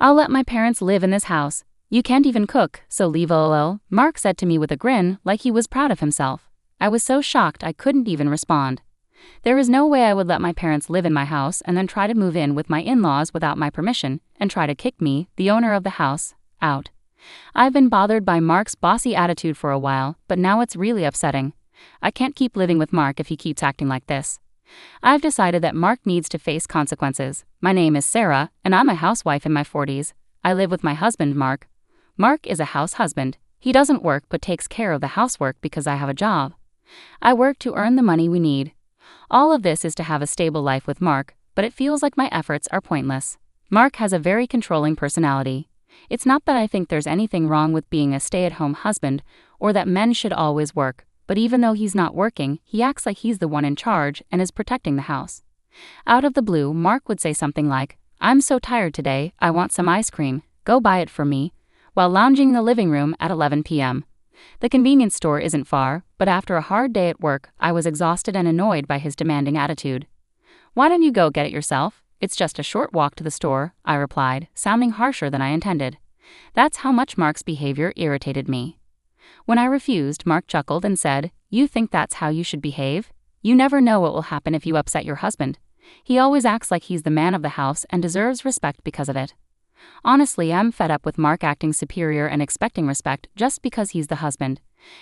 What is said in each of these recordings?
I'll let my parents live in this house. You can't even cook, so leave lol, Mark said to me with a grin, like he was proud of himself. I was so shocked I couldn't even respond. There is no way I would let my parents live in my house and then try to move in with my in-laws without my permission, and try to kick me, the owner of the house, out. I've been bothered by Mark's bossy attitude for a while, but now it's really upsetting. I can't keep living with Mark if he keeps acting like this. I've decided that Mark needs to face consequences. My name is Sarah, and I'm a housewife in my 40s. I live with my husband, Mark. Mark is a house husband. He doesn't work but takes care of the housework because I have a job. I work to earn the money we need. All of this is to have a stable life with Mark, but it feels like my efforts are pointless. Mark has a very controlling personality. It's not that I think there's anything wrong with being a stay-at-home husband or that men should always work, but even though he's not working, he acts like he's the one in charge and is protecting the house. Out of the blue, Mark would say something like, "I'm so tired today, I want some ice cream, go buy it for me," while lounging in the living room at 11 p.m. The convenience store isn't far, but after a hard day at work, I was exhausted and annoyed by his demanding attitude. "Why don't you go get it yourself? It's just a short walk to the store," I replied, sounding harsher than I intended. That's how much Mark's behavior irritated me. When I refused, Mark chuckled and said, "You think that's how you should behave? You never know what will happen if you upset your husband. He always acts like he's the man of the house and deserves respect because of it." Honestly, I'm fed up with Mark acting superior and expecting respect just because he's the husband.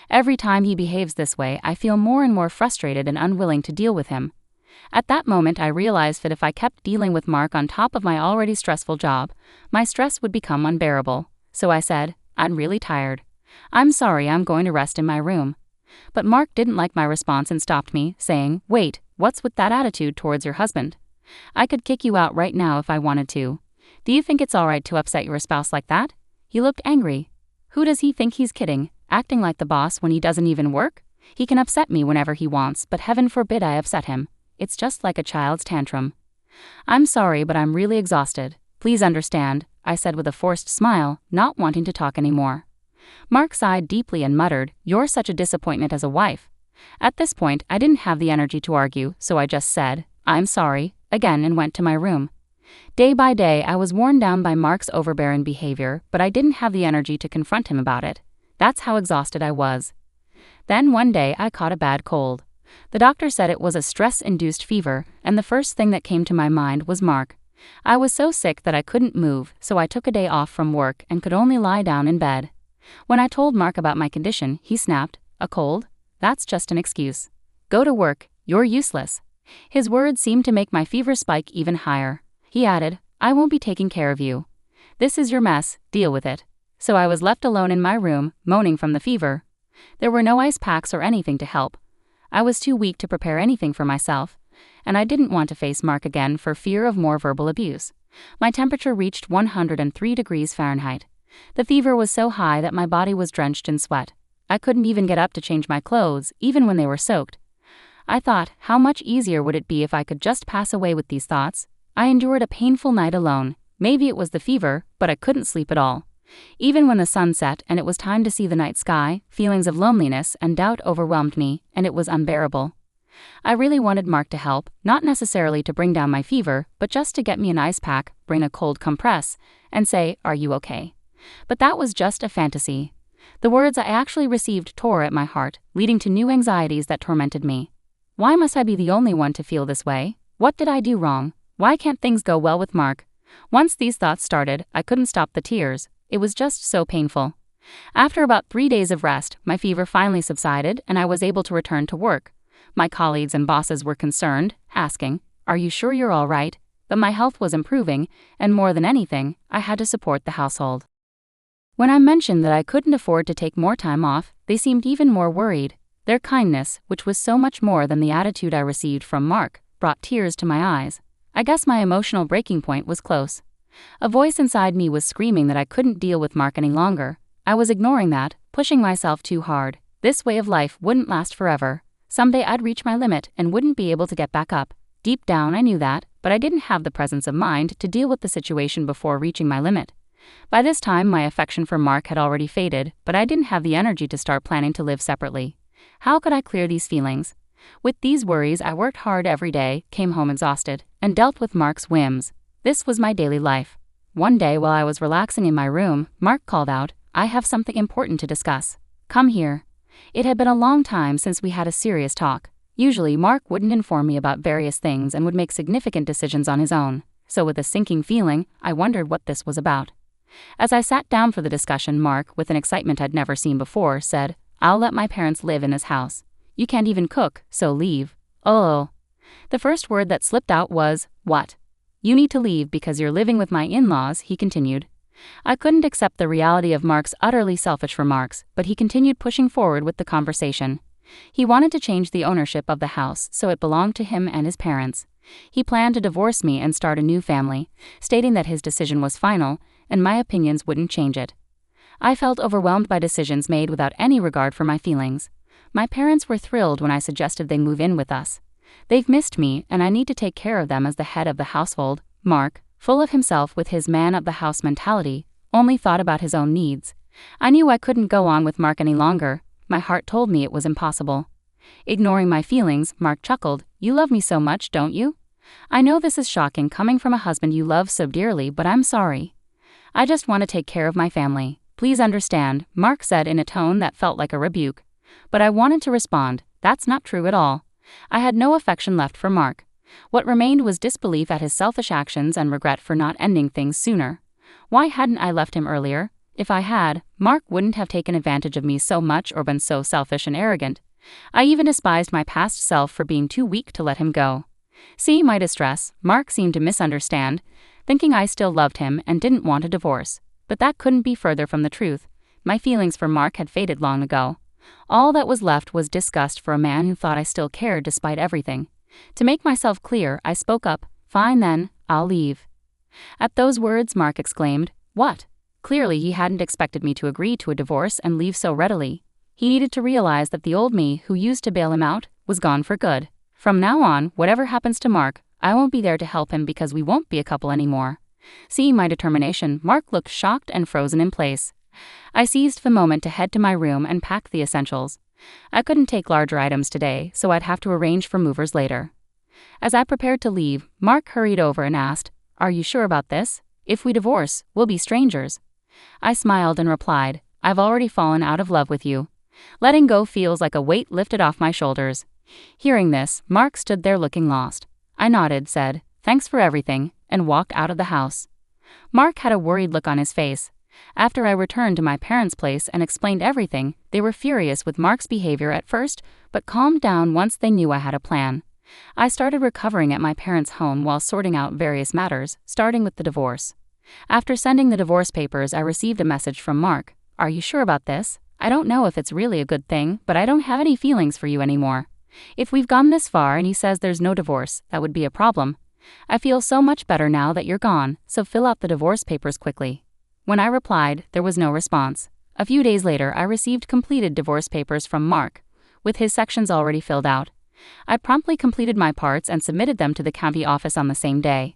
Every time he behaves this way, I feel more and more frustrated and unwilling to deal with him. At that moment, I realized that if I kept dealing with Mark on top of my already stressful job, my stress would become unbearable. So I said, "I'm really tired. I'm sorry, I'm going to rest in my room." But Mark didn't like my response and stopped me, saying, "Wait, what's with that attitude towards your husband? I could kick you out right now if I wanted to. Do you think it's alright to upset your spouse like that?" He looked angry. Who does he think he's kidding, acting like the boss when he doesn't even work? He can upset me whenever he wants, but heaven forbid I upset him. It's just like a child's tantrum. "I'm sorry, but I'm really exhausted. Please understand," I said with a forced smile, not wanting to talk anymore. Mark sighed deeply and muttered, "You're such a disappointment as a wife." At this point, I didn't have the energy to argue, so I just said, "I'm sorry," again and went to my room. Day by day, I was worn down by Mark's overbearing behavior, but I didn't have the energy to confront him about it. That's how exhausted I was. Then one day, I caught a bad cold. The doctor said it was a stress-induced fever, and the first thing that came to my mind was Mark. I was so sick that I couldn't move, so I took a day off from work and could only lie down in bed. When I told Mark about my condition, he snapped, "A cold? That's just an excuse. Go to work, you're useless." His words seemed to make my fever spike even higher. He added, "I won't be taking care of you. This is your mess, deal with it." So I was left alone in my room, moaning from the fever. There were no ice packs or anything to help. I was too weak to prepare anything for myself, and I didn't want to face Mark again for fear of more verbal abuse. My temperature reached 103 degrees Fahrenheit. The fever was so high that my body was drenched in sweat. I couldn't even get up to change my clothes, even when they were soaked. I thought, how much easier would it be if I could just pass away with these thoughts? I endured a painful night alone. Maybe it was the fever, but I couldn't sleep at all. Even when the sun set and it was time to see the night sky, feelings of loneliness and doubt overwhelmed me, and it was unbearable. I really wanted Mark to help, not necessarily to bring down my fever, but just to get me an ice pack, bring a cold compress, and say, "Are you okay?" But that was just a fantasy. The words I actually received tore at my heart, leading to new anxieties that tormented me. Why must I be the only one to feel this way? What did I do wrong? Why can't things go well with Mark? Once these thoughts started, I couldn't stop the tears. It was just so painful. After about 3 days of rest, my fever finally subsided and I was able to return to work. My colleagues and bosses were concerned, asking, "Are you sure you're all right?" But my health was improving, and more than anything, I had to support the household. When I mentioned that I couldn't afford to take more time off, they seemed even more worried. Their kindness, which was so much more than the attitude I received from Mark, brought tears to my eyes. I guess my emotional breaking point was close. A voice inside me was screaming that I couldn't deal with Mark any longer. I was ignoring that, pushing myself too hard. This way of life wouldn't last forever. Someday I'd reach my limit and wouldn't be able to get back up. Deep down I knew that, but I didn't have the presence of mind to deal with the situation before reaching my limit. By this time my affection for Mark had already faded, but I didn't have the energy to start planning to live separately. How could I clear these feelings? With these worries I worked hard every day, came home exhausted, and dealt with Mark's whims. This was my daily life. One day while I was relaxing in my room, Mark called out, "I have something important to discuss. Come here." It had been a long time since we had a serious talk. Usually Mark wouldn't inform me about various things and would make significant decisions on his own, so with a sinking feeling, I wondered what this was about. As I sat down for the discussion, Mark, with an excitement I'd never seen before, said, "I'll let my parents live in this house. You can't even cook, so leave." Oh. The first word that slipped out was, "What?" "You need to leave because you're living with my in-laws," he continued. I couldn't accept the reality of Mark's utterly selfish remarks, but he continued pushing forward with the conversation. He wanted to change the ownership of the house so it belonged to him and his parents. He planned to divorce me and start a new family, stating that his decision was final, and my opinions wouldn't change it. I felt overwhelmed by decisions made without any regard for my feelings. My parents were thrilled when I suggested they move in with us. They've missed me, and I need to take care of them as the head of the household. Mark, full of himself with his man-of-the-house mentality, only thought about his own needs. I knew I couldn't go on with Mark any longer. My heart told me it was impossible. Ignoring my feelings, Mark chuckled, "You love me so much, don't you? I know this is shocking coming from a husband you love so dearly, but I'm sorry. I just want to take care of my family. Please understand," Mark said in a tone that felt like a rebuke. But I wanted to respond, "That's not true at all." I had no affection left for Mark. What remained was disbelief at his selfish actions and regret for not ending things sooner. Why hadn't I left him earlier? If I had, Mark wouldn't have taken advantage of me so much or been so selfish and arrogant. I even despised my past self for being too weak to let him go. Seeing my distress, Mark seemed to misunderstand, thinking I still loved him and didn't want a divorce. But that couldn't be further from the truth. My feelings for Mark had faded long ago. All that was left was disgust for a man who thought I still cared despite everything. To make myself clear, I spoke up, "Fine then, I'll leave." At those words, Mark exclaimed, "What?" Clearly he hadn't expected me to agree to a divorce and leave so readily. He needed to realize that the old me, who used to bail him out, was gone for good. From now on, whatever happens to Mark, I won't be there to help him because we won't be a couple anymore. Seeing my determination, Mark looked shocked and frozen in place. I seized the moment to head to my room and pack the essentials. I couldn't take larger items today, so I'd have to arrange for movers later. As I prepared to leave, Mark hurried over and asked, "Are you sure about this? If we divorce, we'll be strangers." I smiled and replied, "I've already fallen out of love with you. Letting go feels like a weight lifted off my shoulders." Hearing this, Mark stood there looking lost. I nodded, said, "Thanks for everything," and walked out of the house. Mark had a worried look on his face. After I returned to my parents' place and explained everything, they were furious with Mark's behavior at first, but calmed down once they knew I had a plan. I started recovering at my parents' home while sorting out various matters, starting with the divorce. After sending the divorce papers, I received a message from Mark. "Are you sure about this? I don't know if it's really a good thing, but I don't have any feelings for you anymore. If we've gone this far and he says there's no divorce, that would be a problem. I feel so much better now that you're gone, so fill out the divorce papers quickly." When I replied, there was no response. A few days later, I received completed divorce papers from Mark, with his sections already filled out. I promptly completed my parts and submitted them to the county office on the same day.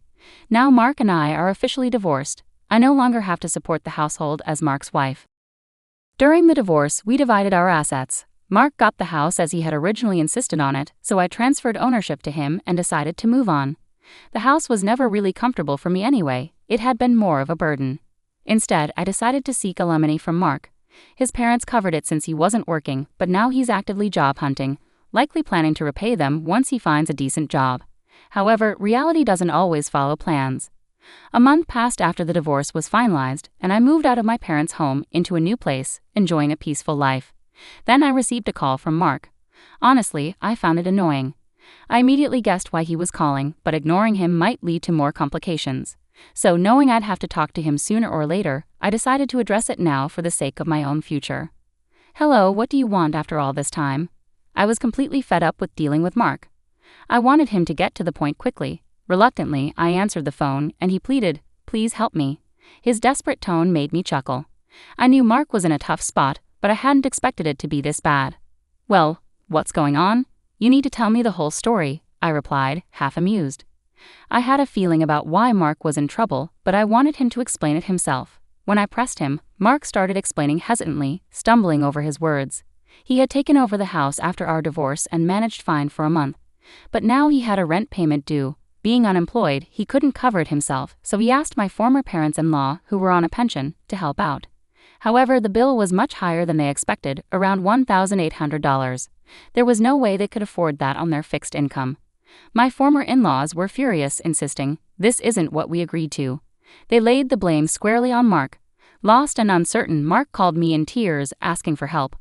Now Mark and I are officially divorced. I no longer have to support the household as Mark's wife. During the divorce, we divided our assets. Mark got the house as he had originally insisted on it, so I transferred ownership to him and decided to move on. The house was never really comfortable for me anyway. It had been more of a burden. Instead, I decided to seek alimony from Mark. His parents covered it since he wasn't working, but now he's actively job hunting, likely planning to repay them once he finds a decent job. However, reality doesn't always follow plans. A month passed after the divorce was finalized, and I moved out of my parents' home into a new place, enjoying a peaceful life. Then I received a call from Mark. Honestly, I found it annoying. I immediately guessed why he was calling, but ignoring him might lead to more complications. So, knowing I'd have to talk to him sooner or later, I decided to address it now for the sake of my own future. "Hello, what do you want after all this time?" I was completely fed up with dealing with Mark. I wanted him to get to the point quickly. Reluctantly, I answered the phone, and he pleaded, "Please help me." His desperate tone made me chuckle. I knew Mark was in a tough spot, but I hadn't expected it to be this bad. "Well, what's going on? You need to tell me the whole story," I replied, half amused. I had a feeling about why Mark was in trouble, but I wanted him to explain it himself. When I pressed him, Mark started explaining hesitantly, stumbling over his words. He had taken over the house after our divorce and managed fine for a month. But now he had a rent payment due, being unemployed, he couldn't cover it himself, so he asked my former parents-in-law, who were on a pension, to help out. However, the bill was much higher than they expected, around $1,800. There was no way they could afford that on their fixed income. My former in-laws were furious, insisting, "This isn't what we agreed to." They laid the blame squarely on Mark. Lost and uncertain, Mark called me in tears, asking for help.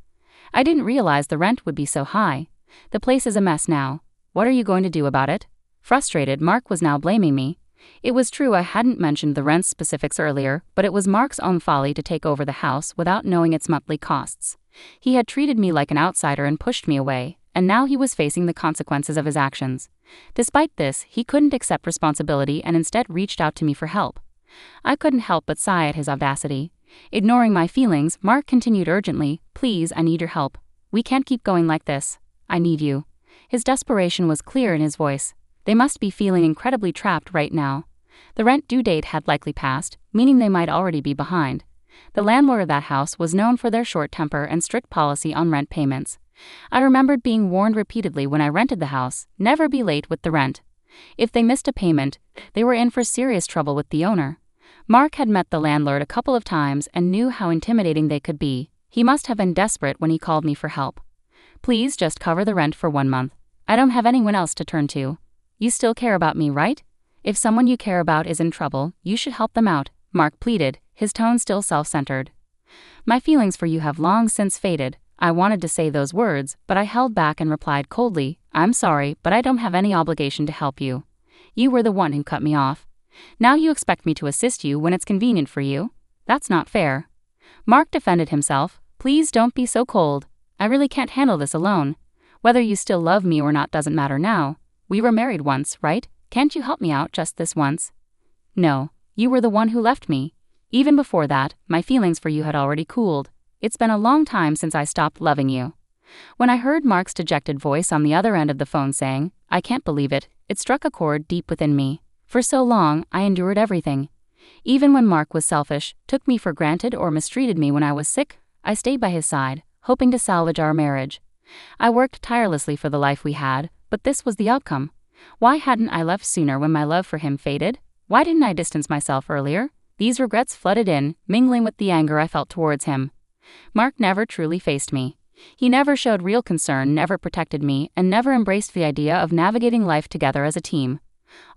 "I didn't realize the rent would be so high. The place is a mess now. What are you going to do about it?" Frustrated, Mark was now blaming me. It was true I hadn't mentioned the rent specifics earlier, but it was Mark's own folly to take over the house without knowing its monthly costs. He had treated me like an outsider and pushed me away, and now he was facing the consequences of his actions. Despite this, he couldn't accept responsibility and instead reached out to me for help. I couldn't help but sigh at his audacity. Ignoring my feelings, Mark continued urgently, "Please, I need your help. We can't keep going like this. I need you." His desperation was clear in his voice. They must be feeling incredibly trapped right now. The rent due date had likely passed, meaning they might already be behind. The landlord of that house was known for their short temper and strict policy on rent payments. I remembered being warned repeatedly when I rented the house, never be late with the rent. If they missed a payment, they were in for serious trouble with the owner. Mark had met the landlord a couple of times and knew how intimidating they could be. He must have been desperate when he called me for help. "Please just cover the rent for 1 month. I don't have anyone else to turn to. You still care about me, right? If someone you care about is in trouble, you should help them out," Mark pleaded, his tone still self-centered. "My feelings for you have long since faded." I wanted to say those words, but I held back and replied coldly, "I'm sorry, but I don't have any obligation to help you. You were the one who cut me off. Now you expect me to assist you when it's convenient for you? That's not fair." Mark defended himself. "Please don't be so cold. I really can't handle this alone. Whether you still love me or not doesn't matter now. We were married once, right? Can't you help me out just this once?" "No, you were the one who left me. Even before that, my feelings for you had already cooled. It's been a long time since I stopped loving you." When I heard Mark's dejected voice on the other end of the phone saying, "I can't believe it," it struck a chord deep within me. For so long, I endured everything. Even when Mark was selfish, took me for granted or mistreated me when I was sick, I stayed by his side, hoping to salvage our marriage. I worked tirelessly for the life we had, but this was the outcome. Why hadn't I left sooner when my love for him faded? Why didn't I distance myself earlier? These regrets flooded in, mingling with the anger I felt towards him. Mark never truly faced me. He never showed real concern, never protected me, and never embraced the idea of navigating life together as a team.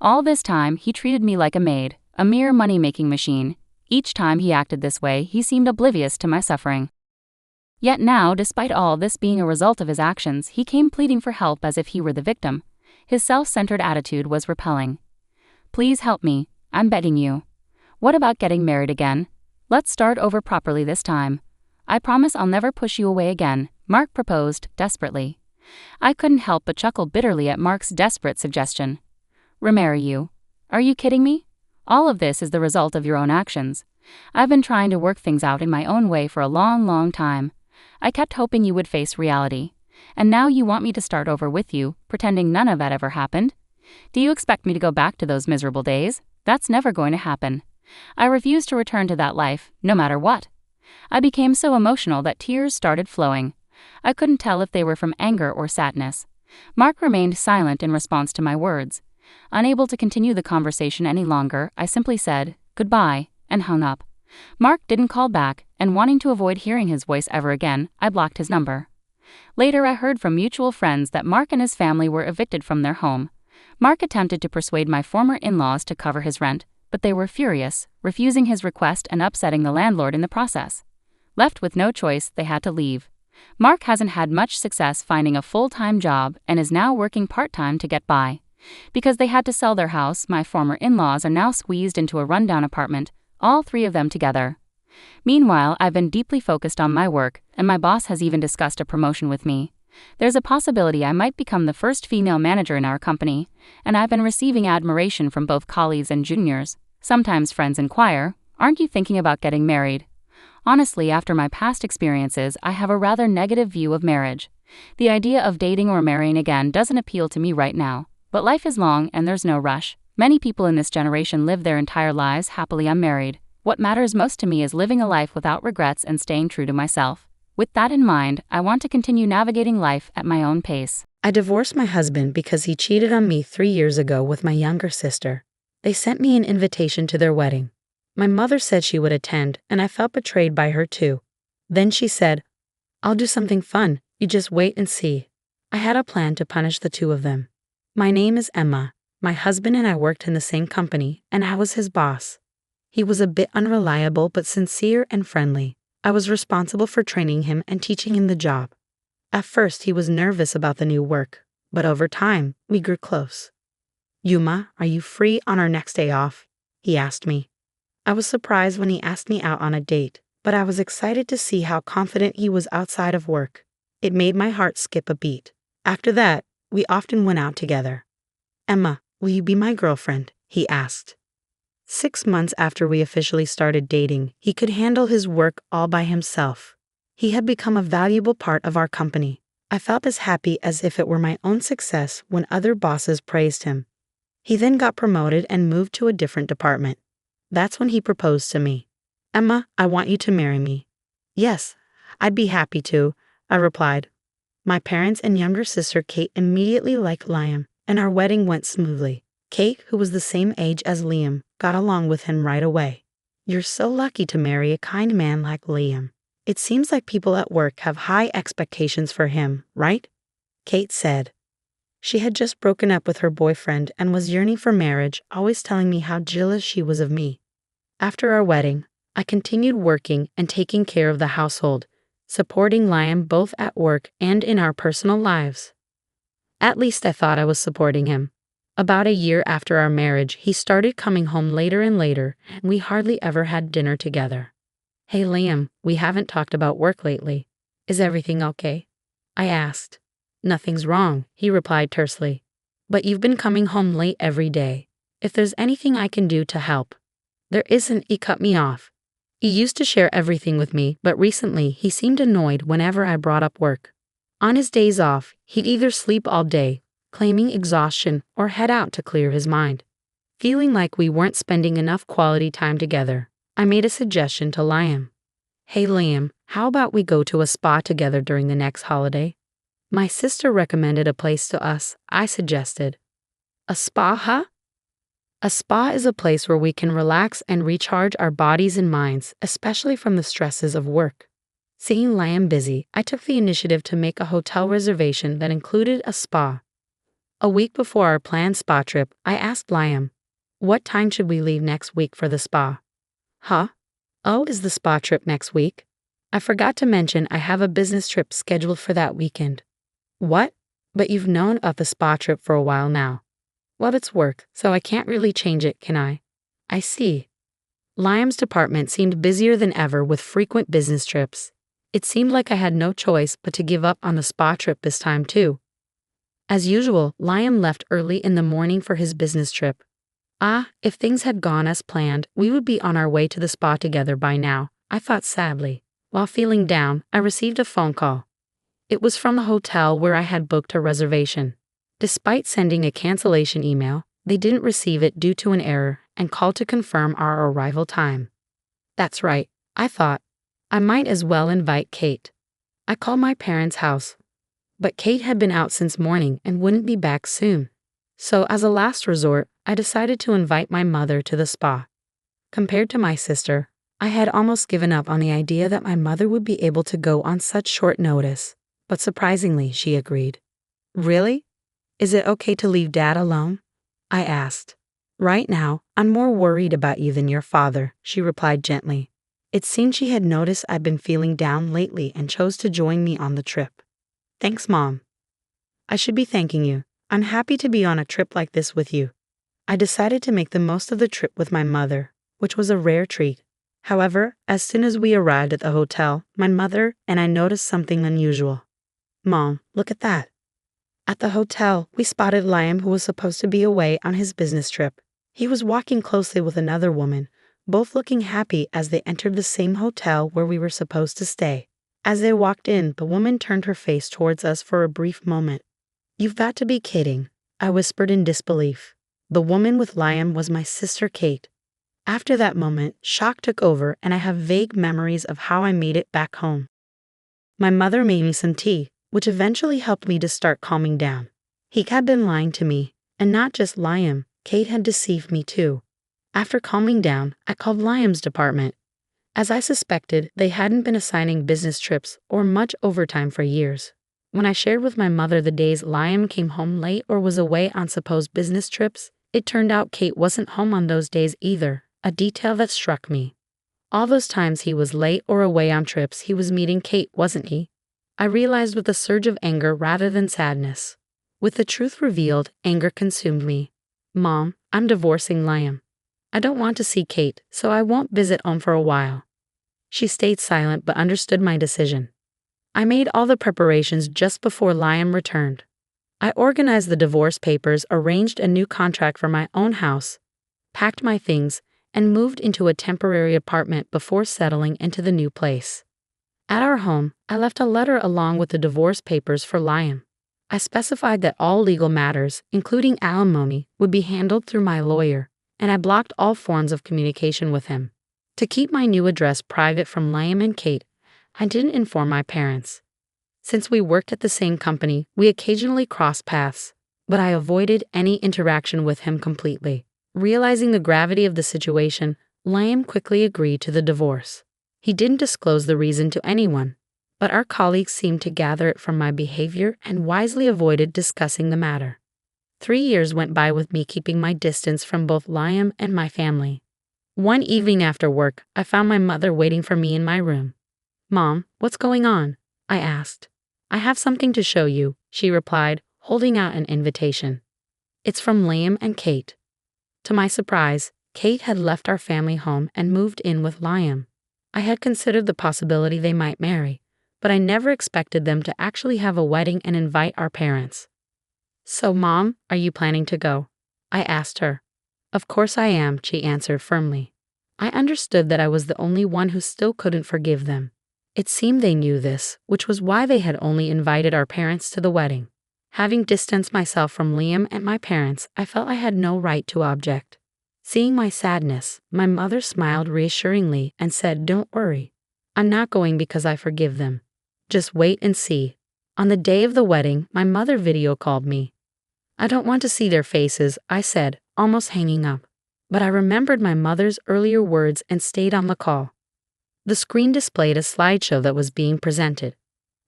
All this time, he treated me like a maid, a mere money-making machine. Each time he acted this way, he seemed oblivious to my suffering. Yet now, despite all this being a result of his actions, he came pleading for help as if he were the victim. His self-centered attitude was repelling. "Please help me, I'm begging you. What about getting married again? Let's start over properly this time. I promise I'll never push you away again," Mark proposed, desperately. I couldn't help but chuckle bitterly at Mark's desperate suggestion. "Remarry you? Are you kidding me? All of this is the result of your own actions. I've been trying to work things out in my own way for a long, long time. I kept hoping you would face reality. And now you want me to start over with you, pretending none of that ever happened? Do you expect me to go back to those miserable days? That's never going to happen. I refuse to return to that life, no matter what." I became so emotional that tears started flowing. I couldn't tell if they were from anger or sadness. Mark remained silent in response to my words. Unable to continue the conversation any longer, I simply said, "Goodbye," and hung up. Mark didn't call back, and wanting to avoid hearing his voice ever again, I blocked his number. Later I heard from mutual friends that Mark and his family were evicted from their home. Mark attempted to persuade my former in-laws to cover his rent, but they were furious, refusing his request and upsetting the landlord in the process. Left with no choice, they had to leave. Mark hasn't had much success finding a full-time job and is now working part-time to get by. Because they had to sell their house, my former in-laws are now squeezed into a rundown apartment, all three of them together. Meanwhile, I've been deeply focused on my work, and my boss has even discussed a promotion with me. There's a possibility I might become the first female manager in our company, and I've been receiving admiration from both colleagues and juniors. Sometimes friends inquire, "Aren't you thinking about getting married?" Honestly, after my past experiences, I have a rather negative view of marriage. The idea of dating or marrying again doesn't appeal to me right now. But life is long and there's no rush. Many people in this generation live their entire lives happily unmarried. What matters most to me is living a life without regrets and staying true to myself. With that in mind, I want to continue navigating life at my own pace. I divorced my husband because he cheated on me 3 years ago with my younger sister. They sent me an invitation to their wedding. My mother said she would attend, and I felt betrayed by her too. Then she said, "I'll do something fun, you just wait and see." I had a plan to punish the two of them. My name is Emma. My husband and I worked in the same company, and I was his boss. He was a bit unreliable but sincere and friendly. I was responsible for training him and teaching him the job. At first, he was nervous about the new work, but over time, we grew close. "Yuma, are you free on our next day off?" he asked me. I was surprised when he asked me out on a date, but I was excited to see how confident he was outside of work. It made my heart skip a beat. After that, we often went out together. "Emma, will you be my girlfriend?" he asked. 6 months after we officially started dating, he could handle his work all by himself. He had become a valuable part of our company. I felt as happy as if it were my own success when other bosses praised him. He then got promoted and moved to a different department. That's when he proposed to me. "Emma, I want you to marry me." "Yes, I'd be happy to," I replied. My parents and younger sister Kate immediately liked Liam, and our wedding went smoothly. Kate, who was the same age as Liam, got along with him right away. "You're so lucky to marry a kind man like Liam. It seems like people at work have high expectations for him, right?" Kate said. She had just broken up with her boyfriend and was yearning for marriage, always telling me how jealous she was of me. After our wedding, I continued working and taking care of the household, supporting Liam both at work and in our personal lives. At least I thought I was supporting him. About a year after our marriage, he started coming home later and later, and we hardly ever had dinner together. "Hey Liam, we haven't talked about work lately. Is everything okay?" I asked. "Nothing's wrong," he replied tersely. "But you've been coming home late every day. If there's anything I can do to help." "There isn't," he cut me off. He used to share everything with me, but recently he seemed annoyed whenever I brought up work. On his days off, he'd either sleep all day, claiming exhaustion, or head out to clear his mind. Feeling like we weren't spending enough quality time together, I made a suggestion to Liam. "Hey Liam, how about we go to a spa together during the next holiday?" My sister recommended a place to us. I suggested. "A spa, huh?" A spa is a place where we can relax and recharge our bodies and minds, especially from the stresses of work. Seeing Liam busy, I took the initiative to make a hotel reservation that included a spa. A week before our planned spa trip, I asked Liam, "What time should we leave next week for the spa?" "Huh? Oh, is the spa trip next week? I forgot to mention I have a business trip scheduled for that weekend." "What? But you've known of the spa trip for a while now." "Well, it's work, so I can't really change it, can I?" "I see." Liam's department seemed busier than ever with frequent business trips. It seemed like I had no choice but to give up on the spa trip this time too. As usual, Liam left early in the morning for his business trip. If things had gone as planned, we would be on our way to the spa together by now, I thought sadly. While feeling down, I received a phone call. It was from the hotel where I had booked a reservation. Despite sending a cancellation email, they didn't receive it due to an error and called to confirm our arrival time. That's right, I thought. I might as well invite Kate. I called my parents' house, but Kate had been out since morning and wouldn't be back soon. So as a last resort, I decided to invite my mother to the spa. Compared to my sister, I had almost given up on the idea that my mother would be able to go on such short notice, but surprisingly, she agreed. "Really? Is it okay to leave Dad alone?" I asked. "Right now, I'm more worried about you than your father," she replied gently. It seemed she had noticed I'd been feeling down lately and chose to join me on the trip. "Thanks, Mom." "I should be thanking you. I'm happy to be on a trip like this with you." I decided to make the most of the trip with my mother, which was a rare treat. However, as soon as we arrived at the hotel, my mother and I noticed something unusual. "Mom, look at that." At the hotel, we spotted Liam, who was supposed to be away on his business trip. He was walking closely with another woman, both looking happy as they entered the same hotel where we were supposed to stay. As they walked in, the woman turned her face towards us for a brief moment. "You've got to be kidding," I whispered in disbelief. The woman with Liam was my sister Kate. After that moment, shock took over and I have vague memories of how I made it back home. My mother made me some tea, which eventually helped me to start calming down. He had been lying to me, and not just Liam, Kate had deceived me too. After calming down, I called Liam's department. As I suspected, they hadn't been assigning business trips or much overtime for years. When I shared with my mother the days Liam came home late or was away on supposed business trips, it turned out Kate wasn't home on those days either, a detail that struck me. All those times he was late or away on trips, he was meeting Kate, wasn't he? I realized with a surge of anger rather than sadness. With the truth revealed, anger consumed me. Mom, I'm divorcing Liam. I don't want to see Kate, so I won't visit home for a while. She stayed silent but understood my decision. I made all the preparations just before Liam returned. I organized the divorce papers, arranged a new contract for my own house, packed my things, and moved into a temporary apartment before settling into the new place. At our home, I left a letter along with the divorce papers for Liam. I specified that all legal matters, including alimony, would be handled through my lawyer, and I blocked all forms of communication with him. To keep my new address private from Liam and Kate, I didn't inform my parents. Since we worked at the same company, we occasionally crossed paths, but I avoided any interaction with him completely. Realizing the gravity of the situation, Liam quickly agreed to the divorce. He didn't disclose the reason to anyone, but our colleagues seemed to gather it from my behavior and wisely avoided discussing the matter. 3 years went by with me keeping my distance from both Liam and my family. One evening after work, I found my mother waiting for me in my room. "Mom, what's going on?" I asked. "I have something to show you," she replied, holding out an invitation. "It's from Liam and Kate." To my surprise, Kate had left our family home and moved in with Liam. I had considered the possibility they might marry, but I never expected them to actually have a wedding and invite our parents. "So, Mom, are you planning to go?" I asked her. "Of course I am," she answered firmly. I understood that I was the only one who still couldn't forgive them. It seemed they knew this, which was why they had only invited our parents to the wedding. Having distanced myself from Liam and my parents, I felt I had no right to object. Seeing my sadness, my mother smiled reassuringly and said, "Don't worry. I'm not going because I forgive them. Just wait and see." On the day of the wedding, my mother video called me. "I don't want to see their faces," I said, almost hanging up. But I remembered my mother's earlier words and stayed on the call. The screen displayed a slideshow that was being presented.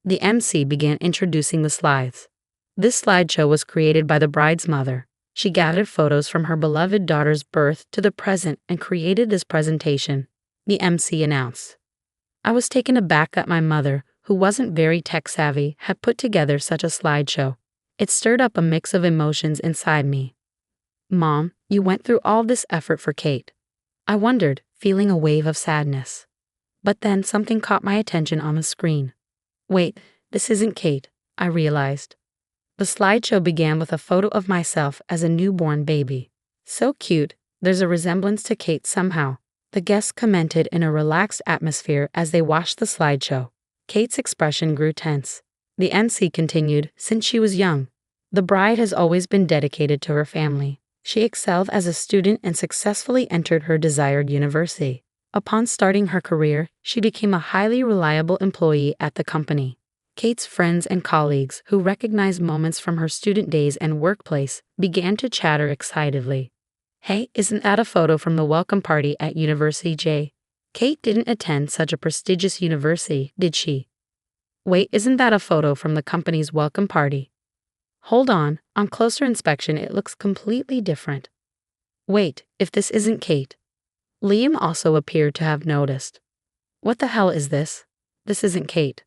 The MC began introducing the slides. This slideshow was created by the bride's mother. She gathered photos from her beloved daughter's birth to the present and created this presentation, the MC announced. I was taken aback that my mother, who wasn't very tech-savvy, had put together such a slideshow. It stirred up a mix of emotions inside me. "Mom, you went through all this effort for Kate." I wondered, feeling a wave of sadness. But then something caught my attention on the screen. "Wait, this isn't Kate," I realized. The slideshow began with a photo of myself as a newborn baby. "So cute, there's a resemblance to Kate somehow," the guests commented in a relaxed atmosphere as they watched the slideshow. Kate's expression grew tense. The MC continued, "Since she was young, the bride has always been dedicated to her family. She excelled as a student and successfully entered her desired university. Upon starting her career, she became a highly reliable employee at the company." Kate's friends and colleagues, who recognized moments from her student days and workplace, began to chatter excitedly. "Hey, isn't that a photo from the welcome party at University J? Kate didn't attend such a prestigious university, did she? Wait, isn't that a photo from the company's welcome party? Hold on closer inspection it looks completely different. Wait, if this isn't Kate." Liam also appeared to have noticed. "What the hell is this? This isn't Kate."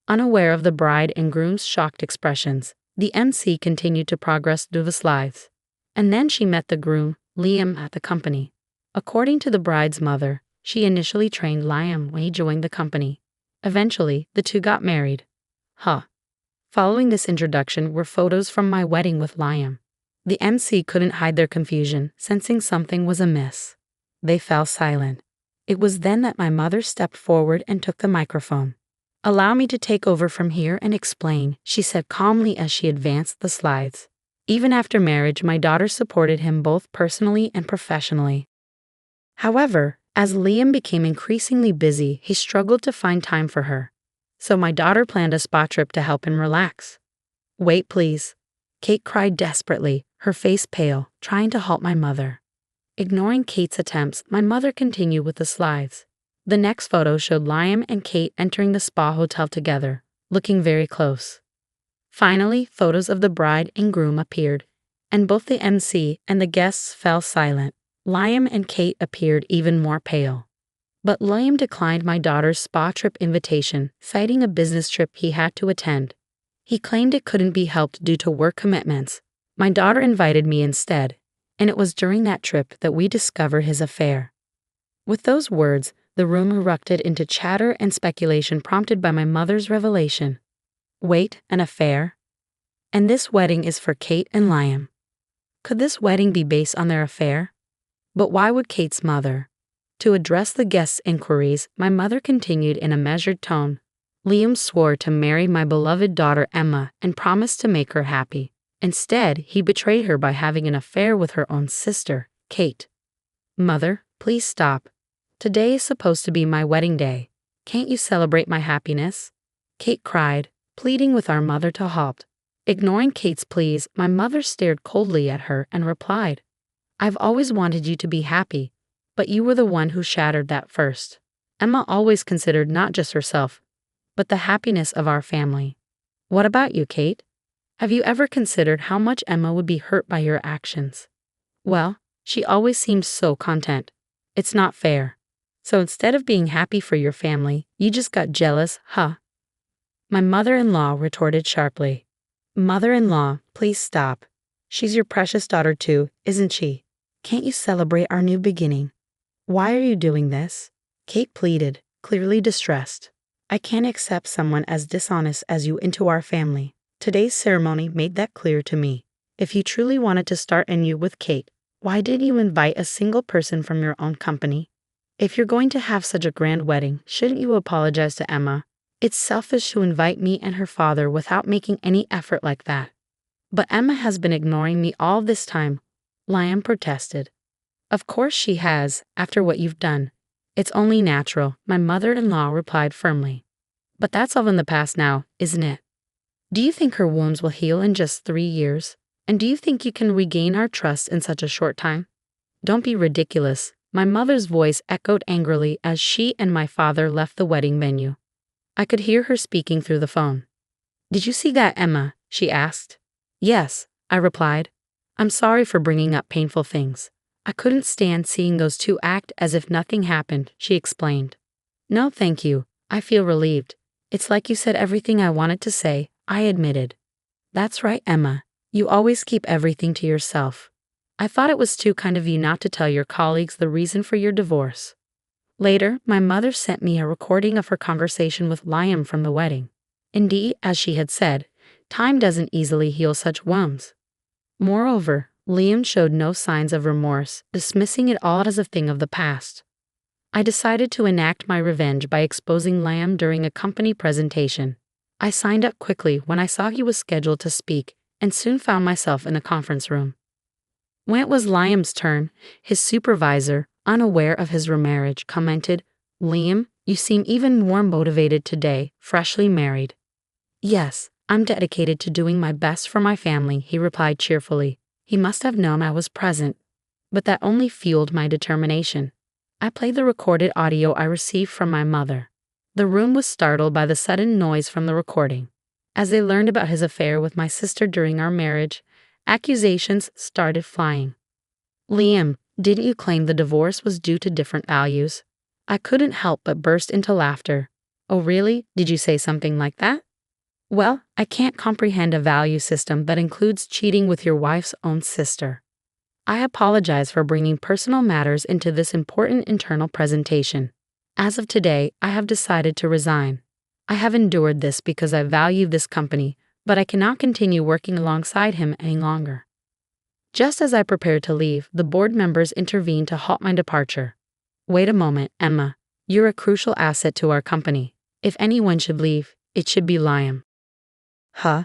Unaware of the bride and groom's shocked expressions, the MC continued to progress through the slides. And then she met the groom, Liam, at the company. According to the bride's mother, she initially trained Liam when he joined the company. Eventually, the two got married. Following this introduction were photos from my wedding with Liam. The MC couldn't hide their confusion, sensing something was amiss. They fell silent. It was then that my mother stepped forward and took the microphone. "Allow me to take over from here and explain," she said calmly as she advanced the slides. "Even after marriage, my daughter supported him both personally and professionally. However, as Liam became increasingly busy, he struggled to find time for her. So my daughter planned a spa trip to help him relax. Wait, please. Kate cried desperately, her face pale, trying to halt my mother. Ignoring Kate's attempts, my mother continued with the slides. The next photo showed Liam and Kate entering the spa hotel together, looking very close. Finally, photos of the bride and groom appeared, and both the MC and the guests fell silent. Liam and Kate appeared even more pale. But Liam declined my daughter's spa trip invitation, citing a business trip he had to attend. He claimed it couldn't be helped due to work commitments. My daughter invited me instead, and it was during that trip that we discovered his affair. With those words, the room erupted into chatter and speculation prompted by my mother's revelation. Wait, an affair? And this wedding is for Kate and Liam. Could this wedding be based on their affair? But why would Kate's mother? To address the guests' inquiries, my mother continued in a measured tone. Liam swore to marry my beloved daughter Emma and promised to make her happy. Instead, he betrayed her by having an affair with her own sister, Kate. Mother, please stop. Today is supposed to be my wedding day. Can't you celebrate my happiness? Kate cried, pleading with our mother to halt. Ignoring Kate's pleas, my mother stared coldly at her and replied, I've always wanted you to be happy, but you were the one who shattered that first. Emma always considered not just herself, but the happiness of our family. What about you, Kate? Have you ever considered how much Emma would be hurt by your actions? Well, she always seems so content. It's not fair. So instead of being happy for your family, you just got jealous, huh? My mother-in-law retorted sharply. Mother-in-law, please stop. She's your precious daughter too, isn't she? Can't you celebrate our new beginning? Why are you doing this? Kate pleaded, clearly distressed. I can't accept someone as dishonest as you into our family. Today's ceremony made that clear to me. If you truly wanted to start anew with Kate, why didn't you invite a single person from your own company? If you're going to have such a grand wedding, shouldn't you apologize to Emma? It's selfish to invite me and her father without making any effort like that. But Emma has been ignoring me all this time, Liam protested. Of course she has, after what you've done. It's only natural, my mother-in-law replied firmly. But that's all in the past now, isn't it? Do you think her wounds will heal in just 3 years? And do you think you can regain our trust in such a short time? Don't be ridiculous. My mother's voice echoed angrily as she and my father left the wedding venue. I could hear her speaking through the phone. Did you see that, Emma? She asked. Yes, I replied. I'm sorry for bringing up painful things. I couldn't stand seeing those two act as if nothing happened, she explained. No, thank you. I feel relieved. It's like you said everything I wanted to say, I admitted. That's right, Emma. You always keep everything to yourself. I thought it was too kind of you not to tell your colleagues the reason for your divorce. Later, my mother sent me a recording of her conversation with Liam from the wedding. Indeed, as she had said, time doesn't easily heal such wounds. Moreover, Liam showed no signs of remorse, dismissing it all as a thing of the past. I decided to enact my revenge by exposing Liam during a company presentation. I signed up quickly when I saw he was scheduled to speak and soon found myself in the conference room. When it was Liam's turn, his supervisor, unaware of his remarriage, commented, Liam, you seem even more motivated today, freshly married. Yes, I'm dedicated to doing my best for my family, he replied cheerfully. He must have known I was present, but that only fueled my determination. I played the recorded audio I received from my mother. The room was startled by the sudden noise from the recording. As they learned about his affair with my sister during our marriage, accusations started flying. Liam, didn't you claim the divorce was due to different values? I couldn't help but burst into laughter. Oh really? Did you say something like that? Well, I can't comprehend a value system that includes cheating with your wife's own sister. I apologize for bringing personal matters into this important internal presentation. As of today, I have decided to resign. I have endured this because I value this company, but I cannot continue working alongside him any longer. Just as I prepared to leave, the board members intervened to halt my departure. Wait a moment, Emma. You're a crucial asset to our company. If anyone should leave, it should be Liam. Huh?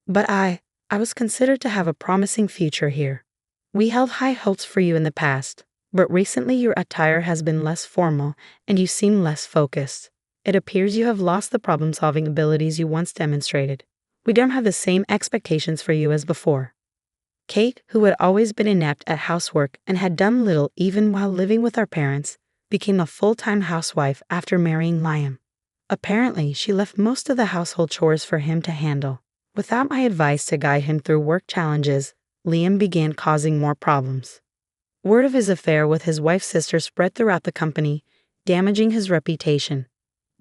But I was considered to have a promising future here. We held high hopes for you in the past, but recently your attire has been less formal and you seem less focused. It appears you have lost the problem-solving abilities you once demonstrated. We don't have the same expectations for you as before." Kate, who had always been inept at housework and had done little even while living with our parents, became a full-time housewife after marrying Liam. Apparently, she left most of the household chores for him to handle. Without my advice to guide him through work challenges, Liam began causing more problems. Word of his affair with his wife's sister spread throughout the company, damaging his reputation.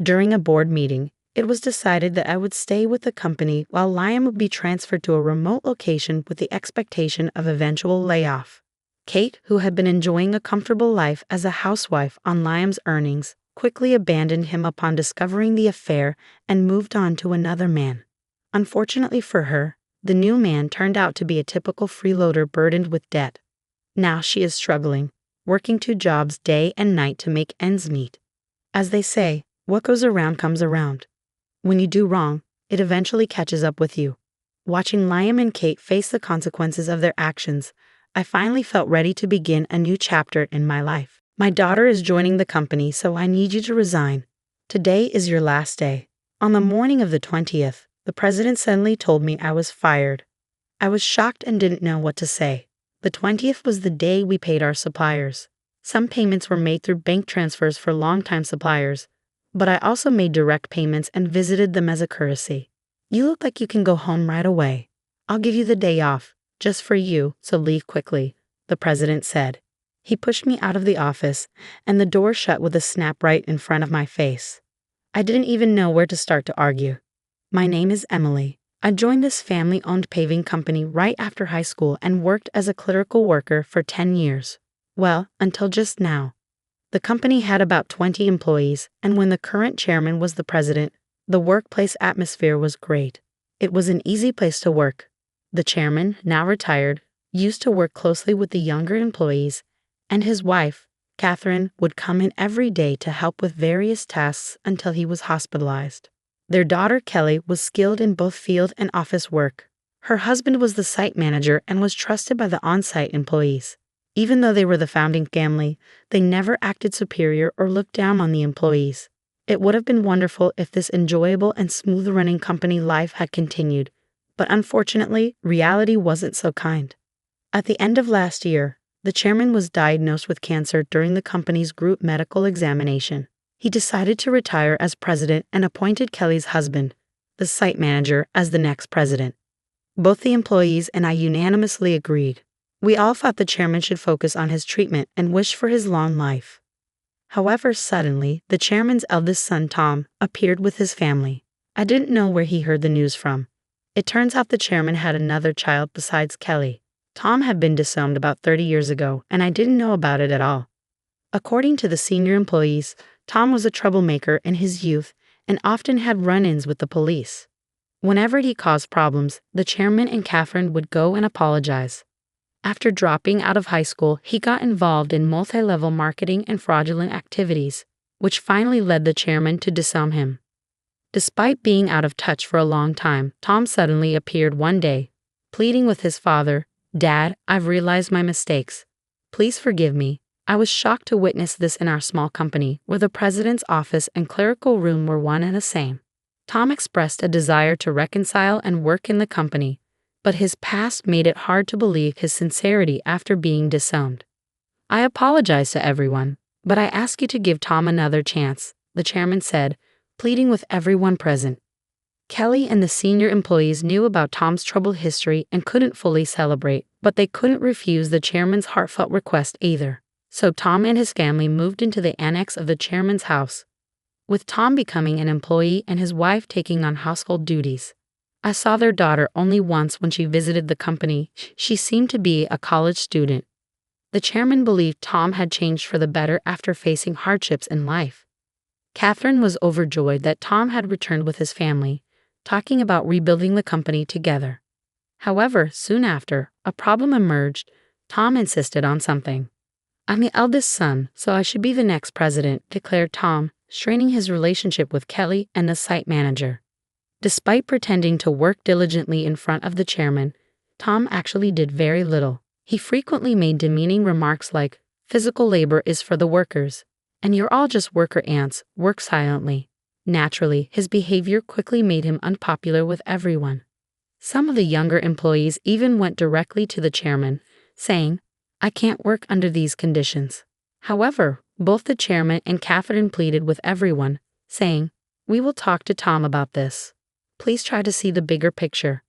During a board meeting, it was decided that I would stay with the company while Liam would be transferred to a remote location with the expectation of eventual layoff. Kate, who had been enjoying a comfortable life as a housewife on Liam's earnings, quickly abandoned him upon discovering the affair and moved on to another man. Unfortunately for her, the new man turned out to be a typical freeloader burdened with debt. Now she is struggling, working 2 jobs day and night to make ends meet. As they say, what goes around comes around. When you do wrong, it eventually catches up with you. Watching Liam and Kate face the consequences of their actions, I finally felt ready to begin a new chapter in my life. "My daughter is joining the company, so I need you to resign. Today is your last day." On the morning of the 20th, the president suddenly told me I was fired. I was shocked and didn't know what to say. The 20th was the day we paid our suppliers. Some payments were made through bank transfers for longtime suppliers, but I also made direct payments and visited them as a courtesy. "You look like you can go home right away. I'll give you the day off, just for you, so leave quickly," the president said. He pushed me out of the office, and the door shut with a snap right in front of my face. I didn't even know where to start to argue. "My name is Emily. I joined this family-owned paving company right after high school and worked as a clerical worker for 10 years. Well, until just now. The company had about 20 employees, and when the current chairman was the president, the workplace atmosphere was great. It was an easy place to work. The chairman, now retired, used to work closely with the younger employees, and his wife, Catherine, would come in every day to help with various tasks until he was hospitalized. Their daughter, Kelly, was skilled in both field and office work. Her husband was the site manager and was trusted by the on-site employees. Even though they were the founding family, they never acted superior or looked down on the employees. It would have been wonderful if this enjoyable and smooth-running company life had continued, but unfortunately, reality wasn't so kind. At the end of last year, the chairman was diagnosed with cancer during the company's group medical examination. He decided to retire as president and appointed Kelly's husband, the site manager, as the next president. Both the employees and I unanimously agreed. We all thought the chairman should focus on his treatment and wished for his long life. However, suddenly, the chairman's eldest son, Tom, appeared with his family. I didn't know where he heard the news from. It turns out the chairman had another child besides Kelly. Tom had been disowned about 30 years ago, and I didn't know about it at all. According to the senior employees, Tom was a troublemaker in his youth and often had run-ins with the police. Whenever he caused problems, the chairman and Catherine would go and apologize. After dropping out of high school, he got involved in multi-level marketing and fraudulent activities, which finally led the chairman to disown him. Despite being out of touch for a long time, Tom suddenly appeared one day, pleading with his father, "Dad, I've realized my mistakes. Please forgive me." I was shocked to witness this in our small company, where the president's office and clerical room were one and the same. Tom expressed a desire to reconcile and work in the company, but his past made it hard to believe his sincerity after being disowned. "I apologize to everyone, but I ask you to give Tom another chance," the chairman said, pleading with everyone present. Kelly and the senior employees knew about Tom's troubled history and couldn't fully celebrate, but they couldn't refuse the chairman's heartfelt request either. So Tom and his family moved into the annex of the chairman's house, with Tom becoming an employee and his wife taking on household duties. I saw their daughter only once when she visited the company. She seemed to be a college student. The chairman believed Tom had changed for the better after facing hardships in life. Catherine was overjoyed that Tom had returned with his family, talking about rebuilding the company together. However, soon after, a problem emerged. Tom insisted on something. "I'm the eldest son, so I should be the next president," declared Tom, straining his relationship with Kelly and the site manager. Despite pretending to work diligently in front of the chairman, Tom actually did very little. He frequently made demeaning remarks like, "Physical labor is for the workers, and you're all just worker ants, work silently." Naturally, his behavior quickly made him unpopular with everyone. Some of the younger employees even went directly to the chairman, saying, "I can't work under these conditions." However, both the chairman and Catherine pleaded with everyone, saying, "We will talk to Tom about this. Please try to see the bigger picture."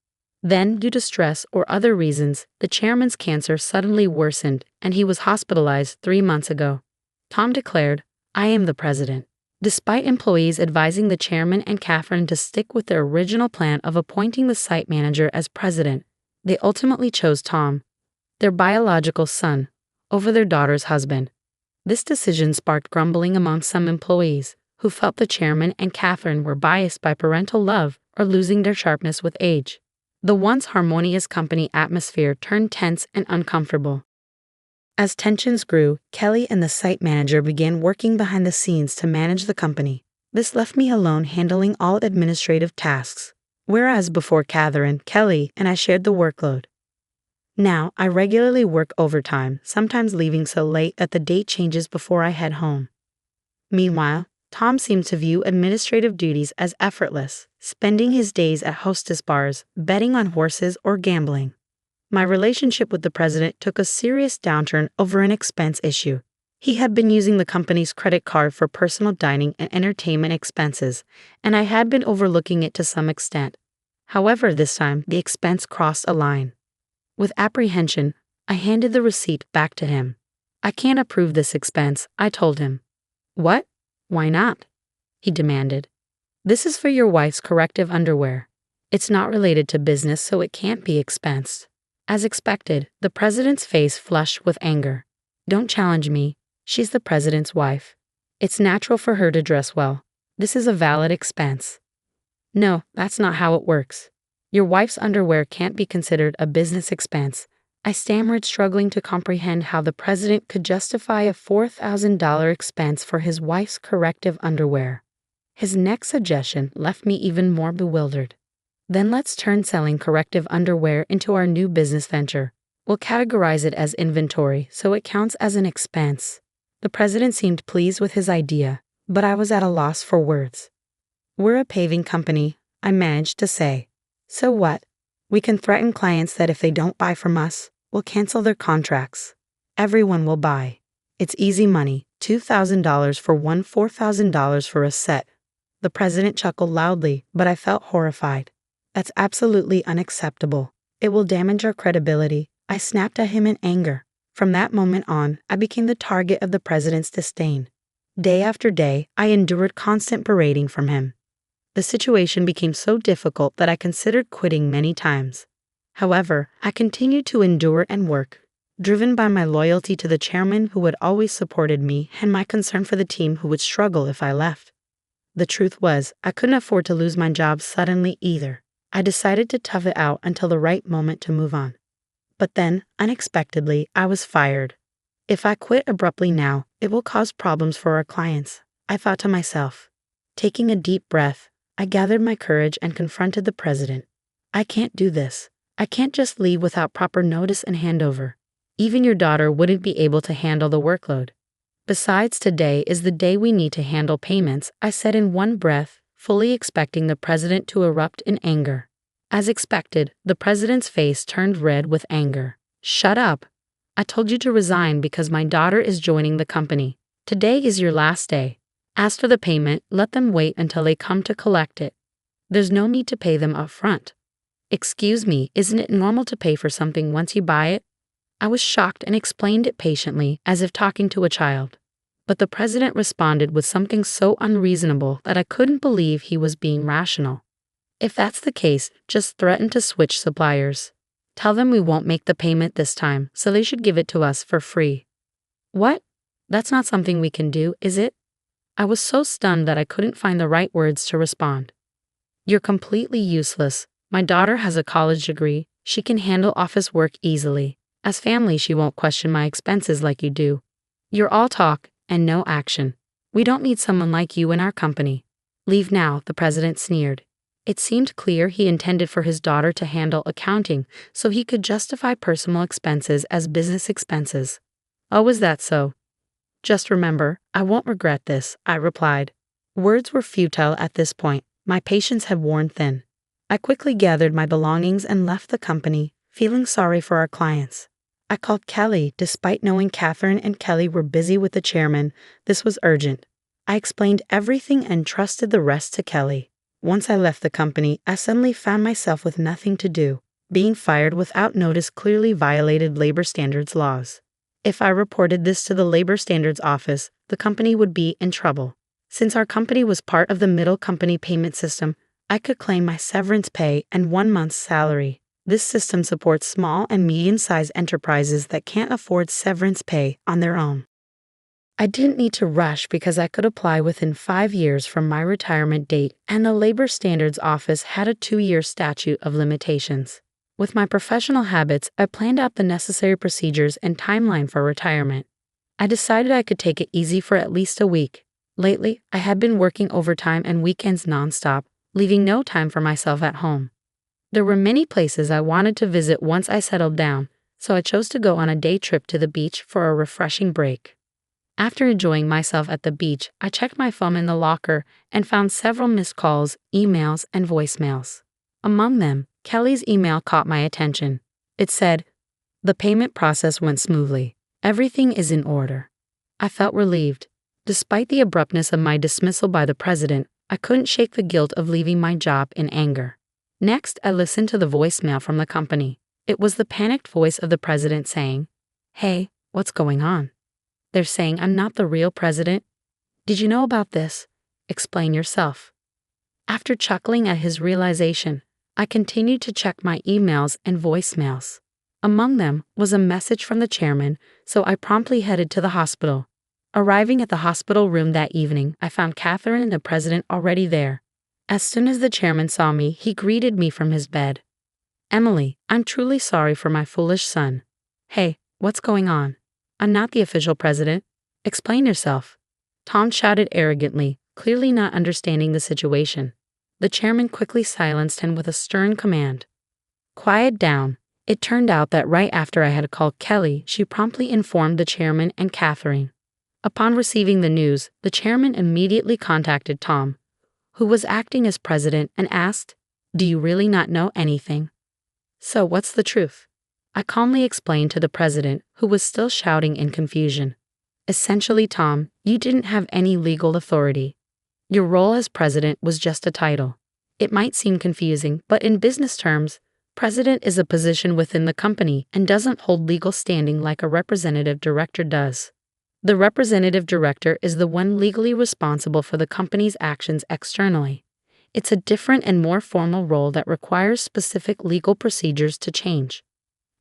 Then, due to stress or other reasons, the chairman's cancer suddenly worsened and he was hospitalized 3 months ago. Tom declared, "I am the president." Despite employees advising the chairman and Catherine to stick with their original plan of appointing the site manager as president, they ultimately chose Tom, their biological son, over their daughter's husband. This decision sparked grumbling among some employees, who felt the chairman and Catherine were biased by parental love or losing their sharpness with age. The once harmonious company atmosphere turned tense and uncomfortable. As tensions grew, Kelly and the site manager began working behind the scenes to manage the company. This left me alone handling all administrative tasks, whereas before Catherine, Kelly, and I shared the workload. Now, I regularly work overtime, sometimes leaving so late that the date changes before I head home. Meanwhile, Tom seemed to view administrative duties as effortless, spending his days at hostess bars, betting on horses, or gambling. My relationship with the president took a serious downturn over an expense issue. He had been using the company's credit card for personal dining and entertainment expenses, and I had been overlooking it to some extent. However, this time, the expense crossed a line. With apprehension, I handed the receipt back to him. "I can't approve this expense," I told him. "What? Why not?" he demanded. "This is for your wife's corrective underwear. It's not related to business, so it can't be expensed." As expected, the president's face flushed with anger. "Don't challenge me. She's the president's wife. It's natural for her to dress well. This is a valid expense." "No, that's not how it works. Your wife's underwear can't be considered a business expense." I stammered, struggling to comprehend how the president could justify a $4,000 expense for his wife's corrective underwear. His next suggestion left me even more bewildered. "Then let's turn selling corrective underwear into our new business venture. We'll categorize it as inventory so it counts as an expense." The president seemed pleased with his idea, but I was at a loss for words. "We're a paving company," I managed to say. "So what? We can threaten clients that if they don't buy from us, we'll cancel their contracts. Everyone will buy. It's easy money, $2,000 for one, $4,000 for a set." The president chuckled loudly, but I felt horrified. "That's absolutely unacceptable. It will damage our credibility." I snapped at him in anger. From that moment on, I became the target of the president's disdain. Day after day, I endured constant berating from him. The situation became so difficult that I considered quitting many times. However, I continued to endure and work, driven by my loyalty to the chairman who had always supported me and my concern for the team who would struggle if I left. The truth was, I couldn't afford to lose my job suddenly either. I decided to tough it out until the right moment to move on. But then, unexpectedly, I was fired. If I quit abruptly now, it will cause problems for our clients, I thought to myself. Taking a deep breath, I gathered my courage and confronted the president. "I can't do this. I can't just leave without proper notice and handover. Even your daughter wouldn't be able to handle the workload. Besides, today is the day we need to handle payments," I said in one breath, fully expecting the president to erupt in anger. As expected, the president's face turned red with anger. "Shut up. I told you to resign because my daughter is joining the company. Today is your last day. As for the payment, let them wait until they come to collect it. There's no need to pay them up front." "Excuse me, isn't it normal to pay for something once you buy it?" I was shocked and explained it patiently, as if talking to a child. But the president responded with something so unreasonable that I couldn't believe he was being rational. "If that's the case, just threaten to switch suppliers. Tell them we won't make the payment this time, so they should give it to us for free." "What? That's not something we can do, is it?" I was so stunned that I couldn't find the right words to respond. "You're completely useless. My daughter has a college degree. She can handle office work easily. As family, she won't question my expenses like you do. You're all talk and no action. We don't need someone like you in our company. Leave now," the president sneered. It seemed clear he intended for his daughter to handle accounting so he could justify personal expenses as business expenses. "Oh, is that so? Just remember, I won't regret this," I replied. Words were futile at this point. My patience had worn thin. I quickly gathered my belongings and left the company, feeling sorry for our clients. I called Kelly, despite knowing Catherine and Kelly were busy with the chairman. This was urgent. I explained everything and trusted the rest to Kelly. Once I left the company, I suddenly found myself with nothing to do. Being fired without notice clearly violated labor standards laws. If I reported this to the labor standards office, the company would be in trouble. Since our company was part of the middle company payment system, I could claim my severance pay and 1 month's salary. This system supports small and medium-sized enterprises that can't afford severance pay on their own. I didn't need to rush because I could apply within 5 years from my retirement date, and the Labor Standards Office had a 2-year statute of limitations. With my professional habits, I planned out the necessary procedures and timeline for retirement. I decided I could take it easy for at least a week. Lately, I had been working overtime and weekends nonstop, leaving no time for myself at home. There were many places I wanted to visit once I settled down, so I chose to go on a day trip to the beach for a refreshing break. After enjoying myself at the beach, I checked my phone in the locker and found several missed calls, emails, and voicemails. Among them, Kelly's email caught my attention. It said, "The payment process went smoothly. Everything is in order." I felt relieved. Despite the abruptness of my dismissal by the president, I couldn't shake the guilt of leaving my job in anger. Next, I listened to the voicemail from the company. It was the panicked voice of the president saying, "Hey, what's going on? They're saying I'm not the real president. Did you know about this? Explain yourself." After chuckling at his realization, I continued to check my emails and voicemails. Among them was a message from the chairman, so I promptly headed to the hospital. Arriving at the hospital room that evening, I found Catherine and the president already there. As soon as the chairman saw me, he greeted me from his bed. "Emily, I'm truly sorry for my foolish son." "Hey, what's going on? I'm not the official president. Explain yourself." Tom shouted arrogantly, clearly not understanding the situation. The chairman quickly silenced him with a stern command. "Quiet down." It turned out that right after I had called Kelly, she promptly informed the chairman and Catherine. Upon receiving the news, the chairman immediately contacted Tom, who was acting as president, and asked, "Do you really not know anything? So what's the truth?" I calmly explained to the president, who was still shouting in confusion. "Essentially, Tom, you didn't have any legal authority. Your role as president was just a title. It might seem confusing, but in business terms, president is a position within the company and doesn't hold legal standing like a representative director does. The representative director is the one legally responsible for the company's actions externally. It's a different and more formal role that requires specific legal procedures to change."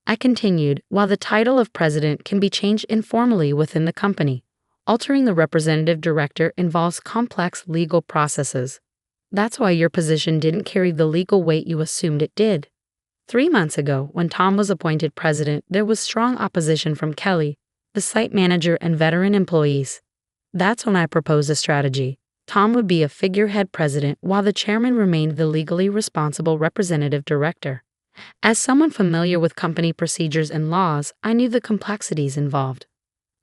I continued, "While the title of president can be changed informally within the company, altering the representative director involves complex legal processes. That's why your position didn't carry the legal weight you assumed it did." 3 months ago, when Tom was appointed president, there was strong opposition from Kelly, the site manager, and veteran employees. That's when I proposed a strategy. Tom would be a figurehead president while the chairman remained the legally responsible representative director. As someone familiar with company procedures and laws, I knew the complexities involved.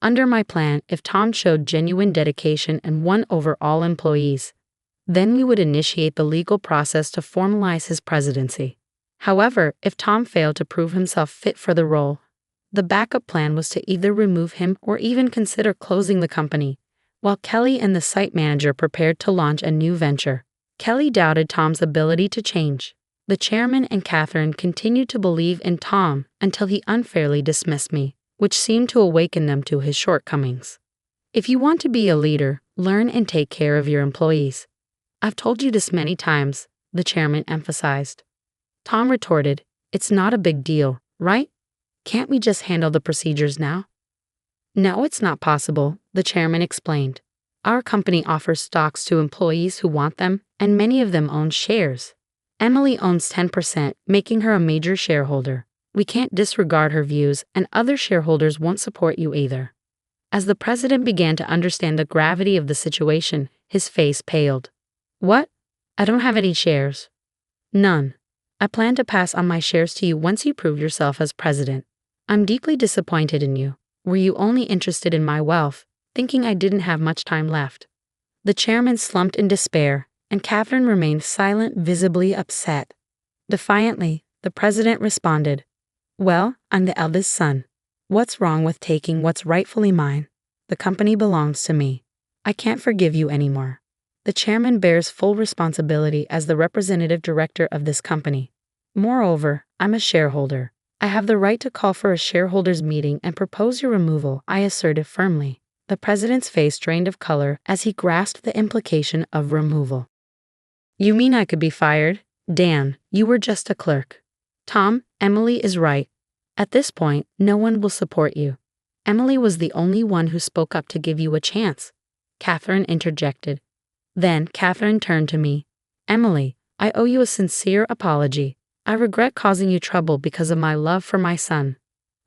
Under my plan, if Tom showed genuine dedication and won over all employees, then we would initiate the legal process to formalize his presidency. However, if Tom failed to prove himself fit for the role, the backup plan was to either remove him or even consider closing the company, while Kelly and the site manager prepared to launch a new venture. Kelly doubted Tom's ability to change. The chairman and Catherine continued to believe in Tom until he unfairly dismissed me, which seemed to awaken them to his shortcomings. "If you want to be a leader, learn and take care of your employees. I've told you this many times," the chairman emphasized. Tom retorted, "It's not a big deal, right? Can't we just handle the procedures now?" "No, it's not possible," the chairman explained. "Our company offers stocks to employees who want them, and many of them own shares. Emily owns 10%, making her a major shareholder. We can't disregard her views, and other shareholders won't support you either." As the president began to understand the gravity of the situation, his face paled. "What? I don't have any shares." "None. I plan to pass on my shares to you once you prove yourself as president. I'm deeply disappointed in you. Were you only interested in my wealth, thinking I didn't have much time left?" The chairman slumped in despair, and Catherine remained silent, visibly upset. Defiantly, the president responded, "Well, I'm the eldest son. What's wrong with taking what's rightfully mine? The company belongs to me. I can't forgive you anymore. The chairman bears full responsibility as the representative director of this company. Moreover, I'm a shareholder. I have the right to call for a shareholders' meeting and propose your removal," I asserted firmly. The president's face drained of color as he grasped the implication of removal. "You mean I could be fired? Dan, you were just a clerk." "Tom, Emily is right. At this point, no one will support you. Emily was the only one who spoke up to give you a chance," Catherine interjected. Then Catherine turned to me. "Emily, I owe you a sincere apology. I regret causing you trouble because of my love for my son.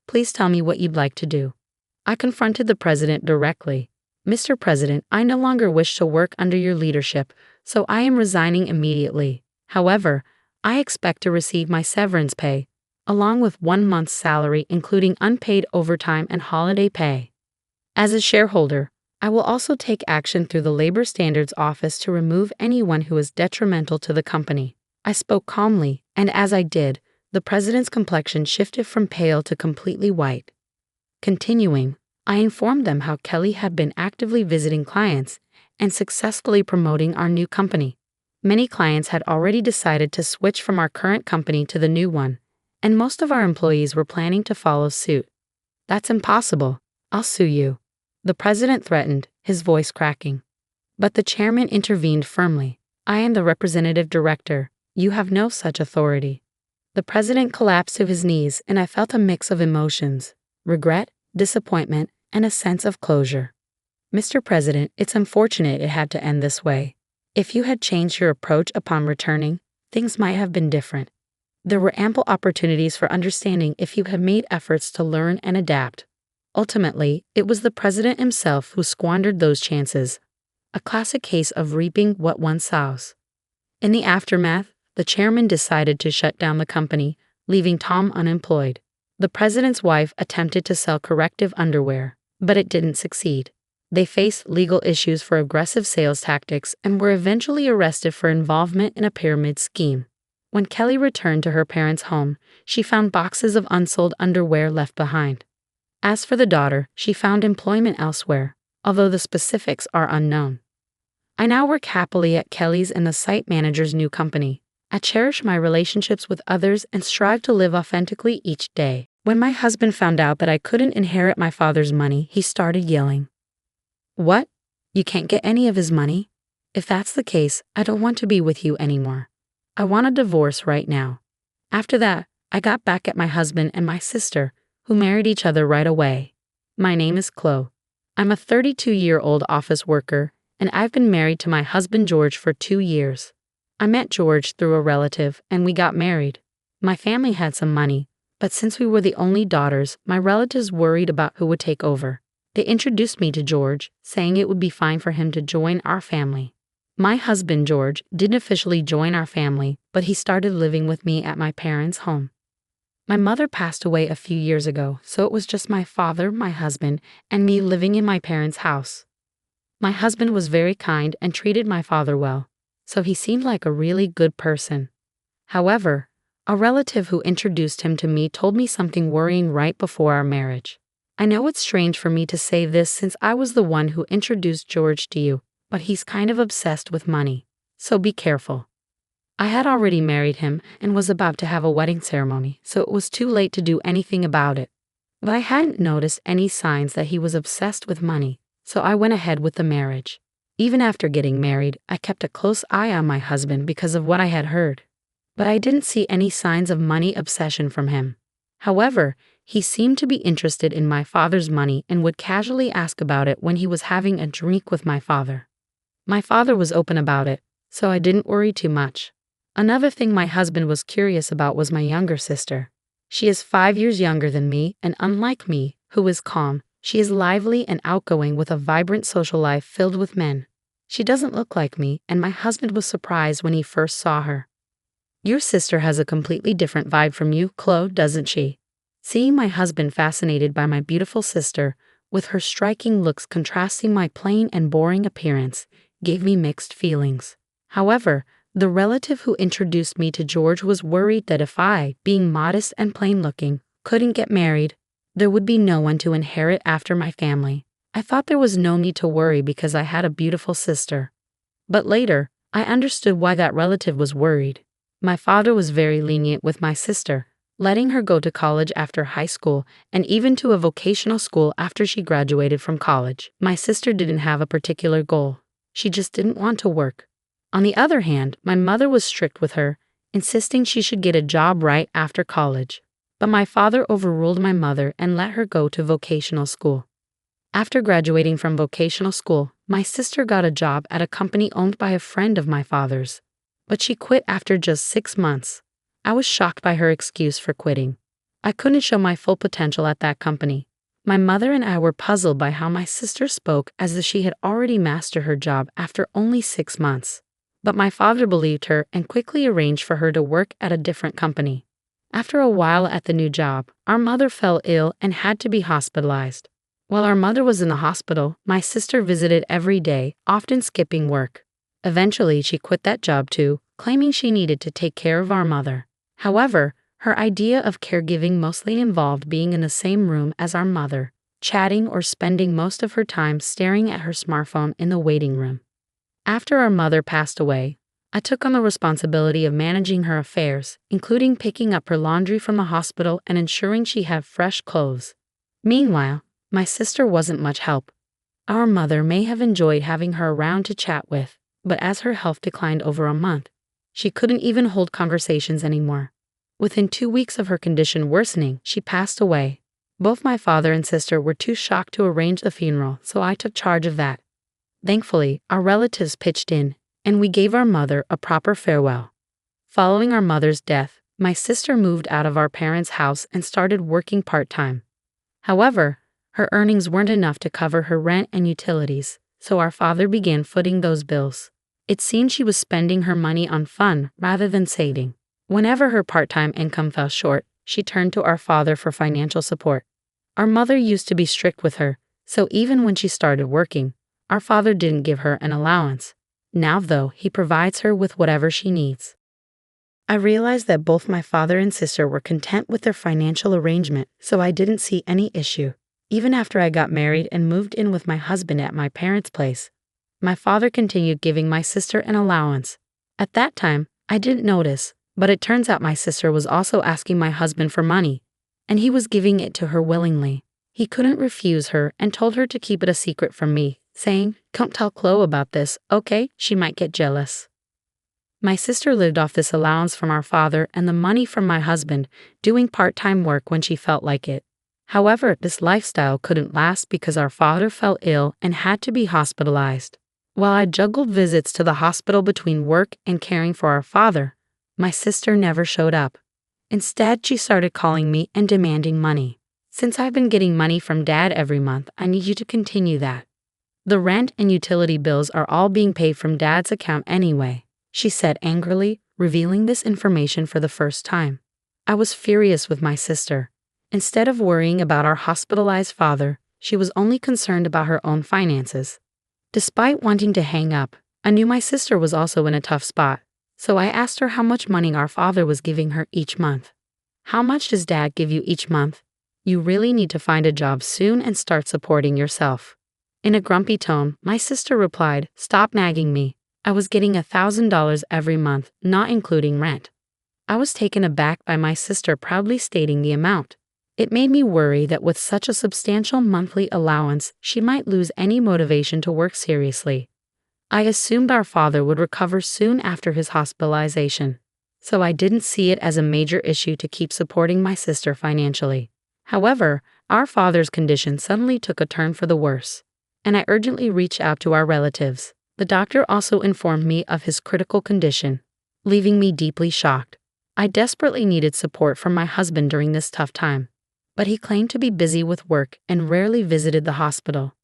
Please tell me what you'd like to do." I confronted the president directly. "Mr. President, I no longer wish to work under your leadership, so I am resigning immediately. However, I expect to receive my severance pay, along with 1 month's salary including unpaid overtime and holiday pay. As a shareholder, I will also take action through the Labor Standards Office to remove anyone who is detrimental to the company." I spoke calmly, and as I did, the president's complexion shifted from pale to completely white. Continuing, I informed them how Kelly had been actively visiting clients and successfully promoting our new company. Many clients had already decided to switch from our current company to the new one, and most of our employees were planning to follow suit. "That's impossible. I'll sue you," the president threatened, his voice cracking. But the chairman intervened firmly. "I am the representative director. You have no such authority." The president collapsed to his knees, and I felt a mix of emotions: regret, disappointment, and a sense of closure. "Mr. President, it's unfortunate it had to end this way. If you had changed your approach upon returning, things might have been different. There were ample opportunities for understanding if you had made efforts to learn and adapt. Ultimately, it was the president himself who squandered those chances. A classic case of reaping what one sows." In the aftermath, the chairman decided to shut down the company, leaving Tom unemployed. The president's wife attempted to sell corrective underwear, but it didn't succeed. They faced legal issues for aggressive sales tactics and were eventually arrested for involvement in a pyramid scheme. When Kelly returned to her parents' home, she found boxes of unsold underwear left behind. As for the daughter, she found employment elsewhere, although the specifics are unknown. I now work happily at Kelly's and the site manager's new company. I cherish my relationships with others and strive to live authentically each day. When my husband found out that I couldn't inherit my father's money, he started yelling. "What? You can't get any of his money? If that's the case, I don't want to be with you anymore. I want a divorce right now." After that, I got back at my husband and my sister, who married each other right away. My name is Chloe. I'm a 32-year-old office worker, and I've been married to my husband George for 2 years. I met George through a relative, and we got married. My family had some money, but since we were the only daughters, my relatives worried about who would take over. They introduced me to George, saying it would be fine for him to join our family. My husband, George, didn't officially join our family, but he started living with me at my parents' home. My mother passed away a few years ago, so it was just my father, my husband, and me living in my parents' house. My husband was very kind and treated my father well, so he seemed like a really good person. However, a relative who introduced him to me told me something worrying right before our marriage. I know it's strange for me to say this since I was the one who introduced George to you, but he's kind of obsessed with money, so be careful. I had already married him and was about to have a wedding ceremony, so it was too late to do anything about it. But I hadn't noticed any signs that he was obsessed with money, so I went ahead with the marriage. Even after getting married, I kept a close eye on my husband because of what I had heard. But I didn't see any signs of money obsession from him. However, he seemed to be interested in my father's money and would casually ask about it when he was having a drink with my father. My father was open about it, so I didn't worry too much. Another thing my husband was curious about was my younger sister. She is 5 years younger than me, and unlike me, who is calm, she is lively and outgoing with a vibrant social life filled with men. She doesn't look like me, and my husband was surprised when he first saw her. "Your sister has a completely different vibe from you, Chloe, doesn't she?" Seeing my husband fascinated by my beautiful sister, with her striking looks contrasting my plain and boring appearance, gave me mixed feelings. However, the relative who introduced me to George was worried that if I, being modest and plain-looking, couldn't get married, there would be no one to inherit after my family. I thought there was no need to worry because I had a beautiful sister. But later, I understood why that relative was worried. My father was very lenient with my sister, letting her go to college after high school and even to a vocational school after she graduated from college. My sister didn't have a particular goal. She just didn't want to work. On the other hand, my mother was strict with her, insisting she should get a job right after college. But my father overruled my mother and let her go to vocational school. After graduating from vocational school, my sister got a job at a company owned by a friend of my father's. But she quit after just 6 months. I was shocked by her excuse for quitting. I couldn't show my full potential at that company. My mother and I were puzzled by how my sister spoke as if she had already mastered her job after only 6 months. But my father believed her and quickly arranged for her to work at a different company. After a while at the new job, our mother fell ill and had to be hospitalized. While our mother was in the hospital, my sister visited every day, often skipping work. Eventually, she quit that job too, claiming she needed to take care of our mother. However, her idea of caregiving mostly involved being in the same room as our mother, chatting or spending most of her time staring at her smartphone in the waiting room. After our mother passed away, I took on the responsibility of managing her affairs, including picking up her laundry from the hospital and ensuring she had fresh clothes. Meanwhile, my sister wasn't much help. Our mother may have enjoyed having her around to chat with, but as her health declined over a month, she couldn't even hold conversations anymore. Within 2 weeks of her condition worsening, she passed away. Both my father and sister were too shocked to arrange the funeral, so I took charge of that. Thankfully, our relatives pitched in, and we gave our mother a proper farewell. Following our mother's death, my sister moved out of our parents' house and started working part-time. However, her earnings weren't enough to cover her rent and utilities, so our father began footing those bills. It seemed she was spending her money on fun rather than saving. Whenever her part-time income fell short, she turned to our father for financial support. Our mother used to be strict with her, so even when she started working, our father didn't give her an allowance. Now, though, he provides her with whatever she needs. I realized that both my father and sister were content with their financial arrangement, so I didn't see any issue. Even after I got married and moved in with my husband at my parents' place, my father continued giving my sister an allowance. At that time, I didn't notice, but it turns out my sister was also asking my husband for money, and he was giving it to her willingly. He couldn't refuse her and told her to keep it a secret from me, saying, "Don't tell Chloe about this, okay? She might get jealous." My sister lived off this allowance from our father and the money from my husband, doing part-time work when she felt like it. However, this lifestyle couldn't last because our father fell ill and had to be hospitalized. While I juggled visits to the hospital between work and caring for our father, my sister never showed up. Instead, she started calling me and demanding money. "Since I've been getting money from Dad every month, I need you to continue that. The rent and utility bills are all being paid from Dad's account anyway," she said angrily, revealing this information for the first time. I was furious with my sister. Instead of worrying about our hospitalized father, she was only concerned about her own finances. Despite wanting to hang up, I knew my sister was also in a tough spot, so I asked her how much money our father was giving her each month. "How much does Dad give you each month? You really need to find a job soon and start supporting yourself." In a grumpy tone, my sister replied, "Stop nagging me. I was getting $1,000 every month, not including rent." I was taken aback by my sister proudly stating the amount. It made me worry that with such a substantial monthly allowance, she might lose any motivation to work seriously. I assumed our father would recover soon after his hospitalization, so I didn't see it as a major issue to keep supporting my sister financially. However, our father's condition suddenly took a turn for the worse, and I urgently reached out to our relatives. The doctor also informed me of his critical condition, leaving me deeply shocked. I desperately needed support from my husband during this tough time, but he claimed to be busy with work and rarely visited the hospital.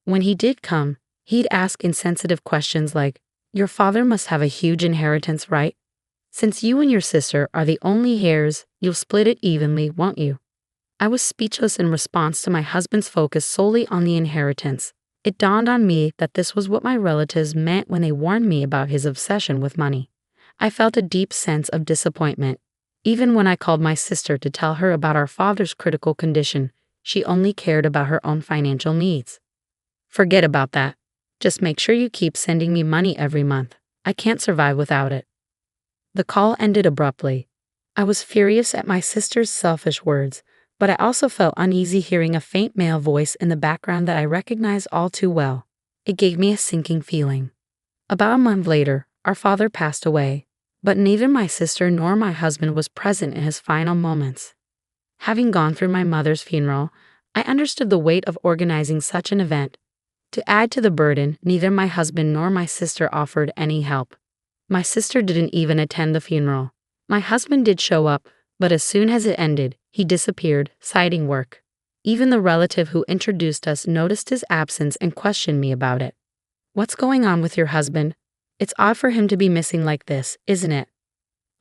When he did come, he'd ask insensitive questions like, "Your father must have a huge inheritance, right? Since you and your sister are the only heirs, you'll split it evenly, won't you?" I was speechless in response to my husband's focus solely on the inheritance. It dawned on me that this was what my relatives meant when they warned me about his obsession with money. I felt a deep sense of disappointment. Even when I called my sister to tell her about our father's critical condition, she only cared about her own financial needs. Forget about that. Just make sure you keep sending me money every month. I can't survive without it. The call ended abruptly. I was furious at my sister's selfish words, but I also felt uneasy hearing a faint male voice in the background that I recognized all too well. It gave me a sinking feeling. About a month later, our father passed away, but neither my sister nor my husband was present in his final moments. Having gone through my mother's funeral, I understood the weight of organizing such an event. To add to the burden, neither my husband nor my sister offered any help. My sister didn't even attend the funeral. My husband did show up, but as soon as it ended, he disappeared, citing work. Even the relative who introduced us noticed his absence and questioned me about it. "What's going on with your husband? It's odd for him to be missing like this, isn't it?"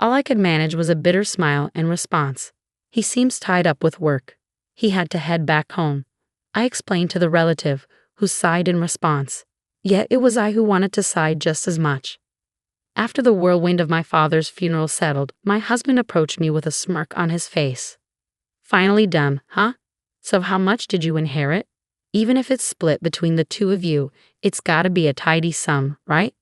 All I could manage was a bitter smile in response. "He seems tied up with work. He had to head back home," I explained to the relative, who sighed in response. Yet it was I who wanted to sigh just as much. After the whirlwind of my father's funeral settled, my husband approached me with a smirk on his face. "Finally done, huh? So how much did you inherit? Even if it's split between the two of you, it's gotta be a tidy sum, right?"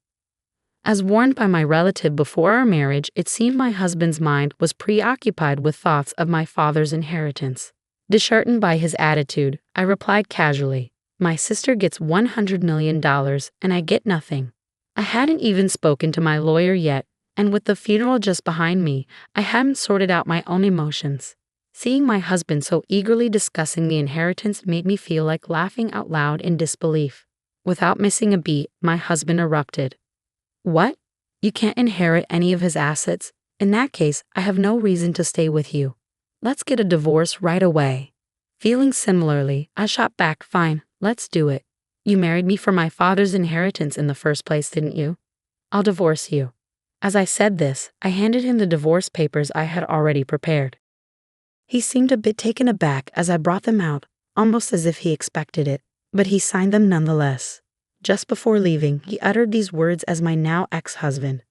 As warned by my relative before our marriage, it seemed my husband's mind was preoccupied with thoughts of my father's inheritance. Disheartened by his attitude, I replied casually, "My sister gets $100 million and I get nothing." I hadn't even spoken to my lawyer yet, and with the funeral just behind me, I hadn't sorted out my own emotions. Seeing my husband so eagerly discussing the inheritance made me feel like laughing out loud in disbelief. Without missing a beat, my husband erupted. "What? You can't inherit any of his assets? In that case, I have no reason to stay with you. Let's get a divorce right away." Feeling similarly, I shot back, "Fine, let's do it. You married me for my father's inheritance in the first place, didn't you? I'll divorce you." As I said this, I handed him the divorce papers I had already prepared. He seemed a bit taken aback as I brought them out, almost as if he expected it, but he signed them nonetheless. Just before leaving, he uttered these words as my now ex-husband.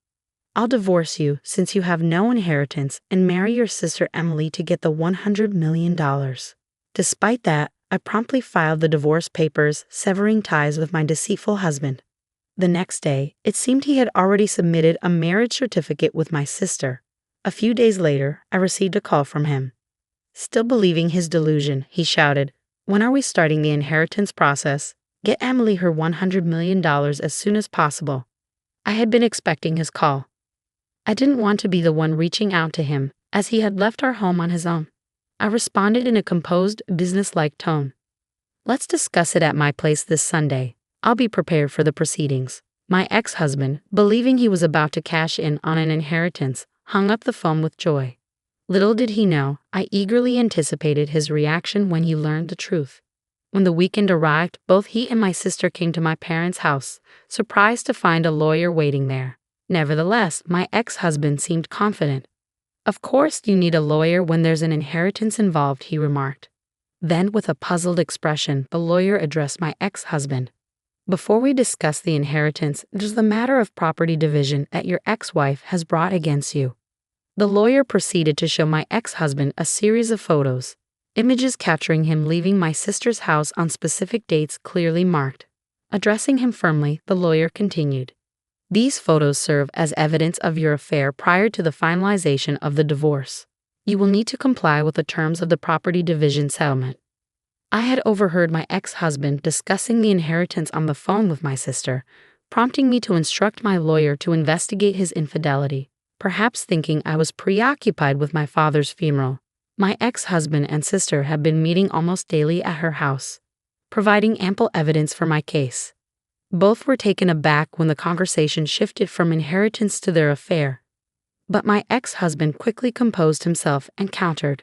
"I'll divorce you since you have no inheritance and marry your sister Emily to get the $100 million. Despite that, I promptly filed the divorce papers, severing ties with my deceitful husband. The next day, it seemed he had already submitted a marriage certificate with my sister. A few days later, I received a call from him. Still believing his delusion, he shouted, "When are we starting the inheritance process? Get Emily her $100 million as soon as possible." I had been expecting his call. I didn't want to be the one reaching out to him, as he had left our home on his own. I responded in a composed, business-like tone. "Let's discuss it at my place this Sunday. I'll be prepared for the proceedings." My ex-husband, believing he was about to cash in on an inheritance, hung up the phone with joy. Little did he know, I eagerly anticipated his reaction when he learned the truth. When the weekend arrived, both he and my sister came to my parents' house, surprised to find a lawyer waiting there. Nevertheless, my ex-husband seemed confident. "Of course you need a lawyer when there's an inheritance involved," he remarked. Then, with a puzzled expression, the lawyer addressed my ex-husband. "Before we discuss the inheritance, there's the matter of property division that your ex-wife has brought against you." The lawyer proceeded to show my ex-husband a series of photos, images capturing him leaving my sister's house on specific dates clearly marked. Addressing him firmly, the lawyer continued, "These photos serve as evidence of your affair prior to the finalization of the divorce. You will need to comply with the terms of the property division settlement." I had overheard my ex-husband discussing the inheritance on the phone with my sister, prompting me to instruct my lawyer to investigate his infidelity. Perhaps thinking I was preoccupied with my father's funeral, my ex-husband and sister had been meeting almost daily at her house, providing ample evidence for my case. Both were taken aback when the conversation shifted from inheritance to their affair. But my ex-husband quickly composed himself and countered,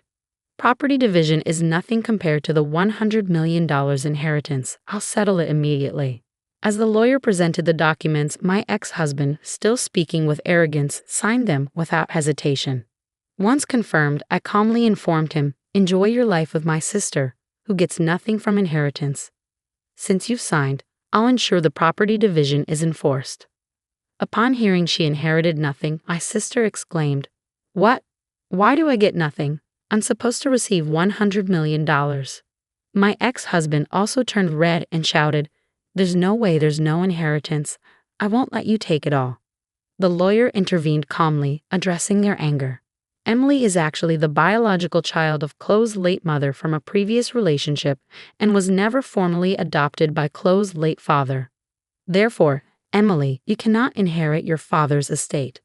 "Property division is nothing compared to the $100 million inheritance. I'll settle it immediately." As the lawyer presented the documents, my ex-husband, still speaking with arrogance, signed them without hesitation. Once confirmed, I calmly informed him, "Enjoy your life with my sister, who gets nothing from inheritance. Since you've signed, I'll ensure the property division is enforced." Upon hearing she inherited nothing, my sister exclaimed, "What? Why do I get nothing? I'm supposed to receive $100 million." My ex-husband also turned red and shouted, "There's no way, there's no inheritance. I won't let you take it all." The lawyer intervened calmly, addressing their anger. Emily is actually the biological child of Chloe's late mother from a previous relationship and was never formally adopted by Chloe's late father. Therefore, Emily, you cannot inherit your father's estate.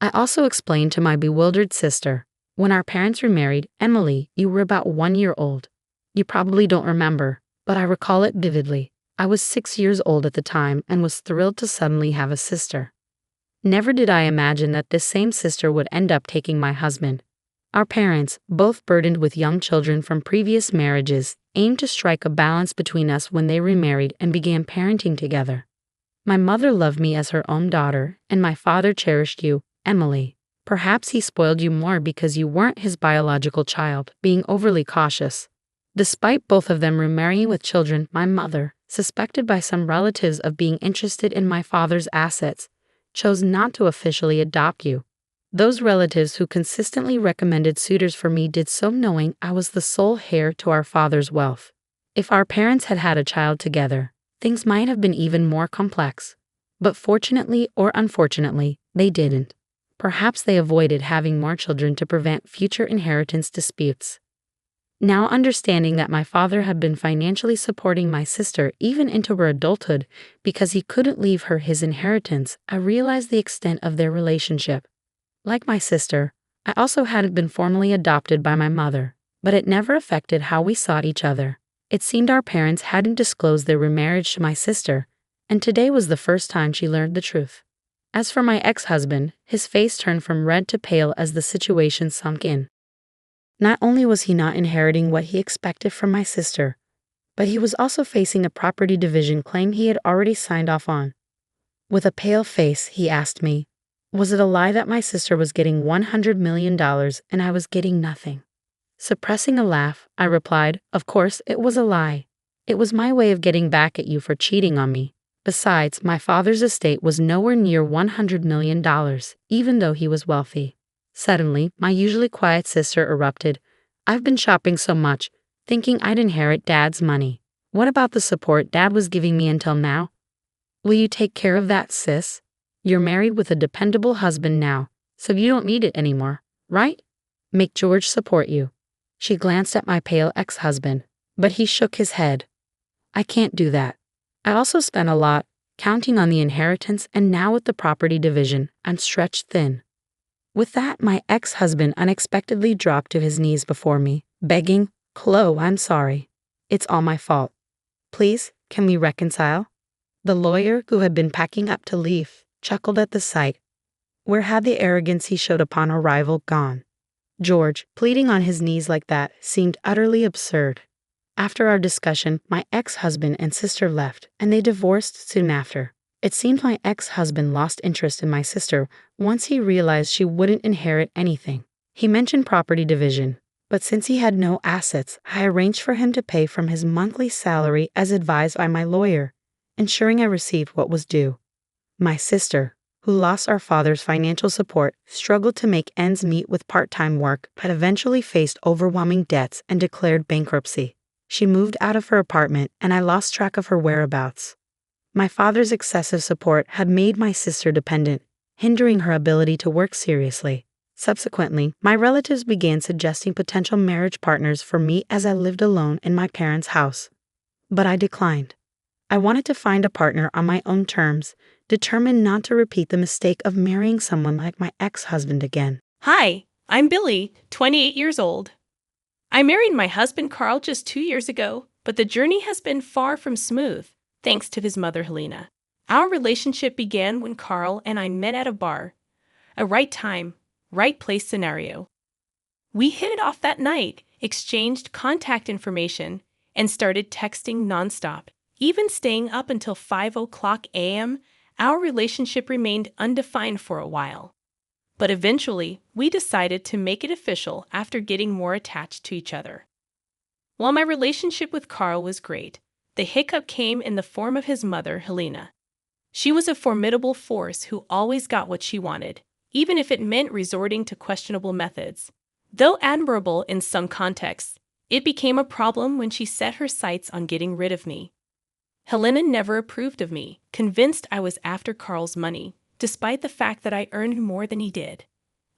I also explained to my bewildered sister, "When our parents remarried, Emily, you were about 1 year old. You probably don't remember, but I recall it vividly. I was 6 years old at the time and was thrilled to suddenly have a sister. Never did I imagine that this same sister would end up taking my husband. Our parents, both burdened with young children from previous marriages, aimed to strike a balance between us when they remarried and began parenting together. My mother loved me as her own daughter, and my father cherished you, Emily. Perhaps he spoiled you more because you weren't his biological child, being overly cautious. Despite both of them remarrying with children, my mother, suspected by some relatives of being interested in my father's assets, chose not to officially adopt you. Those relatives who consistently recommended suitors for me did so knowing I was the sole heir to our father's wealth. If our parents had had a child together, things might have been even more complex. But fortunately or unfortunately, they didn't. Perhaps they avoided having more children to prevent future inheritance disputes. Now understanding that my father had been financially supporting my sister even into her adulthood because he couldn't leave her his inheritance, I realized the extent of their relationship. Like my sister, I also hadn't been formally adopted by my mother, but it never affected how we saw each other. It seemed our parents hadn't disclosed their remarriage to my sister, and today was the first time she learned the truth. As for my ex-husband, his face turned from red to pale as the situation sunk in. Not only was he not inheriting what he expected from my sister, but he was also facing a property division claim he had already signed off on. With a pale face, he asked me, was it a lie that my sister was getting $100 million and I was getting nothing? Suppressing a laugh, I replied, "Of course, it was a lie. It was my way of getting back at you for cheating on me. Besides, my father's estate was nowhere near $100 million, even though he was wealthy." Suddenly, my usually quiet sister erupted, "I've been shopping so much, thinking I'd inherit Dad's money. What about the support Dad was giving me until now? Will you take care of that, sis? You're married with a dependable husband now, so you don't need it anymore, right? Make George support you." She glanced at my pale ex-husband, but he shook his head. "I can't do that. I also spent a lot, counting on the inheritance, and now with the property division, I'm stretched thin." With that, my ex-husband unexpectedly dropped to his knees before me, begging, "Chloe, I'm sorry. It's all my fault. Please, can we reconcile?" The lawyer, who had been packing up to leave, chuckled at the sight. Where had the arrogance he showed upon arrival gone? George, pleading on his knees like that, seemed utterly absurd. After our discussion, my ex-husband and sister left, and they divorced soon after. It seemed my ex-husband lost interest in my sister once he realized she wouldn't inherit anything. He mentioned property division, but since he had no assets, I arranged for him to pay from his monthly salary as advised by my lawyer, ensuring I received what was due. My sister, who lost our father's financial support, struggled to make ends meet with part-time work, but eventually faced overwhelming debts and declared bankruptcy. She moved out of her apartment, and I lost track of her whereabouts. My father's excessive support had made my sister dependent, hindering her ability to work seriously. Subsequently, my relatives began suggesting potential marriage partners for me as I lived alone in my parents' house. But I declined. I wanted to find a partner on my own terms, determined not to repeat the mistake of marrying someone like my ex-husband again. Hi, I'm Billy, 28 years old. I married my husband Carl just 2 years ago, but the journey has been far from smooth, thanks to his mother Helena. Our relationship began when Carl and I met at a bar. A right time, right place scenario. We hit it off that night, exchanged contact information, and started texting nonstop. Even staying up until 5 a.m., our relationship remained undefined for a while. But eventually, we decided to make it official after getting more attached to each other. While my relationship with Carl was great, The hiccup came in the form of his mother, Helena. She was a formidable force who always got what she wanted, even if it meant resorting to questionable methods. Though admirable in some contexts, it became a problem when she set her sights on getting rid of me. Helena never approved of me, convinced I was after Carl's money, despite the fact that I earned more than he did.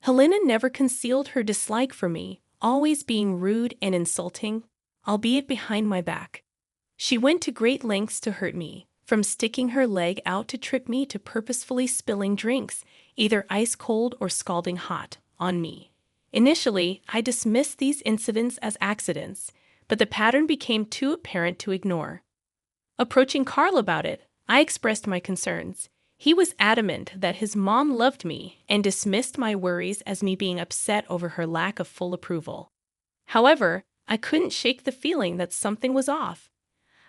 Helena never concealed her dislike for me, always being rude and insulting, albeit behind my back. She went to great lengths to hurt me, from sticking her leg out to trip me to purposefully spilling drinks, either ice cold or scalding hot, on me. Initially, I dismissed these incidents as accidents, but the pattern became too apparent to ignore. Approaching Carl about it, I expressed my concerns. He was adamant that his mom loved me and dismissed my worries as me being upset over her lack of full approval. However, I couldn't shake the feeling that something was off.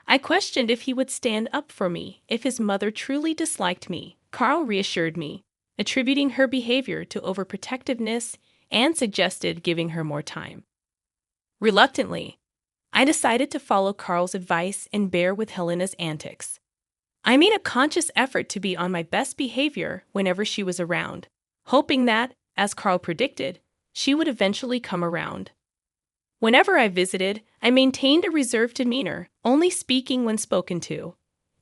I questioned if he would stand up for me if his mother truly disliked me. Carl reassured me, attributing her behavior to overprotectiveness and suggested giving her more time. Reluctantly, I decided to follow Carl's advice and bear with Helena's antics. I made a conscious effort to be on my best behavior whenever she was around, hoping that, as Carl predicted, she would eventually come around. Whenever I visited, I maintained a reserved demeanor, only speaking when spoken to.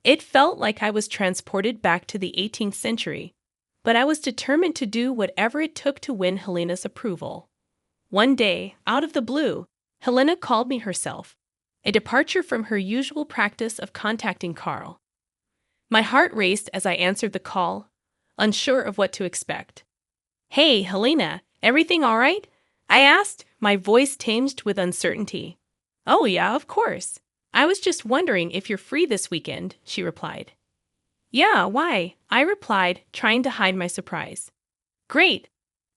It felt like I was transported back to the 18th century, but I was determined to do whatever it took to win Helena's approval. One day, out of the blue, Helena called me herself, a departure from her usual practice of contacting Carl. My heart raced as I answered the call, unsure of what to expect. "Hey, Helena, everything all right?" I asked, my voice tinged with uncertainty. "Oh yeah, of course. I was just wondering if you're free this weekend," she replied. "Yeah, why?" I replied, trying to hide my surprise. "Great.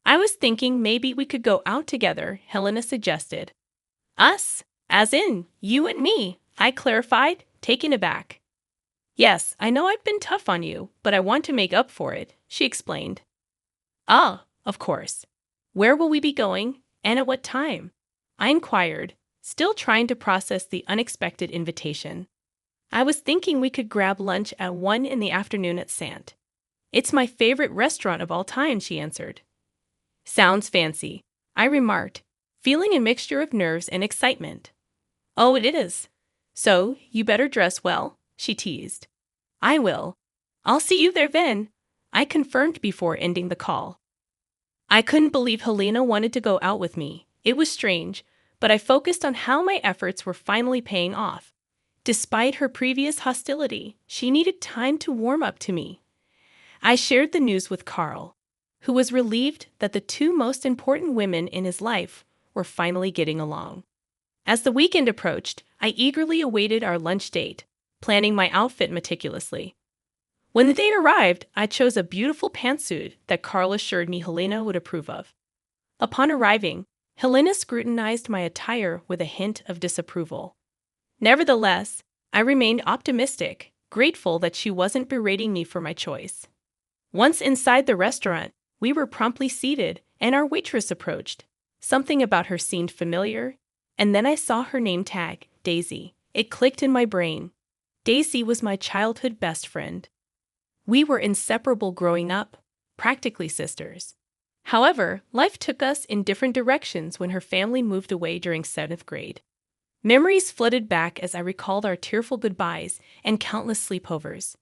I was thinking maybe we could go out together," Helena suggested. "Us? As in, you and me," I clarified, taken aback. "Yes, I know I've been tough on you, but I want to make up for it," she explained. "Ah, of course. Where will we be going, and at what time?" I inquired, still trying to process the unexpected invitation. "I was thinking we could grab lunch at 1 in the afternoon at Sant. It's my favorite restaurant of all time," she answered. "Sounds fancy," I remarked, feeling a mixture of nerves and excitement. "Oh, it is. So, you better dress well," she teased. "I will. I'll see you there then," I confirmed before ending the call. I couldn't believe Helena wanted to go out with me. It was strange, but I focused on how my efforts were finally paying off. Despite her previous hostility, she needed time to warm up to me. I shared the news with Carl, who was relieved that the two most important women in his life were finally getting along. As the weekend approached, I eagerly awaited our lunch date, planning my outfit meticulously. When the date arrived, I chose a beautiful pantsuit that Carl assured me Helena would approve of. Upon arriving, Helena scrutinized my attire with a hint of disapproval. Nevertheless, I remained optimistic, grateful that she wasn't berating me for my choice. Once inside the restaurant, we were promptly seated, and our waitress approached. Something about her seemed familiar, and then I saw her name tag, Daisy. It clicked in my brain. Daisy was my childhood best friend. We were inseparable growing up, practically sisters. However, life took us in different directions when her family moved away during 7th grade. Memories flooded back as I recalled our tearful goodbyes and countless sleepovers.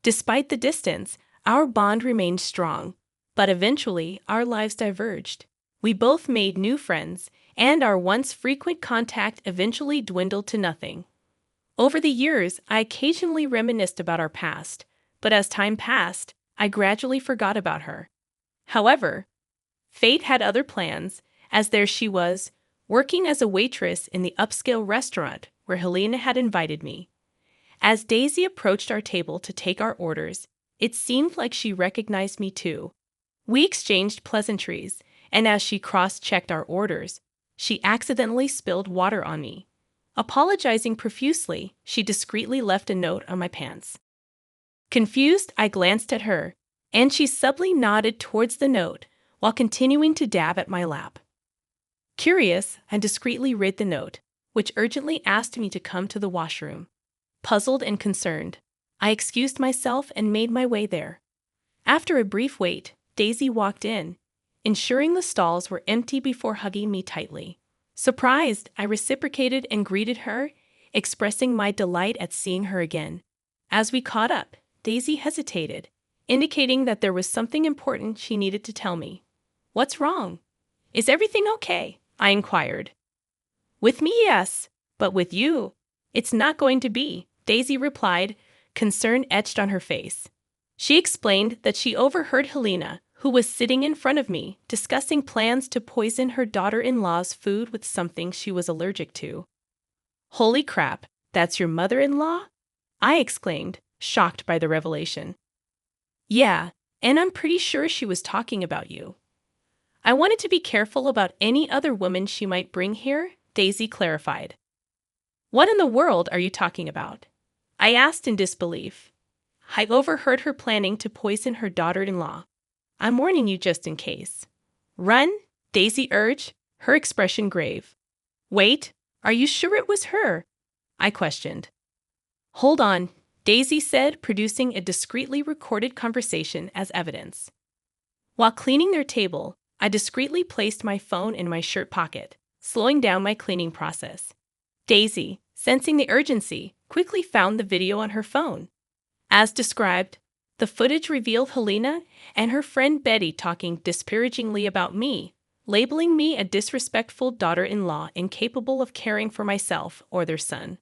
Despite the distance, our bond remained strong, but eventually our lives diverged. We both made new friends, and our once frequent contact eventually dwindled to nothing. Over the years, I occasionally reminisced about our past, but as time passed, I gradually forgot about her. However, fate had other plans, as there she was, working as a waitress in the upscale restaurant where Helena had invited me. As Daisy approached our table to take our orders, it seemed like she recognized me too. We exchanged pleasantries, and as she cross-checked our orders, she accidentally spilled water on me. Apologizing profusely, she discreetly left a note on my pants. Confused, I glanced at her, and she subtly nodded towards the note while continuing to dab at my lap. Curious, I discreetly read the note, which urgently asked me to come to the washroom. puzzled and concerned. I excused myself and made my way there. After a brief wait, Daisy walked in, ensuring the stalls were empty before hugging me tightly. Surprised, I reciprocated and greeted her, expressing my delight at seeing her again. As we caught up, Daisy hesitated, indicating that there was something important she needed to tell me. "What's wrong? Is everything okay?" I inquired. "With me, yes, but with you, it's not going to be," Daisy replied, concern etched on her face. She explained that she overheard Helena, who was sitting in front of me, discussing plans to poison her daughter-in-law's food with something she was allergic to. "Holy crap, that's your mother-in-law?" I exclaimed, shocked by the revelation. "Yeah, and I'm pretty sure she was talking about you." "I wanted to be careful about any other woman she might bring here," Daisy clarified. "What in the world are you talking about?" I asked in disbelief. "I overheard her planning to poison her daughter-in-law. I'm warning you just in case." "Run," Daisy urged, her expression grave. "Wait, are you sure it was her?" I questioned. "Hold on," Daisy said, producing a discreetly recorded conversation as evidence. While cleaning their table, I discreetly placed my phone in my shirt pocket, slowing down my cleaning process. Daisy, sensing the urgency, quickly found the video on her phone. As described, the footage revealed Helena and her friend Betty talking disparagingly about me, labeling me a disrespectful daughter-in-law incapable of caring for myself or their son.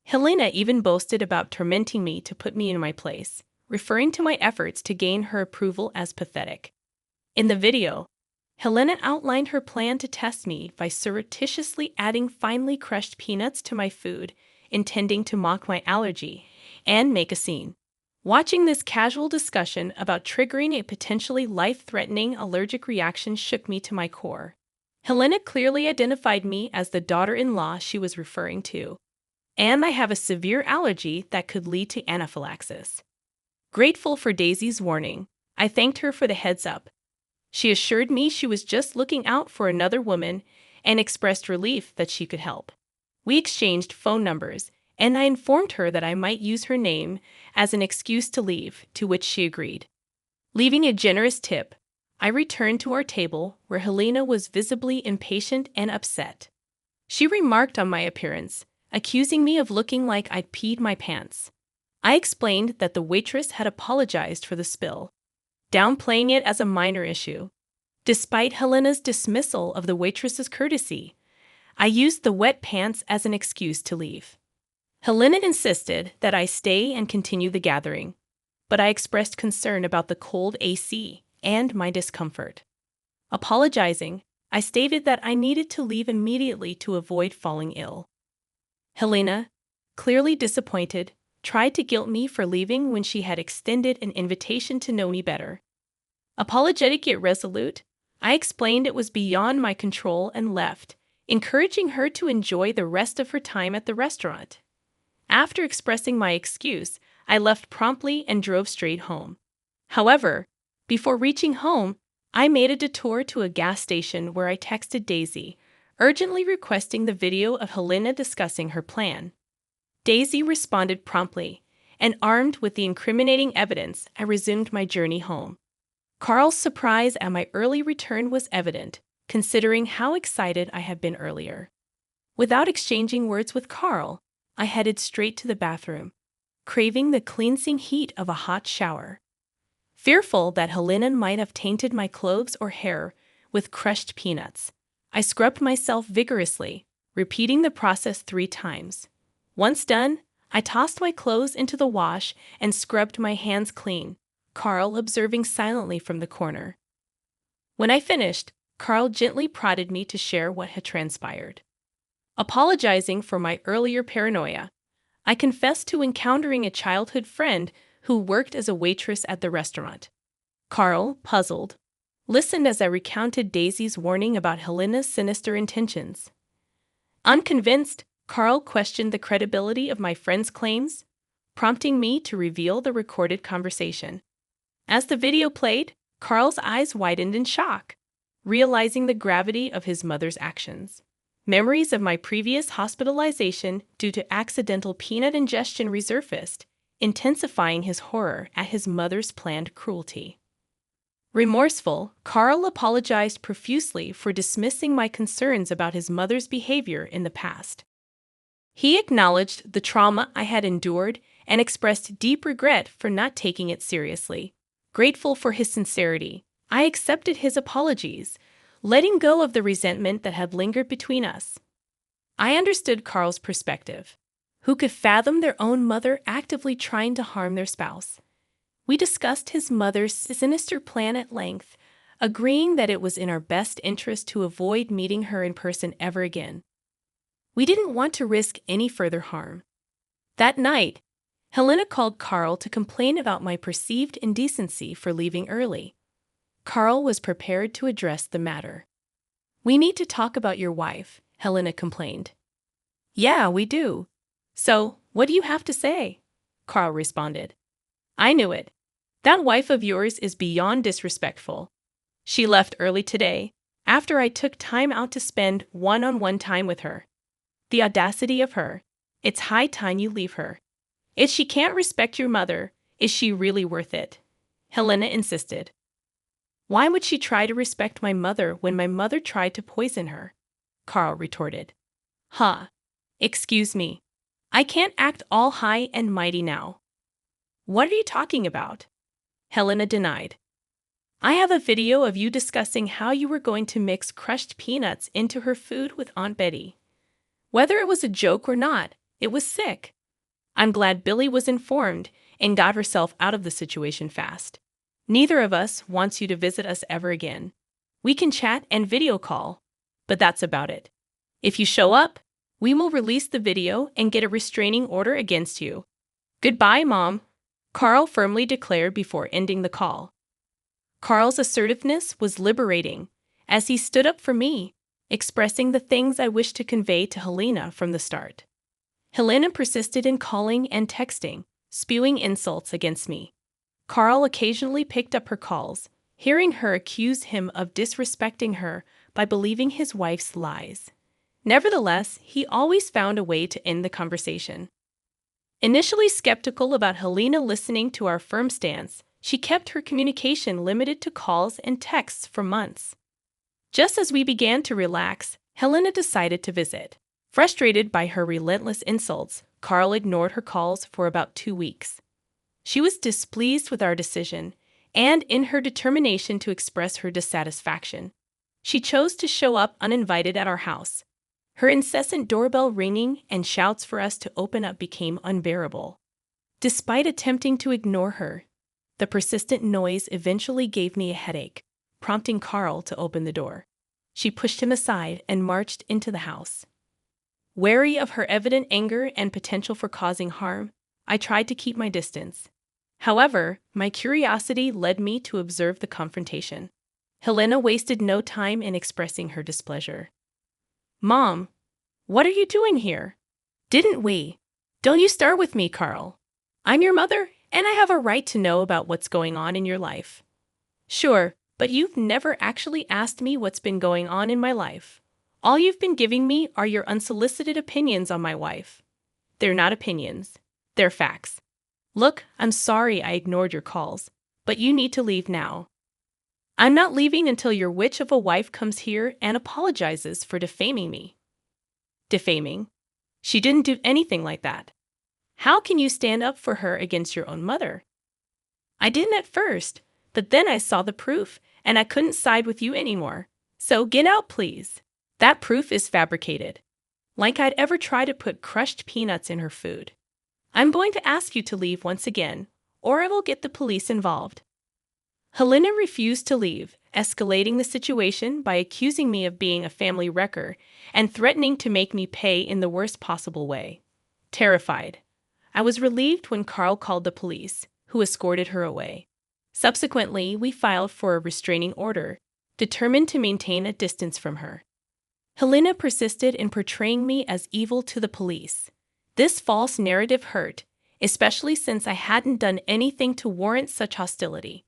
Helena even boasted about tormenting me to put me in my place, referring to my efforts to gain her approval as pathetic. In the video, Helena outlined her plan to test me by surreptitiously adding finely crushed peanuts to my food, intending to mock my allergy and make a scene. Watching this casual discussion about triggering a potentially life-threatening allergic reaction shook me to my core. Helena clearly identified me as the daughter-in-law she was referring to, and I have a severe allergy that could lead to anaphylaxis. Grateful for Daisy's warning, I thanked her for the heads up. She assured me she was just looking out for another woman and expressed relief that she could help. We exchanged phone numbers, and I informed her that I might use her name as an excuse to leave, to which she agreed. Leaving a generous tip, I returned to our table where Helena was visibly impatient and upset. She remarked on my appearance, accusing me of looking like I'd peed my pants. I explained that the waitress had apologized for the spill, downplaying it as a minor issue. Despite Helena's dismissal of the waitress's courtesy, I used the wet pants as an excuse to leave. Helena insisted that I stay and continue the gathering, but I expressed concern about the cold AC and my discomfort. Apologizing, I stated that I needed to leave immediately to avoid falling ill. Helena, clearly disappointed, tried to guilt me for leaving when she had extended an invitation to know me better. Apologetic yet resolute, I explained it was beyond my control and left, encouraging her to enjoy the rest of her time at the restaurant. After expressing my excuse, I left promptly and drove straight home. However, before reaching home, I made a detour to a gas station where I texted Daisy, urgently requesting the video of Helena discussing her plan. Daisy responded promptly, and armed with the incriminating evidence, I resumed my journey home. Carl's surprise at my early return was evident, considering how excited I had been earlier. Without exchanging words with Carl, I headed straight to the bathroom, craving the cleansing heat of a hot shower. Fearful that Helena might have tainted my clothes or hair with crushed peanuts, I scrubbed myself vigorously, repeating the process 3 times. Once done, I tossed my clothes into the wash and scrubbed my hands clean, Carl observing silently from the corner. When I finished, Carl gently prodded me to share what had transpired. Apologizing for my earlier paranoia, I confessed to encountering a childhood friend who worked as a waitress at the restaurant. Carl, puzzled, listened as I recounted Daisy's warning about Helena's sinister intentions. Unconvinced, Carl questioned the credibility of my friend's claims, prompting me to reveal the recorded conversation. As the video played, Carl's eyes widened in shock, realizing the gravity of his mother's actions. Memories of my previous hospitalization due to accidental peanut ingestion resurfaced, intensifying his horror at his mother's planned cruelty. Remorseful, Carl apologized profusely for dismissing my concerns about his mother's behavior in the past. He acknowledged the trauma I had endured and expressed deep regret for not taking it seriously. Grateful for his sincerity, I accepted his apologies, letting go of the resentment that had lingered between us. I understood Carl's perspective. Who could fathom their own mother actively trying to harm their spouse? We discussed his mother's sinister plan at length, agreeing that it was in our best interest to avoid meeting her in person ever again. We didn't want to risk any further harm. That night, Helena called Carl to complain about my perceived indecency for leaving early. Carl was prepared to address the matter. "We need to talk about your wife," Helena complained. "Yeah, we do. So, what do you have to say?" Carl responded. "I knew it. That wife of yours is beyond disrespectful. She left early today, after I took time out to spend one-on-one time with her. The audacity of her. It's high time you leave her. If she can't respect your mother, is she really worth it?" Helena insisted. "Why would she try to respect my mother when my mother tried to poison her?" Carl retorted. Excuse me. I can't act all high and mighty now." "What are you talking about?" Helena denied. "I have a video of you discussing how you were going to mix crushed peanuts into her food with Aunt Betty. Whether it was a joke or not, it was sick. I'm glad Billy was informed and got herself out of the situation fast. Neither of us wants you to visit us ever again. We can chat and video call, but that's about it. If you show up, we will release the video and get a restraining order against you. Goodbye, Mom," Carl firmly declared before ending the call. Carl's assertiveness was liberating, as he stood up for me, expressing the things I wished to convey to Helena from the start. Helena persisted in calling and texting, spewing insults against me. Carl occasionally picked up her calls, hearing her accuse him of disrespecting her by believing his wife's lies. Nevertheless, he always found a way to end the conversation. Initially skeptical about Helena listening to our firm stance, she kept her communication limited to calls and texts for months. Just as we began to relax, Helena decided to visit. Frustrated by her relentless insults, Carl ignored her calls for about 2 weeks. She was displeased with our decision, and in her determination to express her dissatisfaction, she chose to show up uninvited at our house. Her incessant doorbell ringing and shouts for us to open up became unbearable. Despite attempting to ignore her, the persistent noise eventually gave me a headache, prompting Carl to open the door. She pushed him aside and marched into the house. Wary of her evident anger and potential for causing harm, I tried to keep my distance. However, my curiosity led me to observe the confrontation. Helena wasted no time in expressing her displeasure. "Mom, what are you doing here? Didn't we? Don't you start with me, Carl. I'm your mother, and I have a right to know about what's going on in your life." "Sure, but you've never actually asked me what's been going on in my life. All you've been giving me are your unsolicited opinions on my wife. They're not opinions. They're facts. Look, I'm sorry I ignored your calls, but you need to leave now. I'm not leaving until your witch of a wife comes here and apologizes for defaming me." "Defaming? She didn't do anything like that. How can you stand up for her against your own mother?" "I didn't at first, but then I saw the proof, and I couldn't side with you anymore. So get out, please. That proof is fabricated. Like I'd ever try to put crushed peanuts in her food. I'm going to ask you to leave once again, or I will get the police involved." Helena refused to leave, escalating the situation by accusing me of being a family wrecker and threatening to make me pay in the worst possible way. Terrified, I was relieved when Carl called the police, who escorted her away. Subsequently, we filed for a restraining order, determined to maintain a distance from her. Helena persisted in portraying me as evil to the police. This false narrative hurt, especially since I hadn't done anything to warrant such hostility.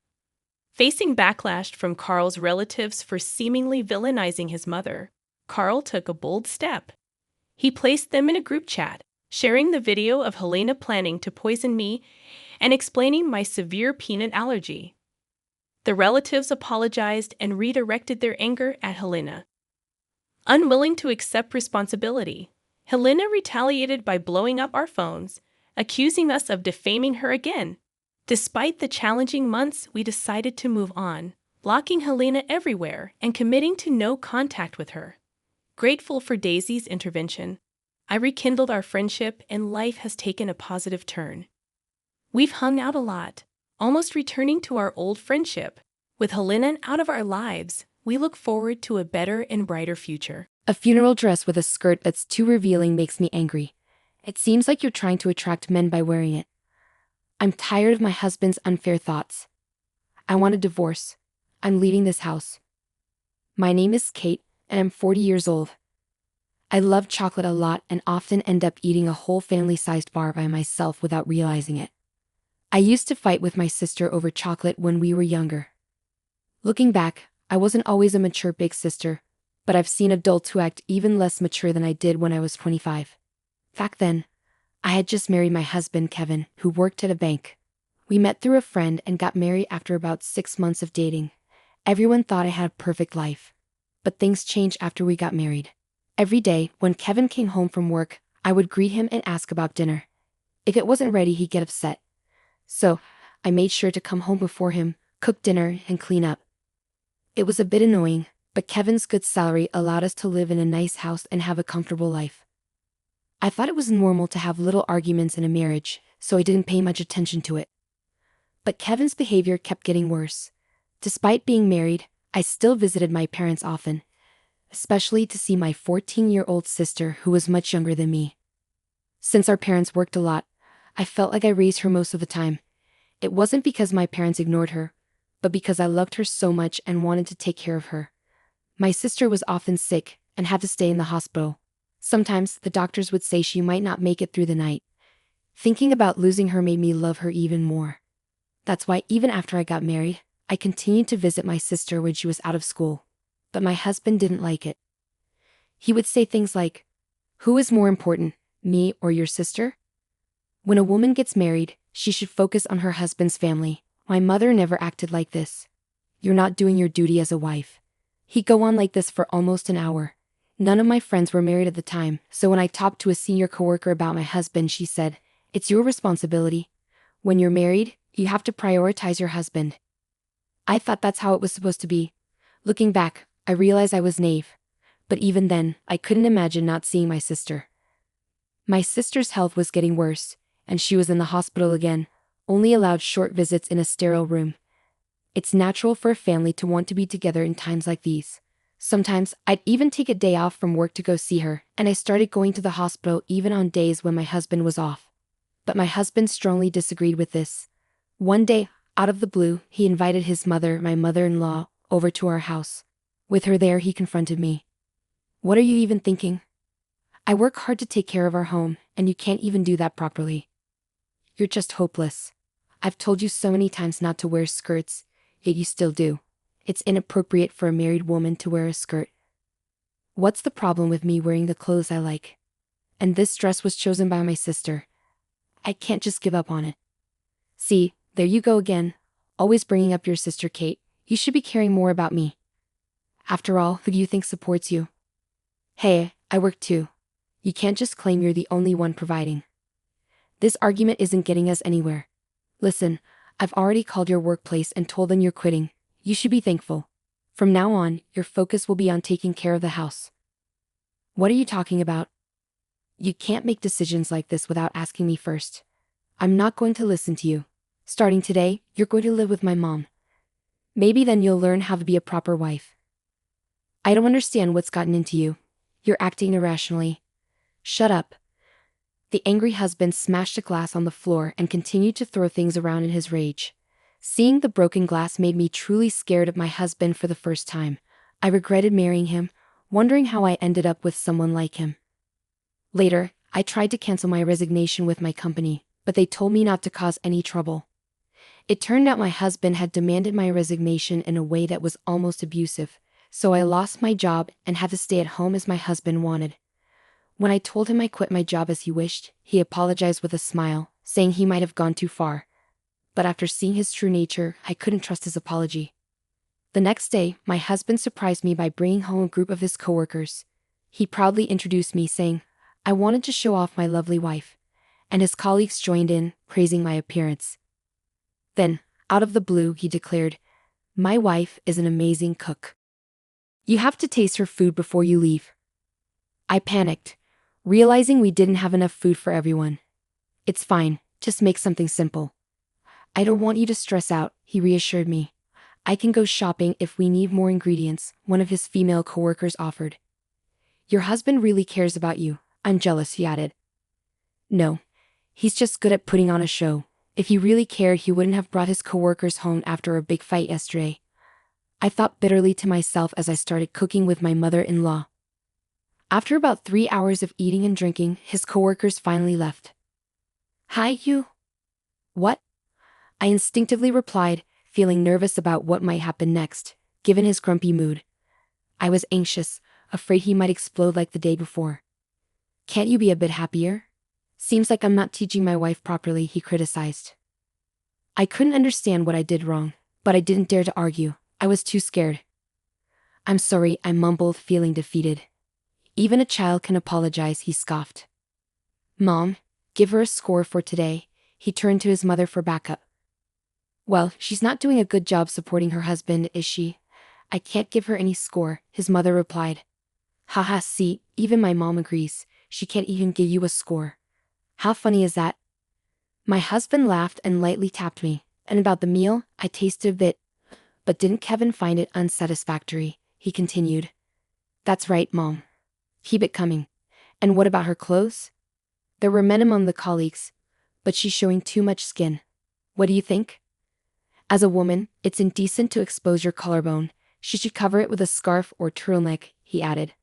Facing backlash from Carl's relatives for seemingly villainizing his mother, Carl took a bold step. He placed them in a group chat, sharing the video of Helena planning to poison me and explaining my severe peanut allergy. The relatives apologized and redirected their anger at Helena. Unwilling to accept responsibility, Helena retaliated by blowing up our phones, accusing us of defaming her again. Despite the challenging months, we decided to move on, blocking Helena everywhere and committing to no contact with her. Grateful for Daisy's intervention, I rekindled our friendship and life has taken a positive turn. We've hung out a lot, almost returning to our old friendship. With Helena out of our lives, we look forward to a better and brighter future. A funeral dress with a skirt that's too revealing makes me angry. It seems like you're trying to attract men by wearing it. I'm tired of my husband's unfair thoughts. I want a divorce. I'm leaving this house. My name is Kate, and I'm 40 years old. I love chocolate a lot and often end up eating a whole family-sized bar by myself without realizing it. I used to fight with my sister over chocolate when we were younger. Looking back, I wasn't always a mature big sister, but I've seen adults who act even less mature than I did when I was 25. Back then, I had just married my husband, Kevin, who worked at a bank. We met through a friend and got married after about 6 months of dating. Everyone thought I had a perfect life. But things changed after we got married. Every day, when Kevin came home from work, I would greet him and ask about dinner. If it wasn't ready, he'd get upset. So, I made sure to come home before him, cook dinner, and clean up. It was a bit annoying, but Kevin's good salary allowed us to live in a nice house and have a comfortable life. I thought it was normal to have little arguments in a marriage, so I didn't pay much attention to it. But Kevin's behavior kept getting worse. Despite being married, I still visited my parents often, especially to see my 14-year-old sister who was much younger than me. Since our parents worked a lot, I felt like I raised her most of the time. It wasn't because my parents ignored her, but because I loved her so much and wanted to take care of her. My sister was often sick and had to stay in the hospital. Sometimes the doctors would say she might not make it through the night. Thinking about losing her made me love her even more. That's why even after I got married, I continued to visit my sister when she was out of school. But my husband didn't like it. He would say things like, "Who is more important, me or your sister?" When a woman gets married, she should focus on her husband's family. My mother never acted like this. "You're not doing your duty as a wife." He'd go on like this for almost an hour. None of my friends were married at the time, so when I talked to a senior coworker about my husband, she said, "It's your responsibility. When you're married, you have to prioritize your husband." I thought that's how it was supposed to be. Looking back, I realized I was naive. But even then, I couldn't imagine not seeing my sister. My sister's health was getting worse, and she was in the hospital again, only allowed short visits in a sterile room. It's natural for a family to want to be together in times like these. Sometimes, I'd even take a day off from work to go see her, and I started going to the hospital even on days when my husband was off. But my husband strongly disagreed with this. One day, out of the blue, he invited his mother, my mother-in-law, over to our house. With her there, he confronted me. "What are you even thinking? I work hard to take care of our home, and you can't even do that properly. You're just hopeless. I've told you so many times not to wear skirts, yet you still do. It's inappropriate for a married woman to wear a skirt. What's the problem with me wearing the clothes I like? And this dress was chosen by my sister. I can't just give up on it." See, there you go again, always bringing up your sister Kate. You should be caring more about me. After all, who do you think supports you? Hey, I work too. You can't just claim you're the only one providing. This argument isn't getting us anywhere. Listen, I've already called your workplace and told them you're quitting. You should be thankful. From now on, your focus will be on taking care of the house. What are you talking about? You can't make decisions like this without asking me first. I'm not going to listen to you. Starting today, you're going to live with my mom. Maybe then you'll learn how to be a proper wife. I don't understand what's gotten into you. You're acting irrationally. Shut up. The angry husband smashed a glass on the floor and continued to throw things around in his rage. Seeing the broken glass made me truly scared of my husband for the first time. I regretted marrying him, wondering how I ended up with someone like him. Later, I tried to cancel my resignation with my company, but they told me not to cause any trouble. It turned out my husband had demanded my resignation in a way that was almost abusive, so I lost my job and had to stay at home as my husband wanted. When I told him I quit my job as he wished, he apologized with a smile, saying he might have gone too far. But after seeing his true nature, I couldn't trust his apology. The next day, my husband surprised me by bringing home a group of his coworkers. He proudly introduced me, saying, "I wanted to show off my lovely wife." And his colleagues joined in, praising my appearance. Then, out of the blue, he declared, "My wife is an amazing cook. You have to taste her food before you leave." I panicked, realizing we didn't have enough food for everyone. "It's fine, just make something simple." "I don't want you to stress out," he reassured me. "I can go shopping if we need more ingredients," one of his female coworkers offered. "Your husband really cares about you. I'm jealous," he added. "No. He's just good at putting on a show. If he really cared, he wouldn't have brought his coworkers home after a big fight yesterday." I thought bitterly to myself as I started cooking with my mother-in-law. After about 3 hours of eating and drinking, his coworkers finally left. "Hi, you." "What?" I instinctively replied, feeling nervous about what might happen next, given his grumpy mood. I was anxious, afraid he might explode like the day before. "Can't you be a bit happier? Seems like I'm not teaching my wife properly," he criticized. I couldn't understand what I did wrong, but I didn't dare to argue. I was too scared. "I'm sorry," I mumbled, feeling defeated. "Even a child can apologize," he scoffed. "Mom, give her a score for today." He turned to his mother for backup. "Well, she's not doing a good job supporting her husband, is she?" "I can't give her any score," his mother replied. "Haha, see, even my mom agrees. She can't even give you a score. How funny is that?" My husband laughed and lightly tapped me. "And about the meal, I tasted a bit. But didn't Kevin find it unsatisfactory?" he continued. "That's right, Mom. Keep it coming. And what about her clothes?" "There were men among the colleagues, but she's showing too much skin. What do you think?" "As a woman, it's indecent to expose your collarbone. She should cover it with a scarf or turtleneck," he added.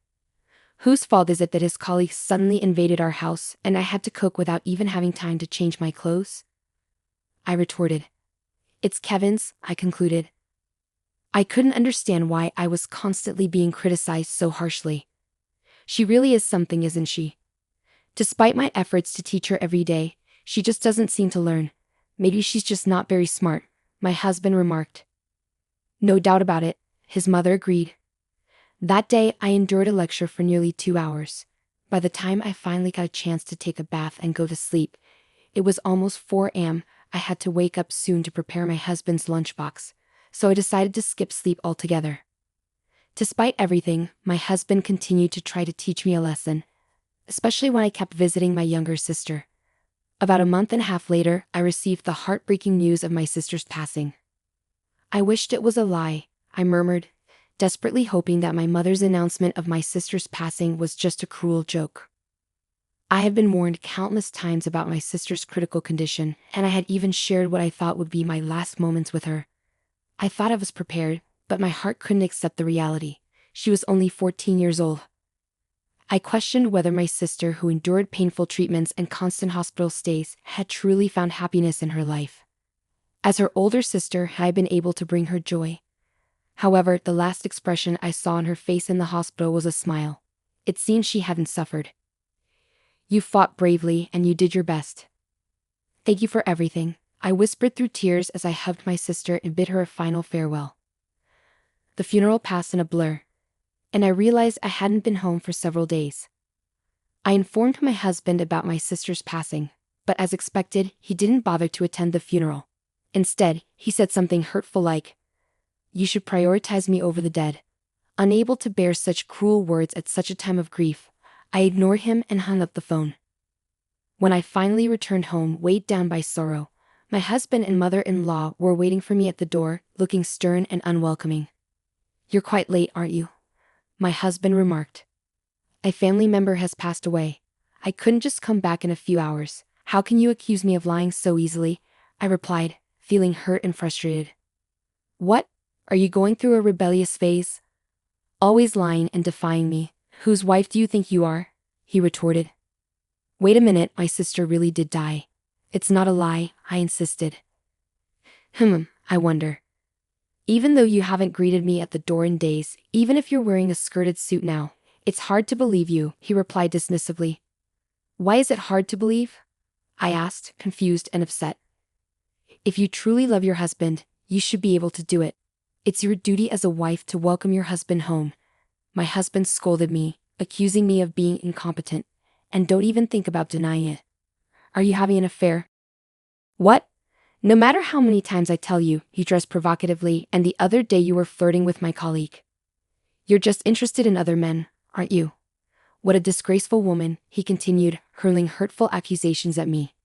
Whose fault is it that his colleagues suddenly invaded our house and I had to cook without even having time to change my clothes? I retorted. "It's Kevin's," I concluded. I couldn't understand why I was constantly being criticized so harshly. She really is something, isn't she? Despite my efforts to teach her every day, she just doesn't seem to learn. "Maybe she's just not very smart," my husband remarked. "No doubt about it," his mother agreed. That day, I endured a lecture for nearly 2 hours. By the time I finally got a chance to take a bath and go to sleep, it was almost 4 a.m. I had to wake up soon to prepare my husband's lunchbox, so I decided to skip sleep altogether. Despite everything, my husband continued to try to teach me a lesson, especially when I kept visiting my younger sister. About a month and a half later, I received the heartbreaking news of my sister's passing. "I wished it was a lie," I murmured, desperately hoping that my mother's announcement of my sister's passing was just a cruel joke. I had been warned countless times about my sister's critical condition, and I had even shared what I thought would be my last moments with her. I thought I was prepared, but my heart couldn't accept the reality. She was only 14 years old. I questioned whether my sister, who endured painful treatments and constant hospital stays, had truly found happiness in her life. As her older sister, I had been able to bring her joy. However, the last expression I saw on her face in the hospital was a smile. It seemed she hadn't suffered. "You fought bravely and you did your best. Thank you for everything," I whispered through tears as I hugged my sister and bid her a final farewell. The funeral passed in a blur, and I realized I hadn't been home for several days. I informed my husband about my sister's passing, but as expected, he didn't bother to attend the funeral. Instead, he said something hurtful like, "You should prioritize me over the dead." Unable to bear such cruel words at such a time of grief, I ignored him and hung up the phone. When I finally returned home, weighed down by sorrow, my husband and mother-in-law were waiting for me at the door, looking stern and unwelcoming. "You're quite late, aren't you?" my husband remarked. "A family member has passed away. I couldn't just come back in a few hours. How can you accuse me of lying so easily?" I replied, feeling hurt and frustrated. "What? Are you going through a rebellious phase? Always lying and defying me. Whose wife do you think you are?" he retorted. "Wait a minute, my sister really did die. It's not a lie," I insisted. I wonder. Even though you haven't greeted me at the door in days, even if you're wearing a skirted suit now, it's hard to believe you, he replied dismissively. Why is it hard to believe? I asked, confused and upset. If you truly love your husband, you should be able to do it. It's your duty as a wife to welcome your husband home. My husband scolded me, accusing me of being incompetent, and don't even think about denying it. Are you having an affair? What? No matter how many times I tell you, he dressed provocatively, and the other day you were flirting with my colleague. You're just interested in other men, aren't you? What a disgraceful woman, he continued, hurling hurtful accusations at me.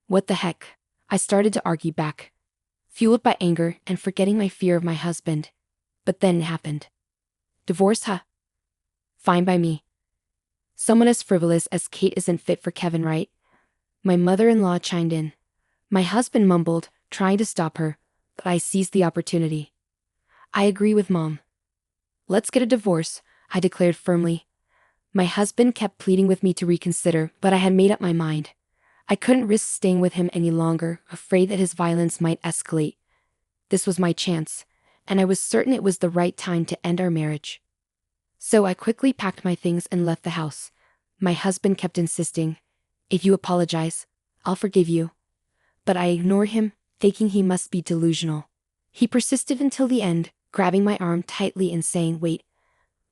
What the heck? I started to argue back, fueled by anger and forgetting my fear of my husband. But then it happened. Divorce, huh? Fine by me. Someone as frivolous as Kate isn't fit for Kevin, right? My mother-in-law chimed in. My husband mumbled, trying to stop her, but I seized the opportunity. I agree with Mom. Let's get a divorce, I declared firmly. My husband kept pleading with me to reconsider, but I had made up my mind. I couldn't risk staying with him any longer, afraid that his violence might escalate. This was my chance, and I was certain it was the right time to end our marriage. So I quickly packed my things and left the house. My husband kept insisting, if you apologize, I'll forgive you. But I ignored him, thinking he must be delusional. He persisted until the end, grabbing my arm tightly and saying, wait.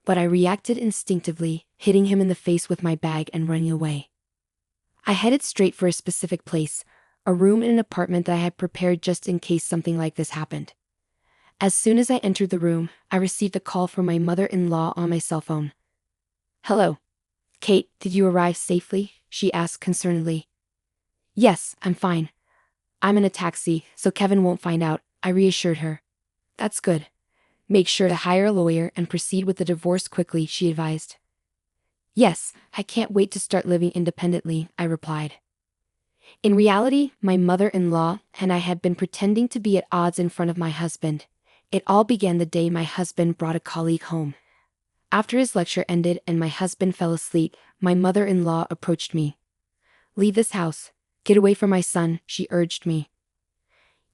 But I reacted instinctively, hitting him in the face with my bag and running away. I headed straight for a specific place, a room in an apartment that I had prepared just in case something like this happened. As soon as I entered the room, I received a call from my mother-in-law on my cell phone. Hello. Kate, did you arrive safely? She asked concernedly. Yes, I'm fine. I'm in a taxi, so Kevin won't find out, I reassured her. That's good. Make sure to hire a lawyer and proceed with the divorce quickly, she advised. Yes, I can't wait to start living independently, I replied. In reality, my mother-in-law and I had been pretending to be at odds in front of my husband. It all began the day my husband brought a colleague home. After his lecture ended and my husband fell asleep, my mother-in-law approached me. Leave this house. Get away from my son, she urged me.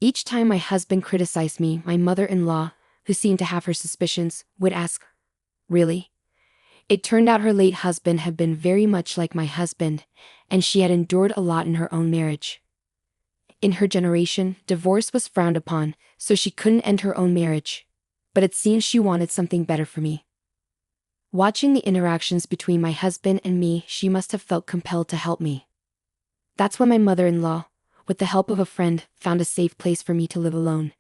Each time my husband criticized me, my mother-in-law, who seemed to have her suspicions, would ask, really? It turned out her late husband had been very much like my husband, and she had endured a lot in her own marriage. In her generation, divorce was frowned upon, so she couldn't end her own marriage. But it seems she wanted something better for me. Watching the interactions between my husband and me, she must have felt compelled to help me. That's when my mother-in-law, with the help of a friend, found a safe place for me to live alone.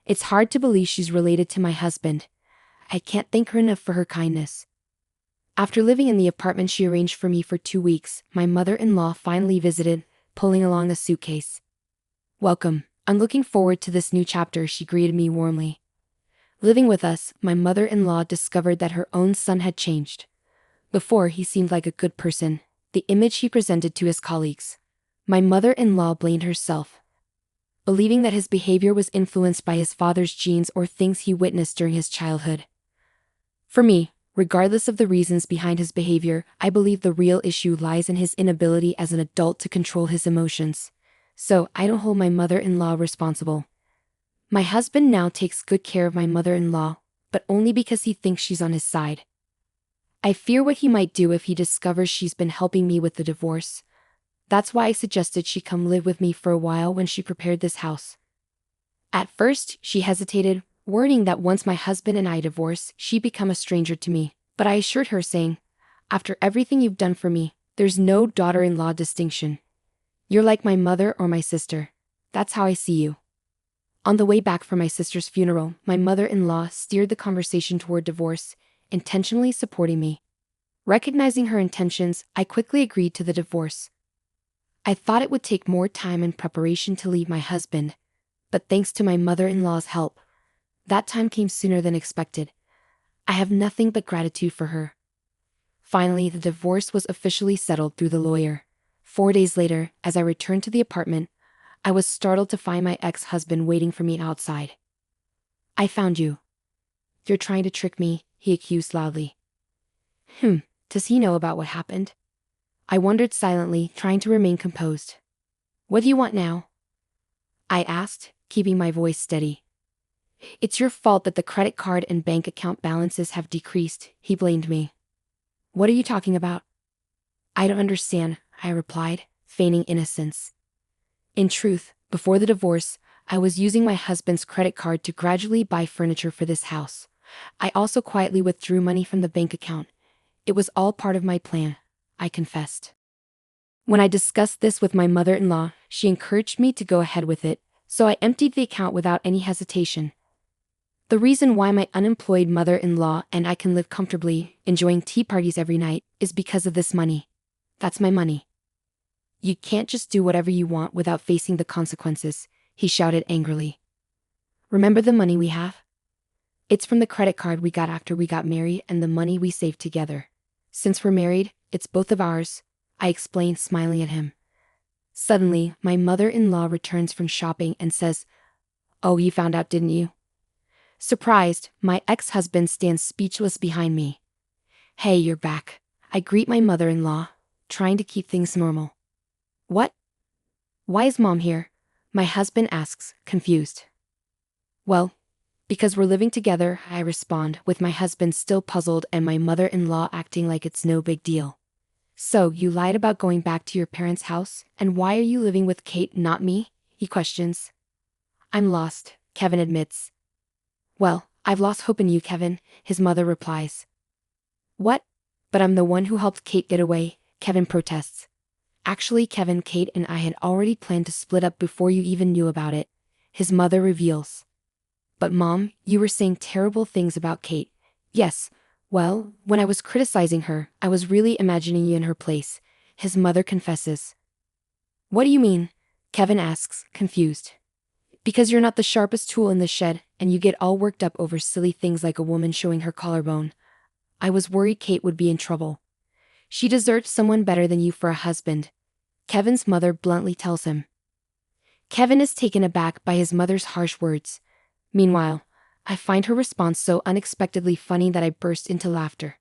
It's hard to believe she's related to my husband. I can't thank her enough for her kindness. After living in the apartment she arranged for me for 2 weeks, my mother-in-law finally visited, pulling along a suitcase. Welcome. I'm looking forward to this new chapter, she greeted me warmly. Living with us, my mother-in-law discovered that her own son had changed. Before, he seemed like a good person, the image he presented to his colleagues. My mother-in-law blamed herself, believing that his behavior was influenced by his father's genes or things he witnessed during his childhood. For me, regardless of the reasons behind his behavior, I believe the real issue lies in his inability as an adult to control his emotions. So, I don't hold my mother-in-law responsible. My husband now takes good care of my mother-in-law, but only because he thinks she's on his side. I fear what he might do if he discovers she's been helping me with the divorce. That's why I suggested she come live with me for a while when she prepared this house. At first, she hesitated, worrying that once my husband and I divorce, she'd become a stranger to me, but I assured her, saying, after everything you've done for me, there's no daughter-in-law distinction. You're like my mother or my sister. That's how I see you. On the way back from my sister's funeral, my mother-in-law steered the conversation toward divorce, intentionally supporting me. Recognizing her intentions, I quickly agreed to the divorce. I thought it would take more time and preparation to leave my husband, but thanks to my mother-in-law's help, that time came sooner than expected. I have nothing but gratitude for her. Finally, the divorce was officially settled through the lawyer. 4 days later, as I returned to the apartment, I was startled to find my ex-husband waiting for me outside. I found you. You're trying to trick me, he accused loudly. Does he know about what happened? I wondered silently, trying to remain composed. What do you want now? I asked, keeping my voice steady. It's your fault that the credit card and bank account balances have decreased, he blamed me. What are you talking about? I don't understand, I replied, feigning innocence. In truth, before the divorce, I was using my husband's credit card to gradually buy furniture for this house. I also quietly withdrew money from the bank account. It was all part of my plan, I confessed. When I discussed this with my mother-in-law, she encouraged me to go ahead with it, so I emptied the account without any hesitation. The reason why my unemployed mother-in-law and I can live comfortably, enjoying tea parties every night, is because of this money. That's my money. You can't just do whatever you want without facing the consequences, he shouted angrily. Remember the money we have? It's from the credit card we got after we got married and the money we saved together. Since we're married, it's both of ours, I explained, smiling at him. Suddenly, my mother-in-law returns from shopping and says, "Oh, you found out, didn't you?" Surprised, my ex-husband stands speechless behind me. "Hey, you're back," I greet my mother-in-law, trying to keep things normal. "What? Why is Mom here?" my husband asks, confused. "Well, because we're living together," I respond, with my husband still puzzled and my mother-in-law acting like it's no big deal. "So, you lied about going back to your parents' house, and why are you living with Kate, not me?" he questions. "I'm lost," Kevin admits. "Well, I've lost hope in you, Kevin," his mother replies. "What? But I'm the one who helped Kate get away," Kevin protests. "Actually, Kevin, Kate and I had already planned to split up before you even knew about it," his mother reveals. "But Mom, you were saying terrible things about Kate." "Yes, well, when I was criticizing her, I was really imagining you in her place," his mother confesses. "What do you mean?" Kevin asks, confused. "Because you're not the sharpest tool in the shed, and you get all worked up over silly things like a woman showing her collarbone. I was worried Kate would be in trouble. She deserved someone better than you for a husband," Kevin's mother bluntly tells him. Kevin is taken aback by his mother's harsh words. Meanwhile, I find her response so unexpectedly funny that I burst into laughter.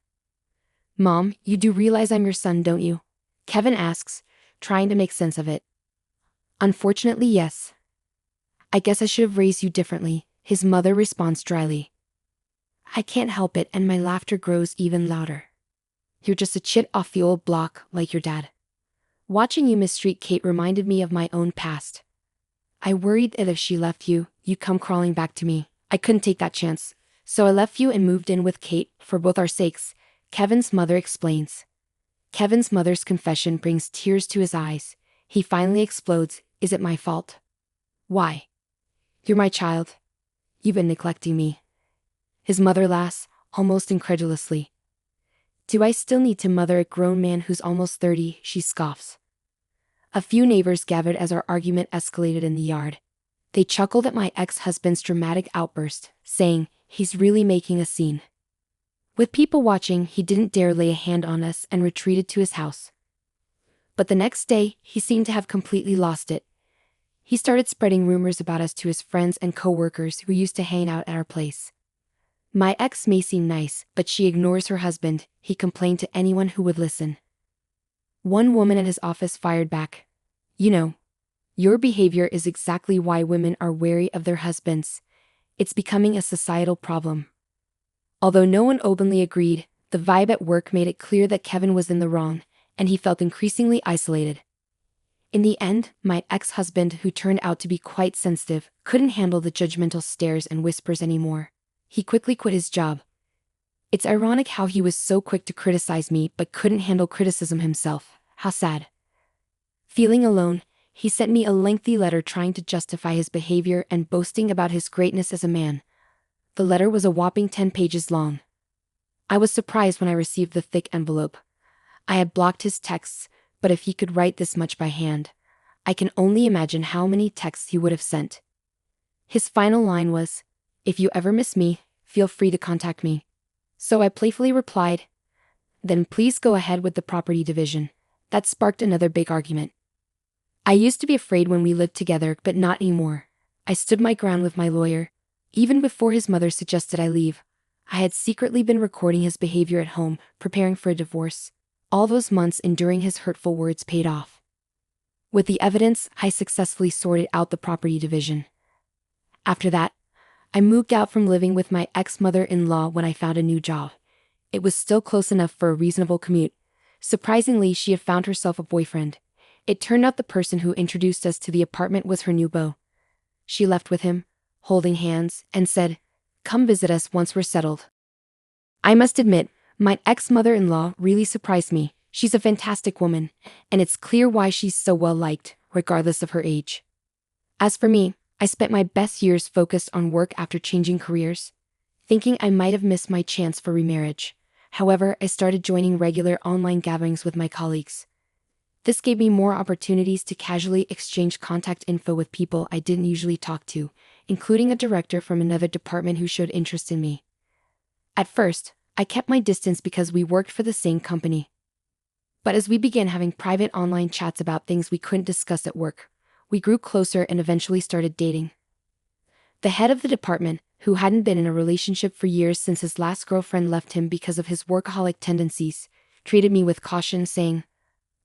"Mom, you do realize I'm your son, don't you?" Kevin asks, trying to make sense of it. "Unfortunately, yes." "I guess I should have raised you differently," his mother responds dryly. I can't help it and my laughter grows even louder. "You're just a chit off the old block, like your dad. Watching you mistreat Kate reminded me of my own past. I worried that if she left you, you'd come crawling back to me. I couldn't take that chance, so I left you and moved in with Kate, for both our sakes," Kevin's mother explains. Kevin's mother's confession brings tears to his eyes. He finally explodes, "Is it my fault? Why? You're my child. You've been neglecting me." His mother laughs, almost incredulously. "Do I still need to mother a grown man who's almost 30, she scoffs. A few neighbors gathered as our argument escalated in the yard. They chuckled at my ex-husband's dramatic outburst, saying, "He's really making a scene." With people watching, he didn't dare lay a hand on us and retreated to his house. But the next day, he seemed to have completely lost it. He started spreading rumors about us to his friends and co-workers who used to hang out at our place. "My ex may seem nice, but she ignores her husband," he complained to anyone who would listen. One woman at his office fired back, "You know, your behavior is exactly why women are wary of their husbands. It's becoming a societal problem." Although no one openly agreed, the vibe at work made it clear that Kevin was in the wrong, and he felt increasingly isolated. In the end, my ex-husband, who turned out to be quite sensitive, couldn't handle the judgmental stares and whispers anymore. He quickly quit his job. It's ironic how he was so quick to criticize me but couldn't handle criticism himself. How sad. Feeling alone, he sent me a lengthy letter trying to justify his behavior and boasting about his greatness as a man. The letter was a whopping 10 pages long. I was surprised when I received the thick envelope. I had blocked his texts, but if he could write this much by hand, I can only imagine how many texts he would have sent. His final line was, "If you ever miss me, feel free to contact me." So I playfully replied, "Then please go ahead with the property division." That sparked another big argument. I used to be afraid when we lived together, but not anymore. I stood my ground with my lawyer. Even before his mother suggested I leave, I had secretly been recording his behavior at home, preparing for a divorce. All those months enduring his hurtful words paid off. With the evidence, I successfully sorted out the property division. After that, I moved out from living with my ex-mother-in-law when I found a new job. It was still close enough for a reasonable commute. Surprisingly, she had found herself a boyfriend. It turned out the person who introduced us to the apartment was her new beau. She left with him, holding hands, and said, "Come visit us once we're settled." I must admit, my ex-mother-in-law really surprised me. She's a fantastic woman, and it's clear why she's so well liked, regardless of her age. As for me, I spent my best years focused on work after changing careers, thinking I might have missed my chance for remarriage. However, I started joining regular online gatherings with my colleagues. This gave me more opportunities to casually exchange contact info with people I didn't usually talk to, including a director from another department who showed interest in me. At first, I kept my distance because we worked for the same company. But as we began having private online chats about things we couldn't discuss at work, we grew closer and eventually started dating. The head of the department, who hadn't been in a relationship for years since his last girlfriend left him because of his workaholic tendencies, treated me with caution, saying,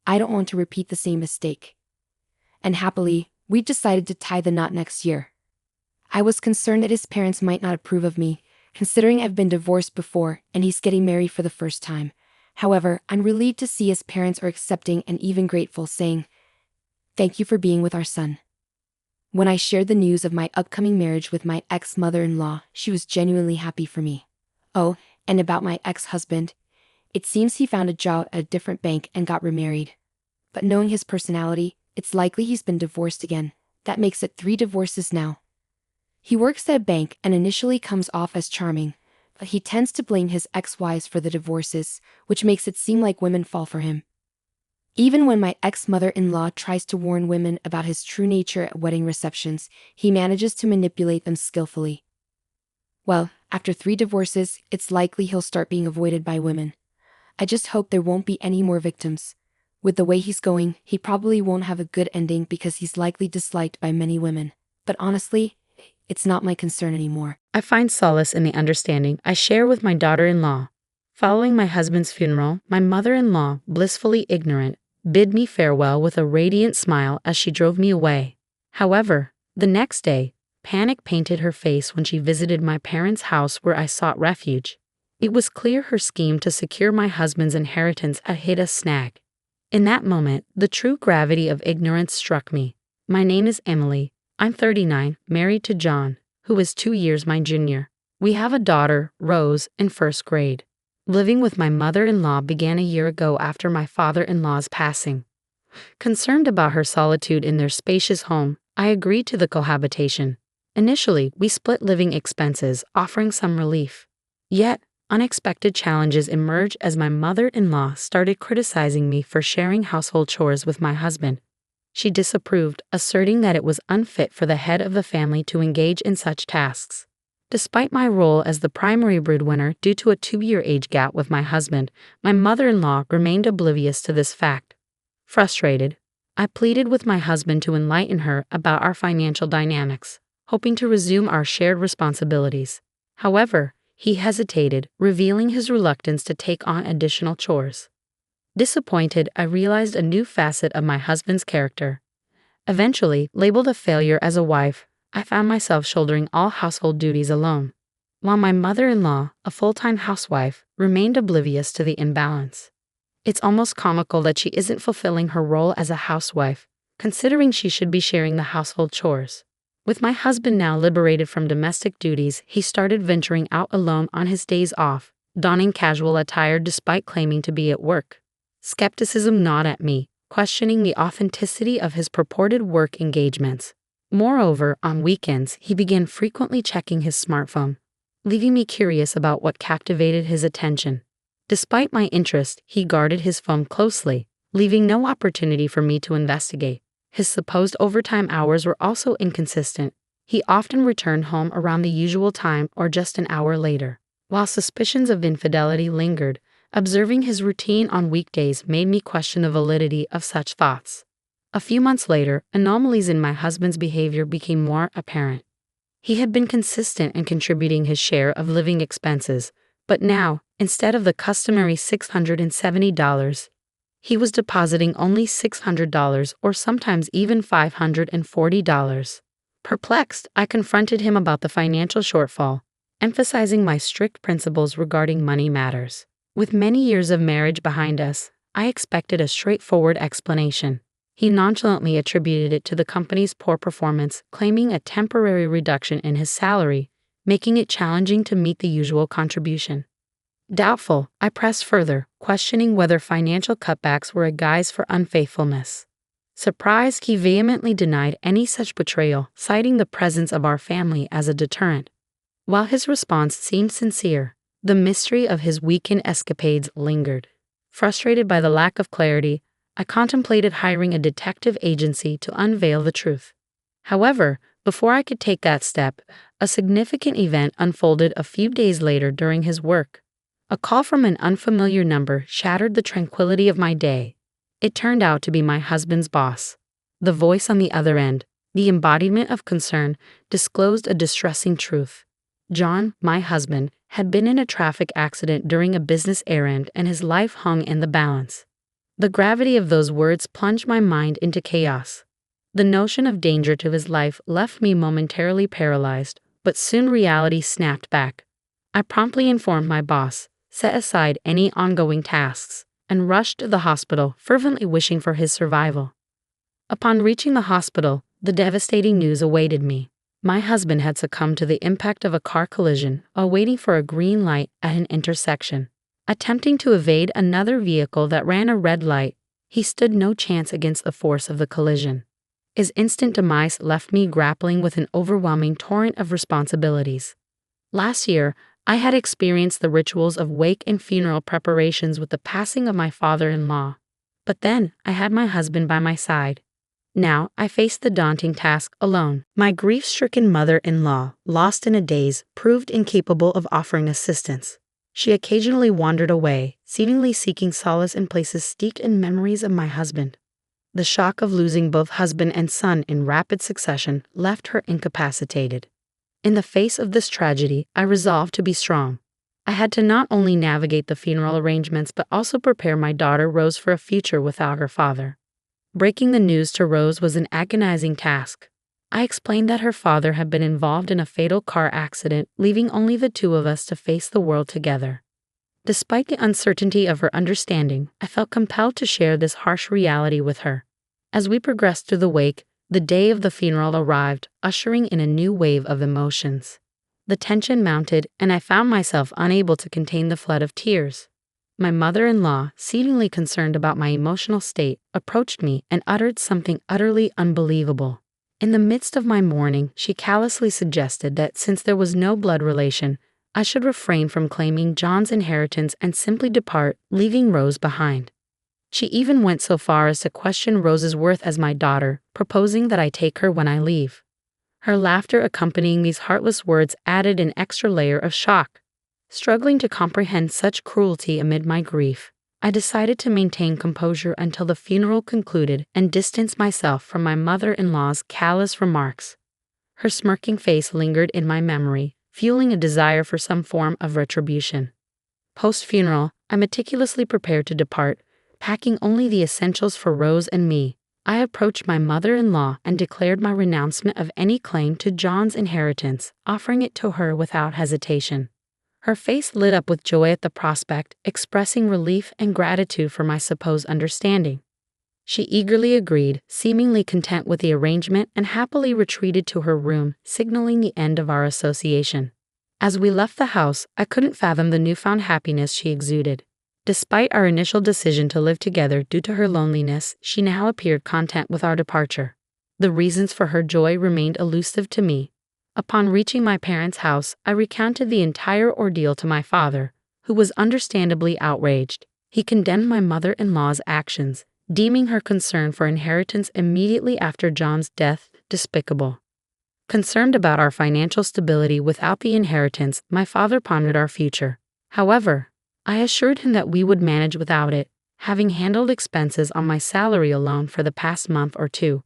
"I don't want to repeat the same mistake." And happily, we decided to tie the knot next year. I was concerned that his parents might not approve of me, considering I've been divorced before and he's getting married for the first time. However, I'm relieved to see his parents are accepting and even grateful, saying, "Thank you for being with our son." When I shared the news of my upcoming marriage with my ex-mother-in-law, she was genuinely happy for me. Oh, and about my ex-husband, it seems he found a job at a different bank and got remarried. But knowing his personality, it's likely he's been divorced again. That makes it 3 divorces now. He works at a bank and initially comes off as charming, but he tends to blame his ex-wives for the divorces, which makes it seem like women fall for him. Even when my ex-mother-in-law tries to warn women about his true nature at wedding receptions, he manages to manipulate them skillfully. Well, after 3 divorces, it's likely he'll start being avoided by women. I just hope there won't be any more victims. With the way he's going, he probably won't have a good ending because he's likely disliked by many women. But honestly, it's not my concern anymore. I find solace in the understanding I share with my daughter-in-law. Following my husband's funeral, my mother-in-law, blissfully ignorant, bid me farewell with a radiant smile as she drove me away. However, the next day, panic painted her face when she visited my parents' house where I sought refuge. It was clear her scheme to secure my husband's inheritance had hit a snag. In that moment, the true gravity of ignorance struck me. My name is Emily. I'm 39, married to John, who is 2 years my junior. We have a daughter, Rose, in 1st grade. Living with my mother-in-law began a year ago after my father-in-law's passing. Concerned about her solitude in their spacious home, I agreed to the cohabitation. Initially, we split living expenses, offering some relief. Yet, unexpected challenges emerged as my mother-in-law started criticizing me for sharing household chores with my husband. She disapproved, asserting that it was unfit for the head of the family to engage in such tasks. Despite my role as the primary breadwinner due to a 2-year age gap with my husband, my mother-in-law remained oblivious to this fact. Frustrated, I pleaded with my husband to enlighten her about our financial dynamics, hoping to resume our shared responsibilities. However, he hesitated, revealing his reluctance to take on additional chores. Disappointed, I realized a new facet of my husband's character. Eventually, labeled a failure as a wife, I found myself shouldering all household duties alone, while my mother-in-law, a full-time housewife, remained oblivious to the imbalance. It's almost comical that she isn't fulfilling her role as a housewife, considering she should be sharing the household chores. With my husband now liberated from domestic duties, he started venturing out alone on his days off, donning casual attire despite claiming to be at work. Skepticism gnawed at me, questioning the authenticity of his purported work engagements. Moreover, on weekends, he began frequently checking his smartphone, leaving me curious about what captivated his attention. Despite my interest, he guarded his phone closely, leaving no opportunity for me to investigate. His supposed overtime hours were also inconsistent. He often returned home around the usual time or just an hour later. While suspicions of infidelity lingered, observing his routine on weekdays made me question the validity of such thoughts. A few months later, anomalies in my husband's behavior became more apparent. He had been consistent in contributing his share of living expenses, but now, instead of the customary $670, he was depositing only $600 or sometimes even $540. Perplexed, I confronted him about the financial shortfall, emphasizing my strict principles regarding money matters. With many years of marriage behind us, I expected a straightforward explanation. He nonchalantly attributed it to the company's poor performance, claiming a temporary reduction in his salary, making it challenging to meet the usual contribution. Doubtful, I pressed further, questioning whether financial cutbacks were a guise for unfaithfulness. Surprised, he vehemently denied any such betrayal, citing the presence of our family as a deterrent. While his response seemed sincere, the mystery of his weekend escapades lingered. Frustrated by the lack of clarity, I contemplated hiring a detective agency to unveil the truth. However, before I could take that step, a significant event unfolded a few days later during his work. A call from an unfamiliar number shattered the tranquility of my day. It turned out to be my husband's boss. The voice on the other end, the embodiment of concern, disclosed a distressing truth. John, my husband, had been in a traffic accident during a business errand and his life hung in the balance. The gravity of those words plunged my mind into chaos. The notion of danger to his life left me momentarily paralyzed, but soon reality snapped back. I promptly informed my boss, set aside any ongoing tasks, and rushed to the hospital, fervently wishing for his survival. Upon reaching the hospital, the devastating news awaited me. My husband had succumbed to the impact of a car collision while waiting for a green light at an intersection. Attempting to evade another vehicle that ran a red light, he stood no chance against the force of the collision. His instant demise left me grappling with an overwhelming torrent of responsibilities. Last year, I had experienced the rituals of wake and funeral preparations with the passing of my father-in-law. But then, I had my husband by my side. Now, I faced the daunting task alone. My grief-stricken mother-in-law, lost in a daze, proved incapable of offering assistance. She occasionally wandered away, seemingly seeking solace in places steeped in memories of my husband. The shock of losing both husband and son in rapid succession left her incapacitated. In the face of this tragedy, I resolved to be strong. I had to not only navigate the funeral arrangements but also prepare my daughter Rose for a future without her father. Breaking the news to Rose was an agonizing task. I explained that her father had been involved in a fatal car accident, leaving only the two of us to face the world together. Despite the uncertainty of her understanding, I felt compelled to share this harsh reality with her. As we progressed through the wake, the day of the funeral arrived, ushering in a new wave of emotions. The tension mounted, and I found myself unable to contain the flood of tears. My mother-in-law, seemingly concerned about my emotional state, approached me and uttered something utterly unbelievable. In the midst of my mourning, she callously suggested that since there was no blood relation, I should refrain from claiming John's inheritance and simply depart, leaving Rose behind. She even went so far as to question Rose's worth as my daughter, proposing that I take her when I leave. Her laughter accompanying these heartless words added an extra layer of shock. Struggling to comprehend such cruelty amid my grief, I decided to maintain composure until the funeral concluded and distance myself from my mother-in-law's callous remarks. Her smirking face lingered in my memory, fueling a desire for some form of retribution. Post-funeral, I meticulously prepared to depart, packing only the essentials for Rose and me. I approached my mother-in-law and declared my renouncement of any claim to John's inheritance, offering it to her without hesitation. Her face lit up with joy at the prospect, expressing relief and gratitude for my supposed understanding. She eagerly agreed, seemingly content with the arrangement, and happily retreated to her room, signaling the end of our association. As we left the house, I couldn't fathom the newfound happiness she exuded. Despite our initial decision to live together due to her loneliness, she now appeared content with our departure. The reasons for her joy remained elusive to me. Upon reaching my parents' house, I recounted the entire ordeal to my father, who was understandably outraged. He condemned my mother-in-law's actions, deeming her concern for inheritance immediately after John's death despicable. Concerned about our financial stability without the inheritance, my father pondered our future. However, I assured him that we would manage without it, having handled expenses on my salary alone for the past month or two.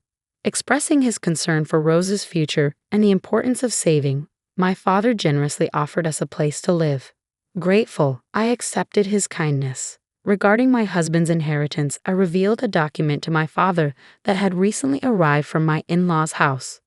Expressing his concern for Rose's future and the importance of saving, my father generously offered us a place to live. Grateful, I accepted his kindness. Regarding my husband's inheritance, I revealed a document to my father that had recently arrived from my in-law's house.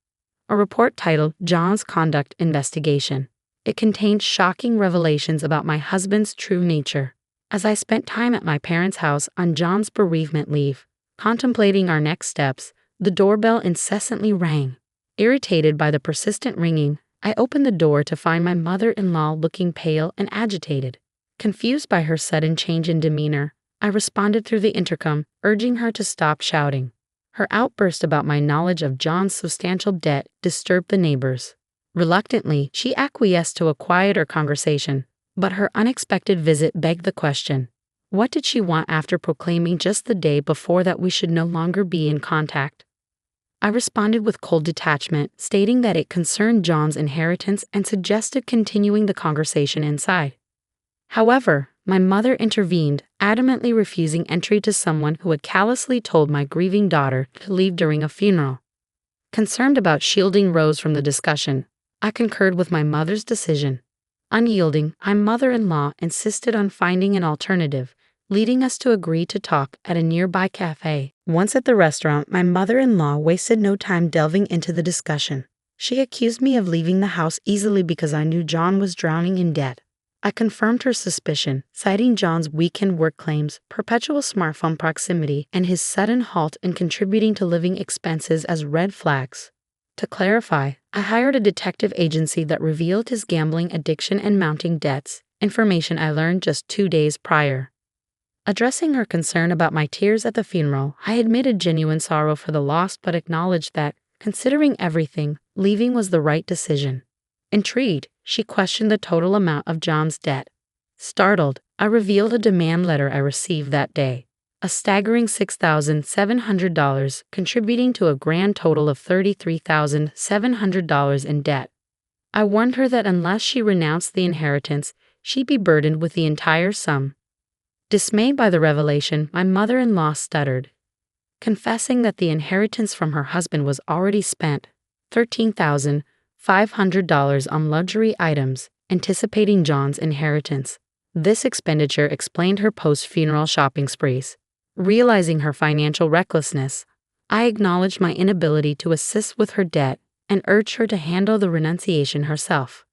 a report titled John's Conduct Investigation. It contained shocking revelations about my husband's true nature. As I spent time at my parents' house on John's bereavement leave, contemplating our next steps, the doorbell incessantly rang. Irritated by the persistent ringing, I opened the door to find my mother-in-law looking pale and agitated. Confused by her sudden change in demeanor, I responded through the intercom, urging her to stop shouting. Her outburst about my knowledge of John's substantial debt disturbed the neighbors. Reluctantly, she acquiesced to a quieter conversation, but her unexpected visit begged the question. What did she want after proclaiming just the day before that we should no longer be in contact? I responded with cold detachment, stating that it concerned John's inheritance and suggested continuing the conversation inside. However, my mother intervened, adamantly refusing entry to someone who had callously told my grieving daughter to leave during a funeral. Concerned about shielding Rose from the discussion, I concurred with my mother's decision. Unyielding, my mother-in-law insisted on finding an alternative, leading us to agree to talk at a nearby cafe. Once at the restaurant, my mother-in-law wasted no time delving into the discussion. She accused me of leaving the house easily because I knew John was drowning in debt. I confirmed her suspicion, citing John's weekend work claims, perpetual smartphone proximity, and his sudden halt in contributing to living expenses as red flags. To clarify, I hired a detective agency that revealed his gambling addiction and mounting debts, information I learned just 2 days prior. Addressing her concern about my tears at the funeral, I admitted genuine sorrow for the loss but acknowledged that, considering everything, leaving was the right decision. Intrigued, she questioned the total amount of John's debt. Startled, I revealed a demand letter I received that day, a staggering $6,700, contributing to a grand total of $33,700 in debt. I warned her that unless she renounced the inheritance, she'd be burdened with the entire sum. Dismayed by the revelation, my mother-in-law stuttered, confessing that the inheritance from her husband was already spent, $13,500 on luxury items, anticipating John's inheritance. This expenditure explained her post-funeral shopping sprees. Realizing her financial recklessness, I acknowledged my inability to assist with her debt and urged her to handle the renunciation herself.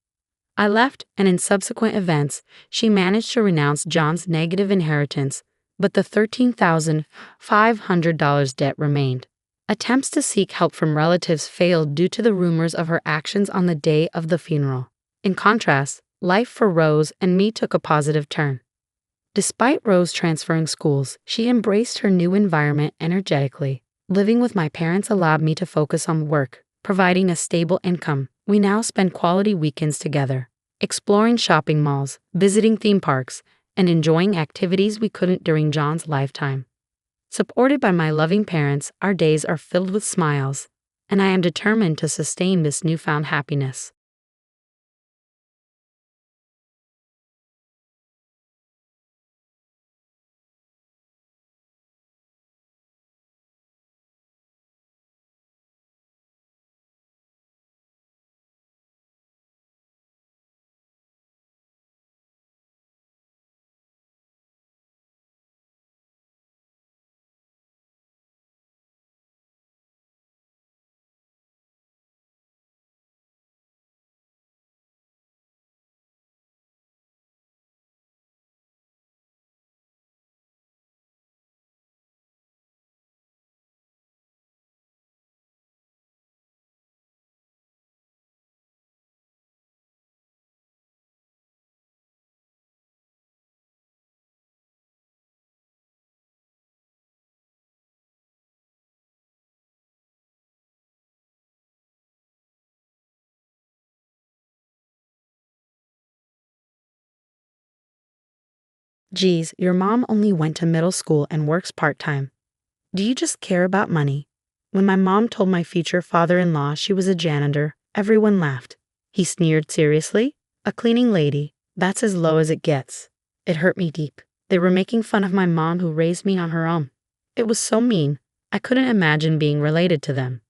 I left, and in subsequent events, she managed to renounce John's negative inheritance, but the $13,500 debt remained. Attempts to seek help from relatives failed due to the rumors of her actions on the day of the funeral. In contrast, life for Rose and me took a positive turn. Despite Rose transferring schools, she embraced her new environment energetically. Living with my parents allowed me to focus on work, providing a stable income. We now spend quality weekends together, exploring shopping malls, visiting theme parks, and enjoying activities we couldn't during John's lifetime. Supported by my loving parents, our days are filled with smiles, and I am determined to sustain this newfound happiness. Geez, your mom only went to middle school and works part-time. Do you just care about money? When my mom told my future father-in-law she was a janitor, everyone laughed. He sneered seriously. A cleaning lady, that's as low as it gets. It hurt me deep. They were making fun of my mom who raised me on her own. It was so mean. I couldn't imagine being related to them.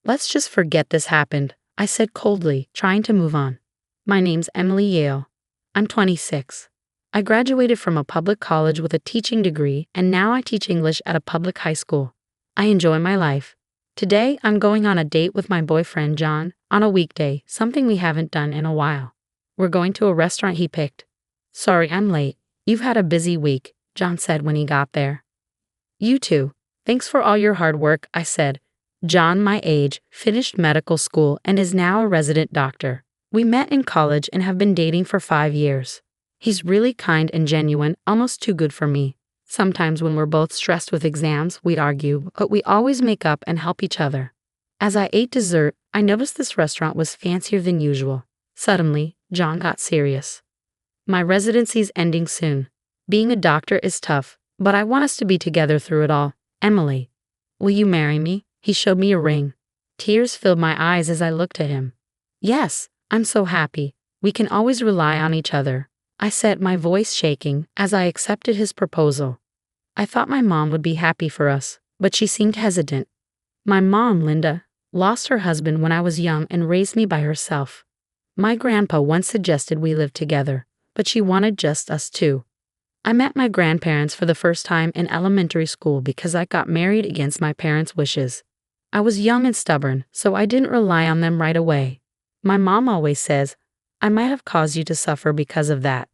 Let's just forget this happened, I said coldly, trying to move on. My name's Emily Yale. I'm 26. I graduated from a public college with a teaching degree, and now I teach English at a public high school. I enjoy my life. Today, I'm going on a date with my boyfriend John, on a weekday, something we haven't done in a while. We're going to a restaurant he picked. Sorry, I'm late. You've had a busy week, John said when he got there. You too. Thanks for all your hard work, I said. John, my age, finished medical school and is now a resident doctor. We met in college and have been dating for 5 years. He's really kind and genuine, almost too good for me. Sometimes when we're both stressed with exams, we'd argue, but we always make up and help each other. As I ate dessert, I noticed this restaurant was fancier than usual. Suddenly, John got serious. My residency's ending soon. Being a doctor is tough, but I want us to be together through it all. Emily, will you marry me? He showed me a ring. Tears filled my eyes as I looked at him. Yes, I'm so happy. We can always rely on each other, I said, my voice shaking as I accepted his proposal. I thought my mom would be happy for us, but she seemed hesitant. My mom, Linda, lost her husband when I was young and raised me by herself. My grandpa once suggested we live together, but she wanted just us two. I met my grandparents for the first time in elementary school because I got married against my parents' wishes. I was young and stubborn, so I didn't rely on them right away. My mom always says, I might have caused you to suffer because of that.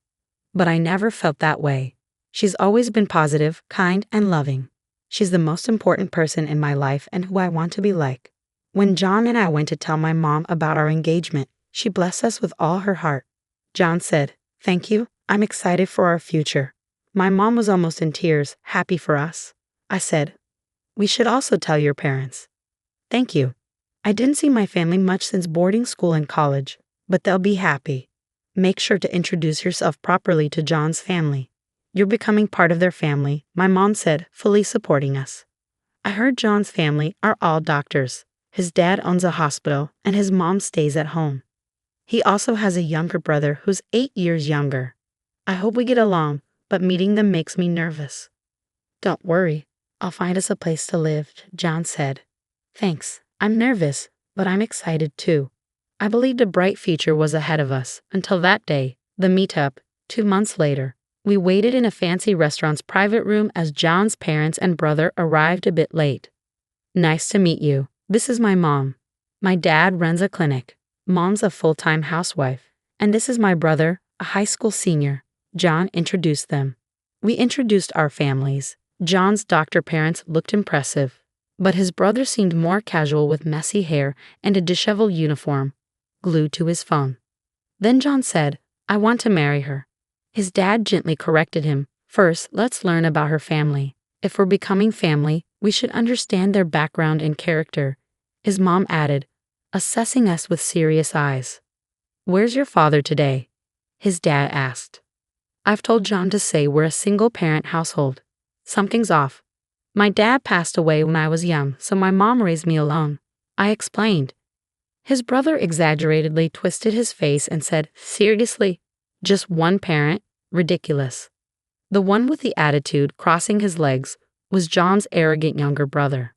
But I never felt that way. She's always been positive, kind, and loving. She's the most important person in my life and who I want to be like. When John and I went to tell my mom about our engagement, she blessed us with all her heart. John said, Thank you, I'm excited for our future. My mom was almost in tears, happy for us. I said, We should also tell your parents. Thank you. I didn't see my family much since boarding school and college, but they'll be happy. Make sure to introduce yourself properly to John's family. You're becoming part of their family, my mom said, fully supporting us. I heard John's family are all doctors. His dad owns a hospital, and his mom stays at home. He also has a younger brother who's 8 years younger. I hope we get along, but meeting them makes me nervous. Don't worry, I'll find us a place to live, John said. Thanks, I'm nervous, but I'm excited too. I believed a bright future was ahead of us until that day, the meetup, 2 months later. We waited in a fancy restaurant's private room as John's parents and brother arrived a bit late. Nice to meet you. This is my mom. My dad runs a clinic. Mom's a full-time housewife. And this is my brother, a high school senior. John introduced them. We introduced our families. John's doctor parents looked impressive, but his brother seemed more casual with messy hair and a disheveled uniform, glued to his phone. Then John said, I want to marry her. His dad gently corrected him. First, let's learn about her family. If we're becoming family, we should understand their background and character. His mom added, assessing us with serious eyes. Where's your father today? His dad asked. I've told John to say we're a single-parent household. Something's off. My dad passed away when I was young, so my mom raised me alone. I explained. His brother exaggeratedly twisted his face and said, Seriously? Just one parent? Ridiculous. The one with the attitude crossing his legs was John's arrogant younger brother.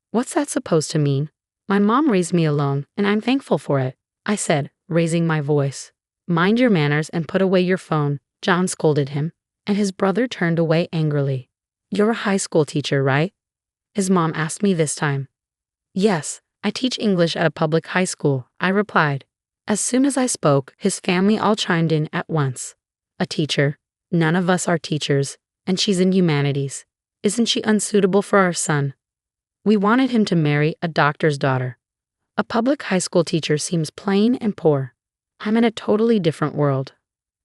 What's that supposed to mean? My mom raised me alone, and I'm thankful for it, I said, raising my voice. Mind your manners and put away your phone, John scolded him, and his brother turned away angrily. You're a high school teacher, right? His mom asked me this time. Yes, I teach English at a public high school, I replied. As soon as I spoke, his family all chimed in at once. A teacher? None of us are teachers, and she's in humanities. Isn't she unsuitable for our son? We wanted him to marry a doctor's daughter. A public high school teacher seems plain and poor. I'm in a totally different world.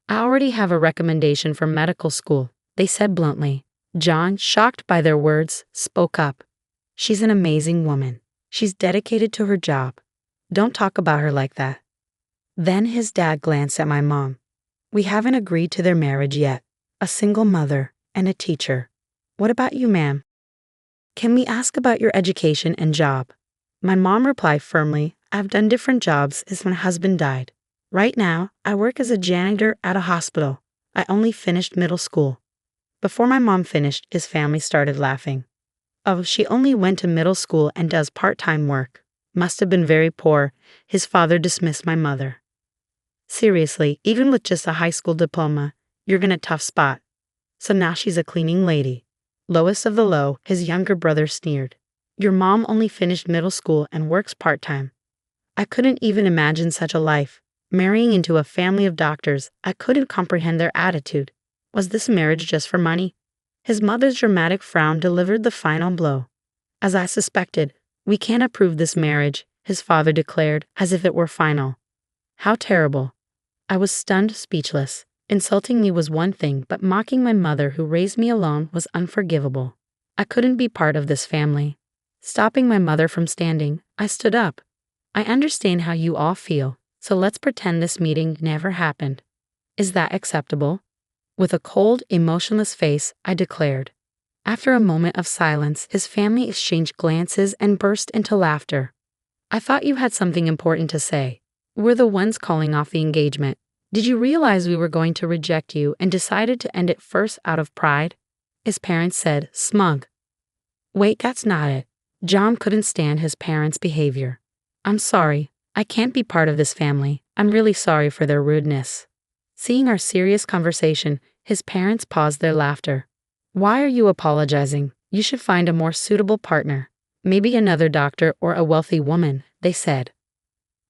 I already have a recommendation for medical school, they said bluntly. John, shocked by their words, spoke up. She's an amazing woman. She's dedicated to her job. Don't talk about her like that. Then his dad glanced at my mom. We haven't agreed to their marriage yet. A single mother and a teacher. What about you, ma'am? Can we ask about your education and job? My mom replied firmly, I've done different jobs since my husband died. Right now, I work as a janitor at a hospital. I only finished middle school. Before my mom finished, his family started laughing. Oh, she only went to middle school and does part-time work. Must have been very poor. His father dismissed my mother. Seriously, even with just a high school diploma, you're in a tough spot. So now she's a cleaning lady. Lowest of the low, his younger brother sneered. Your mom only finished middle school and works part-time. I couldn't even imagine such a life. Marrying into a family of doctors, I couldn't comprehend their attitude. Was this marriage just for money? His mother's dramatic frown delivered the final blow. As I suspected, we can't approve this marriage, his father declared, as if it were final. How terrible. I was stunned, speechless. Insulting me was one thing, but mocking my mother who raised me alone was unforgivable. I couldn't be part of this family. Stopping my mother from standing, I stood up. I understand how you all feel, so let's pretend this meeting never happened. Is that acceptable? With a cold, emotionless face, I declared. After a moment of silence, his family exchanged glances and burst into laughter. I thought you had something important to say. We're the ones calling off the engagement. Did you realize we were going to reject you and decided to end it first out of pride? His parents said, smug. Wait, that's not it. John couldn't stand his parents' behavior. I'm sorry. I can't be part of this family. I'm really sorry for their rudeness. Seeing our serious conversation, his parents paused their laughter. Why are you apologizing? You should find a more suitable partner. Maybe another doctor or a wealthy woman, they said.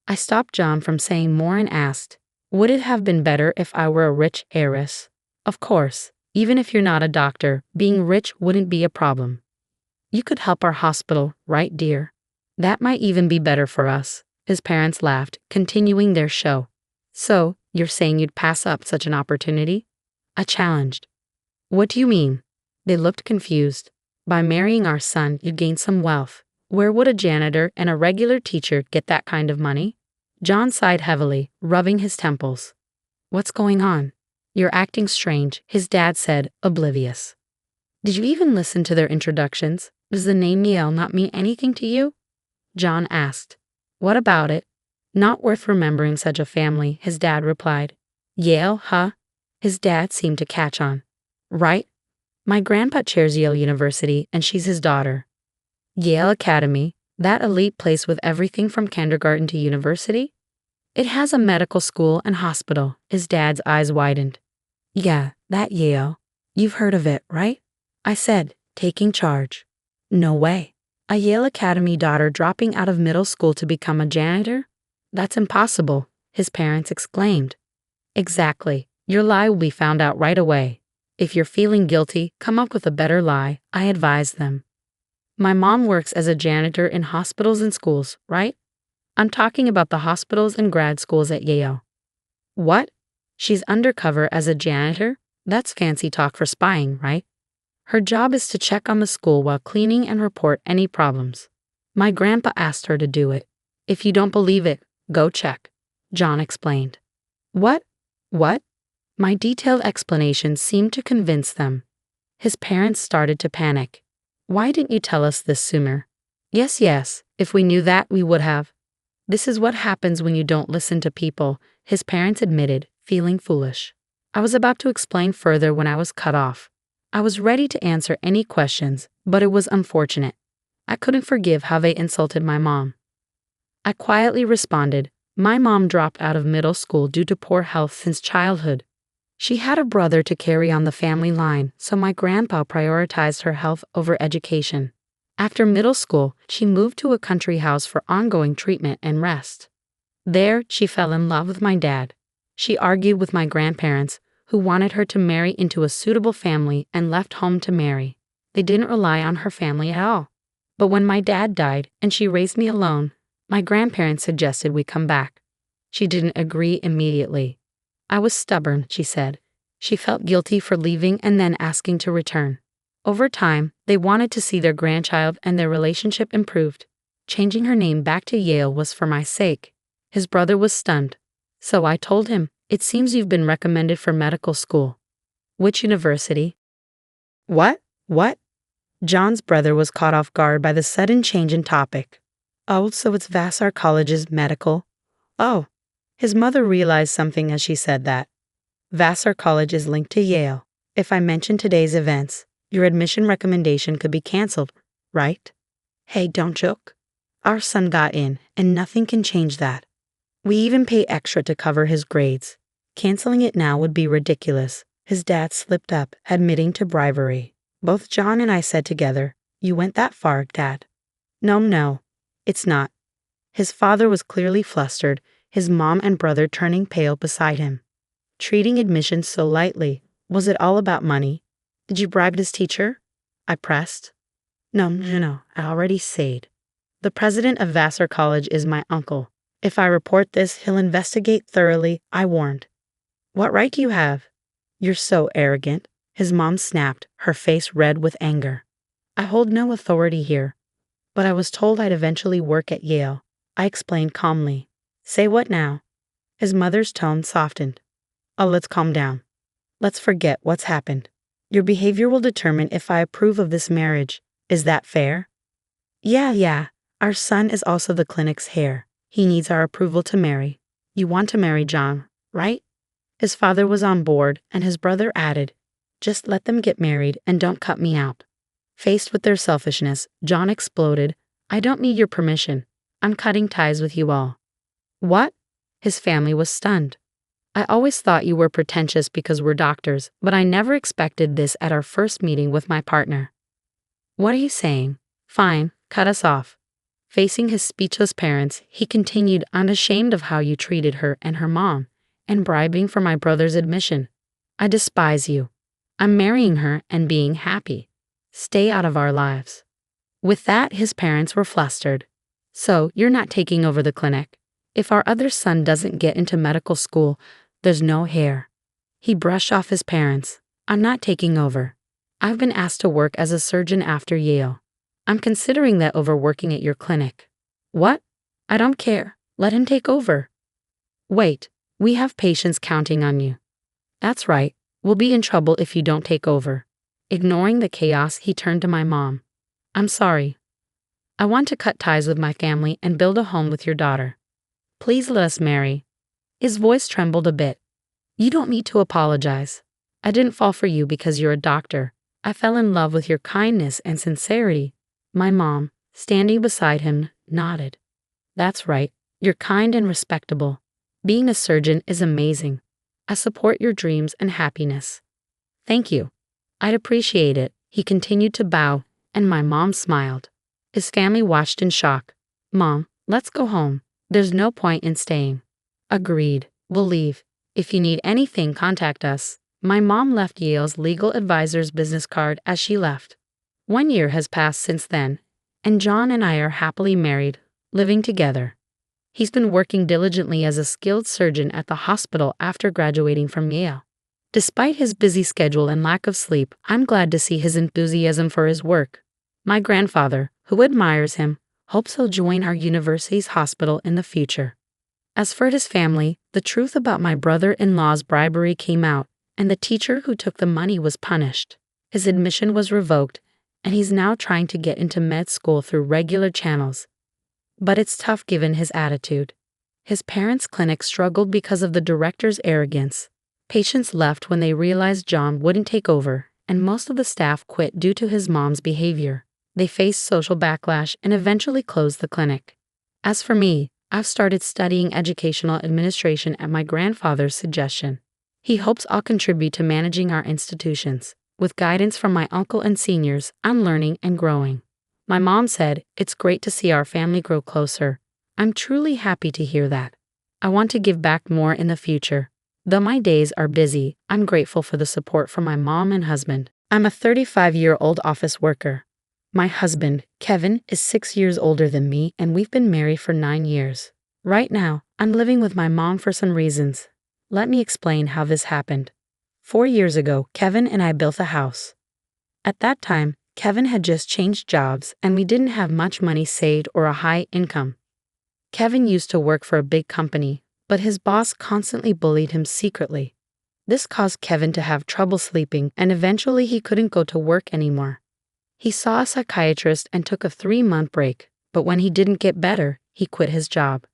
I stopped John from saying more and asked, would it have been better if I were a rich heiress? Of course, even if you're not a doctor, being rich wouldn't be a problem. You could help our hospital, right, dear? That might even be better for us. His parents laughed, continuing their show. So, you're saying you'd pass up such an opportunity? I challenged. What do you mean? They looked confused. By marrying our son, you'd gain some wealth. Where would a janitor and a regular teacher get that kind of money? John sighed heavily, rubbing his temples. What's going on? You're acting strange, his dad said, oblivious. Did you even listen to their introductions? Does the name Yale not mean anything to you? John asked. What about it? Not worth remembering such a family, his dad replied. Yale, huh? His dad seemed to catch on. Right? My grandpa chairs Yale University, and she's his daughter. Yale Academy, that elite place with everything from kindergarten to university? It has a medical school and hospital. His dad's eyes widened. Yeah, that Yale. You've heard of it, right? I said, taking charge. No way. A Yale Academy daughter dropping out of middle school to become a janitor? That's impossible, his parents exclaimed. Exactly. Your lie will be found out right away. If you're feeling guilty, come up with a better lie, I advised them. My mom works as a janitor in hospitals and schools, right? I'm talking about the hospitals and grad schools at Yale. What? She's undercover as a janitor? That's fancy talk for spying, right? Her job is to check on the school while cleaning and report any problems. My grandpa asked her to do it. If you don't believe it, go check, John explained. What? What? My detailed explanation seemed to convince them. His parents started to panic. Why didn't you tell us this sooner? Yes, if we knew that, we would have. This is what happens when you don't listen to people, his parents admitted, feeling foolish. I was about to explain further when I was cut off. I was ready to answer any questions, but it was unfortunate. I couldn't forgive how they insulted my mom. I quietly responded, my mom dropped out of middle school due to poor health since childhood. She had a brother to carry on the family line, so my grandpa prioritized her health over education. After middle school, she moved to a country house for ongoing treatment and rest. There, she fell in love with my dad. She argued with my grandparents, who wanted her to marry into a suitable family and left home to marry. They didn't rely on her family at all. But when my dad died and she raised me alone, my grandparents suggested we come back. She didn't agree immediately. I was stubborn, she said. She felt guilty for leaving and then asking to return. Over time, they wanted to see their grandchild and their relationship improved. Changing her name back to Yale was for my sake. His brother was stunned. So I told him, it seems you've been recommended for medical school. Which university? What? John's brother was caught off guard by the sudden change in topic. Oh, so it's Vassar College's medical? Oh. His mother realized something as she said that. Vassar College is linked to Yale. If I mention today's events, your admission recommendation could be canceled, right? Hey, don't joke. Our son got in, and nothing can change that. We even pay extra to cover his grades. Canceling it now would be ridiculous. His dad slipped up, admitting to bribery. Both John and I said together, you went that far, Dad. No, it's not. His father was clearly flustered, his mom and brother turning pale beside him. Treating admissions so lightly, was it all about money? Did you bribe his teacher? I pressed. No, I already said. The president of Vassar College is my uncle. If I report this, he'll investigate thoroughly, I warned. What right do you have? You're so arrogant, his mom snapped, her face red with anger. I hold no authority here, but I was told I'd eventually work at Yale. I explained calmly. Say what now? His mother's tone softened. Oh, let's calm down. Let's forget what's happened. Your behavior will determine if I approve of this marriage. Is that fair? Yeah. Our son is also the clinic's heir. He needs our approval to marry. You want to marry John, right? His father was on board, and his brother added, just let them get married and don't cut me out. Faced with their selfishness, John exploded, I don't need your permission. I'm cutting ties with you all. What? His family was stunned. I always thought you were pretentious because we're doctors, but I never expected this at our first meeting with my partner. What are you saying? Fine, cut us off. Facing his speechless parents, he continued, unashamed of how you treated her and her mom, and bribing for my brother's admission. I despise you. I'm marrying her and being happy. Stay out of our lives. With that, his parents were flustered. So, you're not taking over the clinic. If our other son doesn't get into medical school, there's no heir. He brushed off his parents. I'm not taking over. I've been asked to work as a surgeon after Yale. I'm considering that over working at your clinic. What? I don't care. Let him take over. Wait, we have patients counting on you. That's right. We'll be in trouble if you don't take over. Ignoring the chaos, he turned to my mom. I'm sorry. I want to cut ties with my family and build a home with your daughter. Please let us marry. His voice trembled a bit. You don't need to apologize. I didn't fall for you because you're a doctor. I fell in love with your kindness and sincerity. My mom, standing beside him, nodded. That's right. You're kind and respectable. Being a surgeon is amazing. I support your dreams and happiness. Thank you. I'd appreciate it. He continued to bow, and my mom smiled. His family watched in shock. Mom, let's go home. There's no point in staying. Agreed. We'll leave. If you need anything, contact us. My mom left Yale's legal advisor's business card as she left. 1 year has passed since then, and John and I are happily married, living together. He's been working diligently as a skilled surgeon at the hospital after graduating from Yale. Despite his busy schedule and lack of sleep, I'm glad to see his enthusiasm for his work. My grandfather, who admires him, hopes he'll join our university's hospital in the future. As for his family, the truth about my brother-in-law's bribery came out, and the teacher who took the money was punished. His admission was revoked, and he's now trying to get into med school through regular channels. But it's tough given his attitude. His parents' clinic struggled because of the director's arrogance. Patients left when they realized John wouldn't take over, and most of the staff quit due to his mom's behavior. They faced social backlash and eventually closed the clinic. As for me, I've started studying educational administration at my grandfather's suggestion. He hopes I'll contribute to managing our institutions. With guidance from my uncle and seniors, I'm learning and growing. My mom said, it's great to see our family grow closer. I'm truly happy to hear that. I want to give back more in the future. Though my days are busy, I'm grateful for the support from my mom and husband. I'm a 35-year-old office worker. My husband, Kevin, is 6 years older than me, and we've been married for 9 years. Right now, I'm living with my mom for some reasons. Let me explain how this happened. 4 years ago, Kevin and I built a house. At that time, Kevin had just changed jobs, and we didn't have much money saved or a high income. Kevin used to work for a big company, but his boss constantly bullied him secretly. This caused Kevin to have trouble sleeping, and eventually he couldn't go to work anymore. He saw a psychiatrist and took a 3-month break, but when he didn't get better, he quit his job.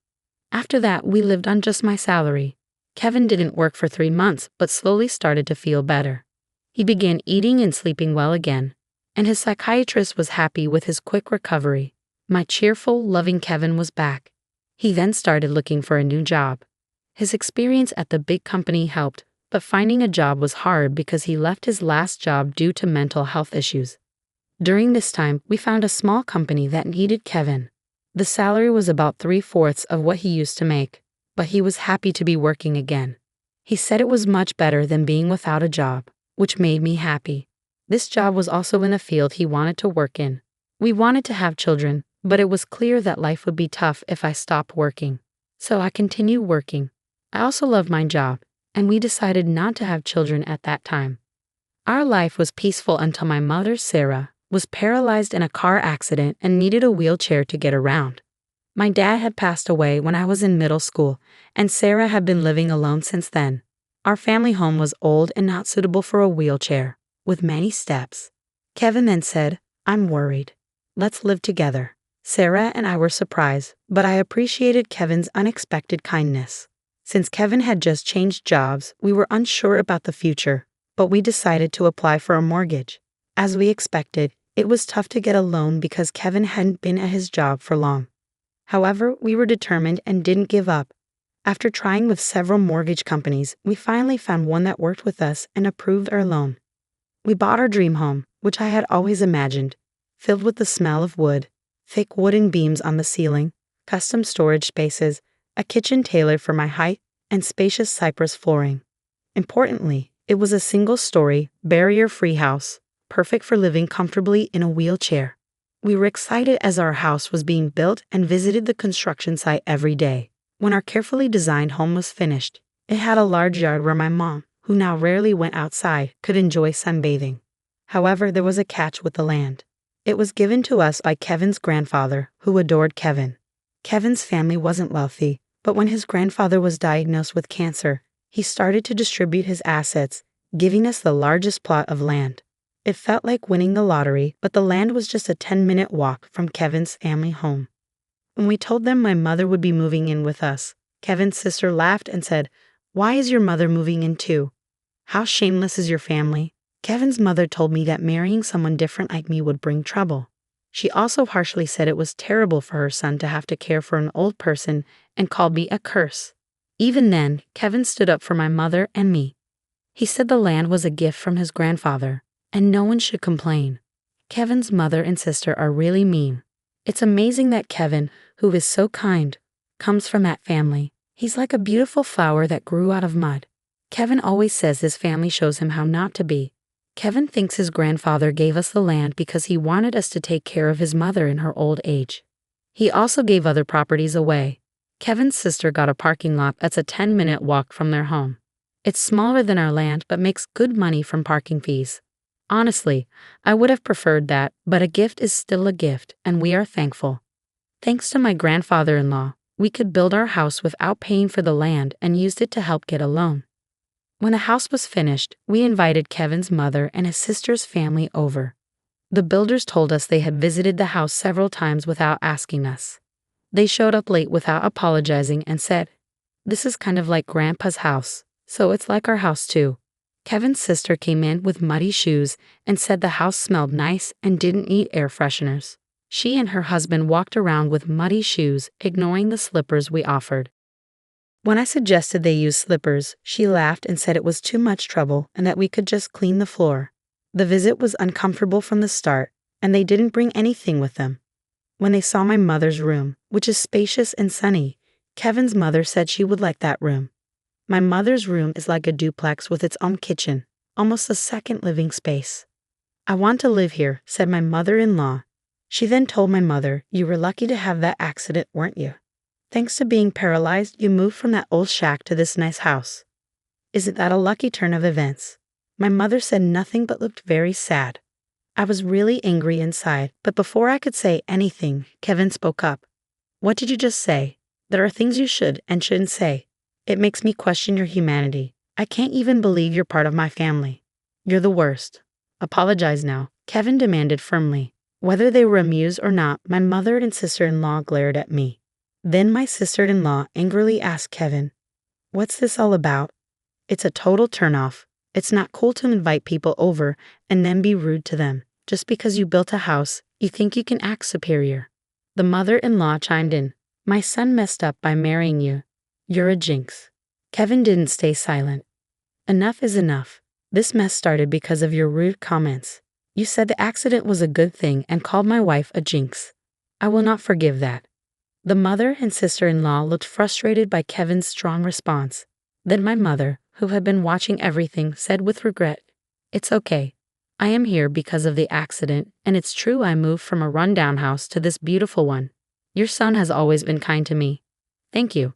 After that, we lived on just my salary. Kevin didn't work for 3 months, but slowly started to feel better. He began eating and sleeping well again, and his psychiatrist was happy with his quick recovery. My cheerful, loving Kevin was back. He then started looking for a new job. His experience at the big company helped, but finding a job was hard because he left his last job due to mental health issues. During this time, we found a small company that needed Kevin. The salary was about 3/4 of what he used to make, but he was happy to be working again. He said it was much better than being without a job, which made me happy. This job was also in a field he wanted to work in. We wanted to have children, but it was clear that life would be tough if I stopped working. So I continued working. I also loved my job, and we decided not to have children at that time. Our life was peaceful until my mother, Sarah, was paralyzed in a car accident and needed a wheelchair to get around. My dad had passed away when I was in middle school, and Sarah had been living alone since then. Our family home was old and not suitable for a wheelchair, with many steps. Kevin then said, "I'm worried. Let's live together." Sarah and I were surprised, but I appreciated Kevin's unexpected kindness. Since Kevin had just changed jobs, we were unsure about the future, but we decided to apply for a mortgage. As we expected, it was tough to get a loan because Kevin hadn't been at his job for long. However, we were determined and didn't give up. After trying with several mortgage companies, we finally found one that worked with us and approved our loan. We bought our dream home, which I had always imagined, filled with the smell of wood, thick wooden beams on the ceiling, custom storage spaces, a kitchen tailored for my height, and spacious cypress flooring. Importantly, it was a single-story, barrier-free house, perfect for living comfortably in a wheelchair. We were excited as our house was being built and visited the construction site every day. When our carefully designed home was finished, it had a large yard where my mom, who now rarely went outside, could enjoy sunbathing. However, there was a catch with the land. It was given to us by Kevin's grandfather, who adored Kevin. Kevin's family wasn't wealthy, but when his grandfather was diagnosed with cancer, he started to distribute his assets, giving us the largest plot of land. It felt like winning the lottery, but the land was just a 10-minute walk from Kevin's family home. When we told them my mother would be moving in with us, Kevin's sister laughed and said, "Why is your mother moving in too? How shameless is your family?" Kevin's mother told me that marrying someone different like me would bring trouble. She also harshly said it was terrible for her son to have to care for an old person and called me a curse. Even then, Kevin stood up for my mother and me. He said the land was a gift from his grandfather, and no one should complain. Kevin's mother and sister are really mean. It's amazing that Kevin, who is so kind, comes from that family. He's like a beautiful flower that grew out of mud. Kevin always says his family shows him how not to be. Kevin thinks his grandfather gave us the land because he wanted us to take care of his mother in her old age. He also gave other properties away. Kevin's sister got a parking lot that's a 10-minute walk from their home. It's smaller than our land but makes good money from parking fees. Honestly, I would have preferred that, but a gift is still a gift, and we are thankful. Thanks to my grandfather-in-law, we could build our house without paying for the land and used it to help get a loan. When the house was finished, we invited Kevin's mother and his sister's family over. The builders told us they had visited the house several times without asking us. They showed up late without apologizing and said, "This is kind of like Grandpa's house, so it's like our house too." Kevin's sister came in with muddy shoes and said the house smelled nice and didn't need air fresheners. She and her husband walked around with muddy shoes, ignoring the slippers we offered. When I suggested they use slippers, she laughed and said it was too much trouble and that we could just clean the floor. The visit was uncomfortable from the start, and they didn't bring anything with them. When they saw my mother's room, which is spacious and sunny, Kevin's mother said she would like that room. My mother's room is like a duplex with its own kitchen, almost a second living space. "I want to live here," said my mother-in-law. She then told my mother, "You were lucky to have that accident, weren't you? Thanks to being paralyzed, you moved from that old shack to this nice house. Isn't that a lucky turn of events?" My mother said nothing but looked very sad. I was really angry inside, but before I could say anything, Kevin spoke up. "What did you just say? There are things you should and shouldn't say. It makes me question your humanity. I can't even believe you're part of my family. You're the worst. Apologize now," Kevin demanded firmly. Whether they were amused or not, my mother and sister-in-law glared at me. Then my sister-in-law angrily asked Kevin, "What's this all about?" "It's a total turnoff. It's not cool to invite people over and then be rude to them. Just because you built a house, you think you can act superior." The mother-in-law chimed in, "My son messed up by marrying you. You're a jinx." Kevin didn't stay silent. "Enough is enough. This mess started because of your rude comments. You said the accident was a good thing and called my wife a jinx. I will not forgive that. The mother and sister-in-law looked frustrated by Kevin's strong response. Then my mother, who had been watching everything, said with regret, "It's okay. I am here because of the accident, and it's true I moved from a rundown house to this beautiful one. Your son has always been kind to me. Thank you."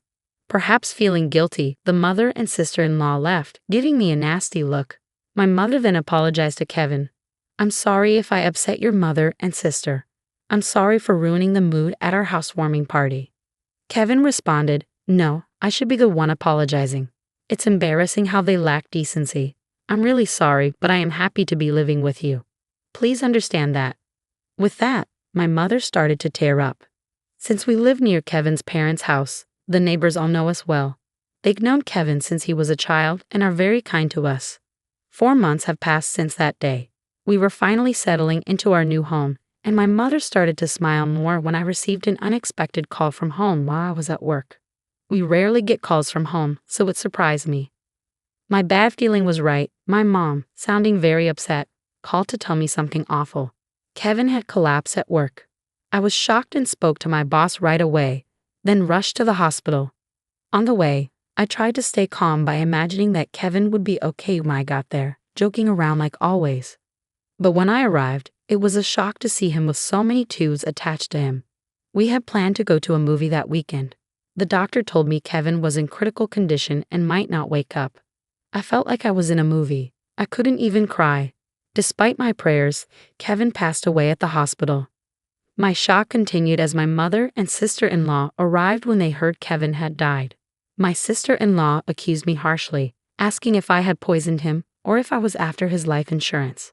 Perhaps feeling guilty, the mother and sister-in-law left, giving me a nasty look. My mother then apologized to Kevin. "I'm sorry if I upset your mother and sister. I'm sorry for ruining the mood at our housewarming party." Kevin responded, "No, I should be the one apologizing. It's embarrassing how they lack decency. I'm really sorry, but I am happy to be living with you. Please understand that." With that, my mother started to tear up. Since we live near Kevin's parents' house, the neighbors all know us well. They've known Kevin since he was a child and are very kind to us. 4 months have passed since that day. We were finally settling into our new home, and my mother started to smile more when I received an unexpected call from home while I was at work. We rarely get calls from home, so it surprised me. My bad feeling was right. My mom, sounding very upset, called to tell me something awful. Kevin had collapsed at work. I was shocked and spoke to my boss right away, then rushed to the hospital. On the way, I tried to stay calm by imagining that Kevin would be okay when I got there, joking around like always. But when I arrived, it was a shock to see him with so many tubes attached to him. We had planned to go to a movie that weekend. The doctor told me Kevin was in critical condition and might not wake up. I felt like I was in a movie. I couldn't even cry. Despite my prayers, Kevin passed away at the hospital. My shock continued as my mother and sister-in-law arrived when they heard Kevin had died. My sister-in-law accused me harshly, asking if I had poisoned him or if I was after his life insurance.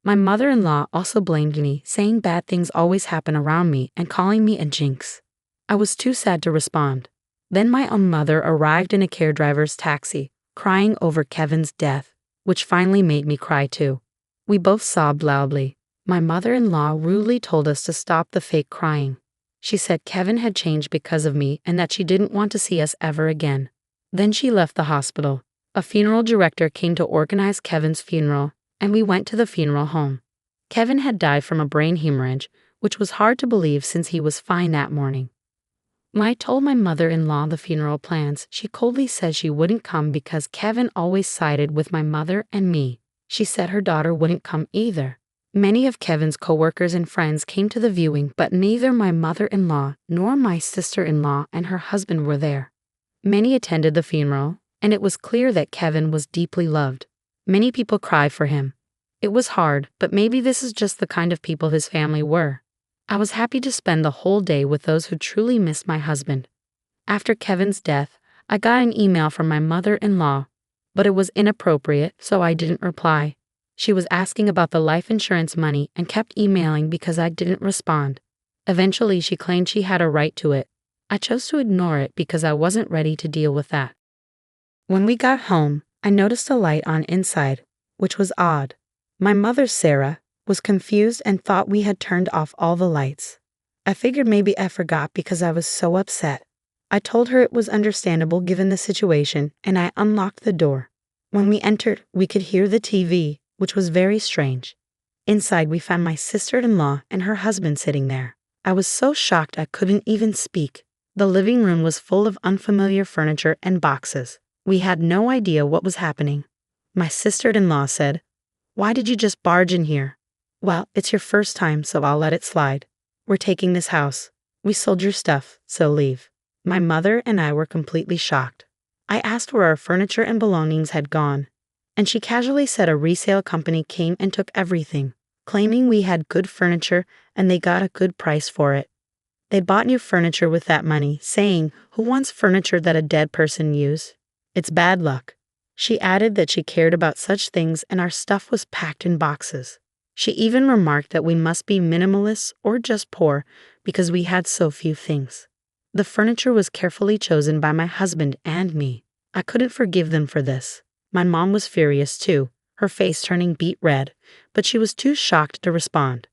My mother-in-law also blamed me, saying bad things always happen around me and calling me a jinx. I was too sad to respond. Then my own mother arrived in a care driver's taxi, crying over Kevin's death, which finally made me cry too. We both sobbed loudly. My mother-in-law rudely told us to stop the fake crying. She said Kevin had changed because of me and that she didn't want to see us ever again. Then she left the hospital. A funeral director came to organize Kevin's funeral, and we went to the funeral home. Kevin had died from a brain hemorrhage, which was hard to believe since he was fine that morning. When I told my mother-in-law the funeral plans, she coldly said she wouldn't come because Kevin always sided with my mother and me. She said her daughter wouldn't come either. Many of Kevin's coworkers and friends came to the viewing, but neither my mother-in-law nor my sister-in-law and her husband were there. Many attended the funeral, and it was clear that Kevin was deeply loved. Many people cried for him. It was hard, but maybe this is just the kind of people his family were. I was happy to spend the whole day with those who truly missed my husband. After Kevin's death, I got an email from my mother-in-law, but it was inappropriate, so I didn't reply. She was asking about the life insurance money and kept emailing because I didn't respond. Eventually, she claimed she had a right to it. I chose to ignore it because I wasn't ready to deal with that. When we got home, I noticed a light on inside, which was odd. My mother, Sarah, was confused and thought we had turned off all the lights. I figured maybe I forgot because I was so upset. I told her it was understandable given the situation, and I unlocked the door. When we entered, we could hear the TV, which was very strange. Inside, we found my sister-in-law and her husband sitting there. I was so shocked I couldn't even speak. The living room was full of unfamiliar furniture and boxes. We had no idea what was happening. My sister-in-law said, "Why did you just barge in here?" "Well, it's your first time, so I'll let it slide. We're taking this house. We sold your stuff, so leave." My mother and I were completely shocked. I asked where our furniture and belongings had gone, and she casually said a resale company came and took everything, claiming we had good furniture and they got a good price for it. They bought new furniture with that money, saying, "Who wants furniture that a dead person used? It's bad luck." She added that she cared about such things and our stuff was packed in boxes. She even remarked that we must be minimalists or just poor because we had so few things. The furniture was carefully chosen by my husband and me. I couldn't forgive them for this. My mom was furious too, her face turning beet red, but she was too shocked to respond.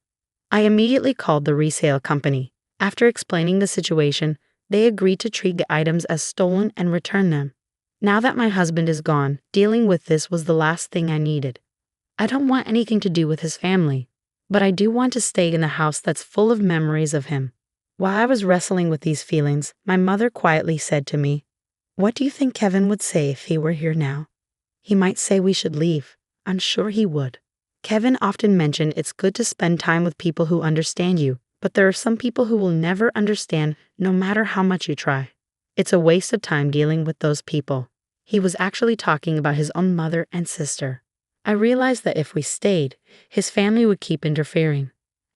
I immediately called the resale company. After explaining the situation, they agreed to treat the items as stolen and return them. Now that my husband is gone, dealing with this was the last thing I needed. I don't want anything to do with his family. but I do want to stay in the house that's full of memories of him. While I was wrestling with these feelings, my mother quietly said to me, "What do you think Kevin would say if he were here now?" "He might say we should leave." "I'm sure he would." Kevin often mentioned it's good to spend time with people who understand you, but there are some people who will never understand no matter how much you try. It's a waste of time dealing with those people. He was actually talking about his own mother and sister. I realized that if we stayed, his family would keep interfering.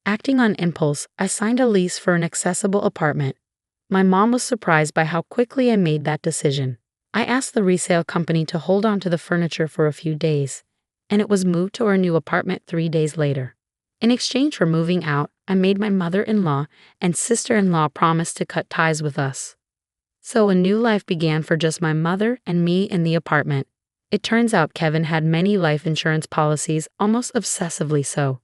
Acting on impulse, I signed a lease for an accessible apartment. My mom was surprised by how quickly I made that decision. I asked the resale company to hold on to the furniture for a few days, and it was moved to our new apartment 3 days later. In exchange for moving out, I made my mother-in-law and sister-in-law promise to cut ties with us. So a new life began for just my mother and me in the apartment. It turns out Kevin had many life insurance policies, almost obsessively so.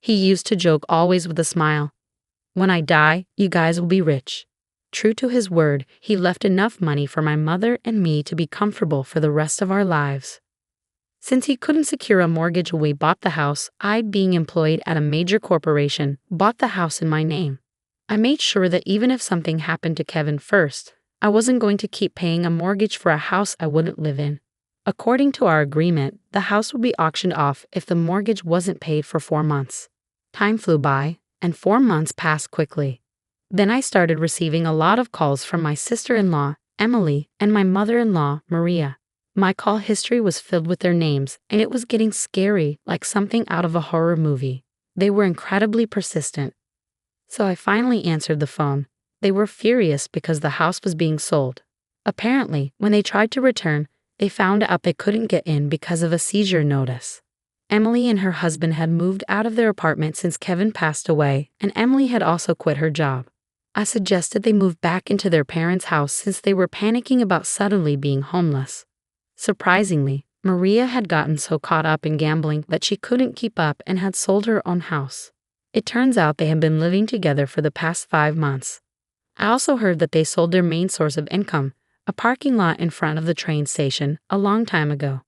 He used to joke always with a smile, "When I die, you guys will be rich." True to his word, he left enough money for my mother and me to be comfortable for the rest of our lives. Since he couldn't secure a mortgage when we bought the house, I, being employed at a major corporation, bought the house in my name. I made sure that even if something happened to Kevin first, I wasn't going to keep paying a mortgage for a house I wouldn't live in. According to our agreement, the house would be auctioned off if the mortgage wasn't paid for 4 months. Time flew by, and 4 months passed quickly. Then I started receiving a lot of calls from my sister-in-law, Emily, and my mother-in-law, Maria. My call history was filled with their names, and it was getting scary, like something out of a horror movie. They were incredibly persistent. So I finally answered the phone. They were furious because the house was being sold. Apparently, when they tried to return, they found out they couldn't get in because of a seizure notice. Emily and her husband had moved out of their apartment since Kevin passed away, and Emily had also quit her job. I suggested they move back into their parents' house since they were panicking about suddenly being homeless. Surprisingly, Maria had gotten so caught up in gambling that she couldn't keep up and had sold her own house. It turns out they had been living together for the past 5 months. I also heard that they sold their main source of income, a parking lot in front of the train station, a long time ago.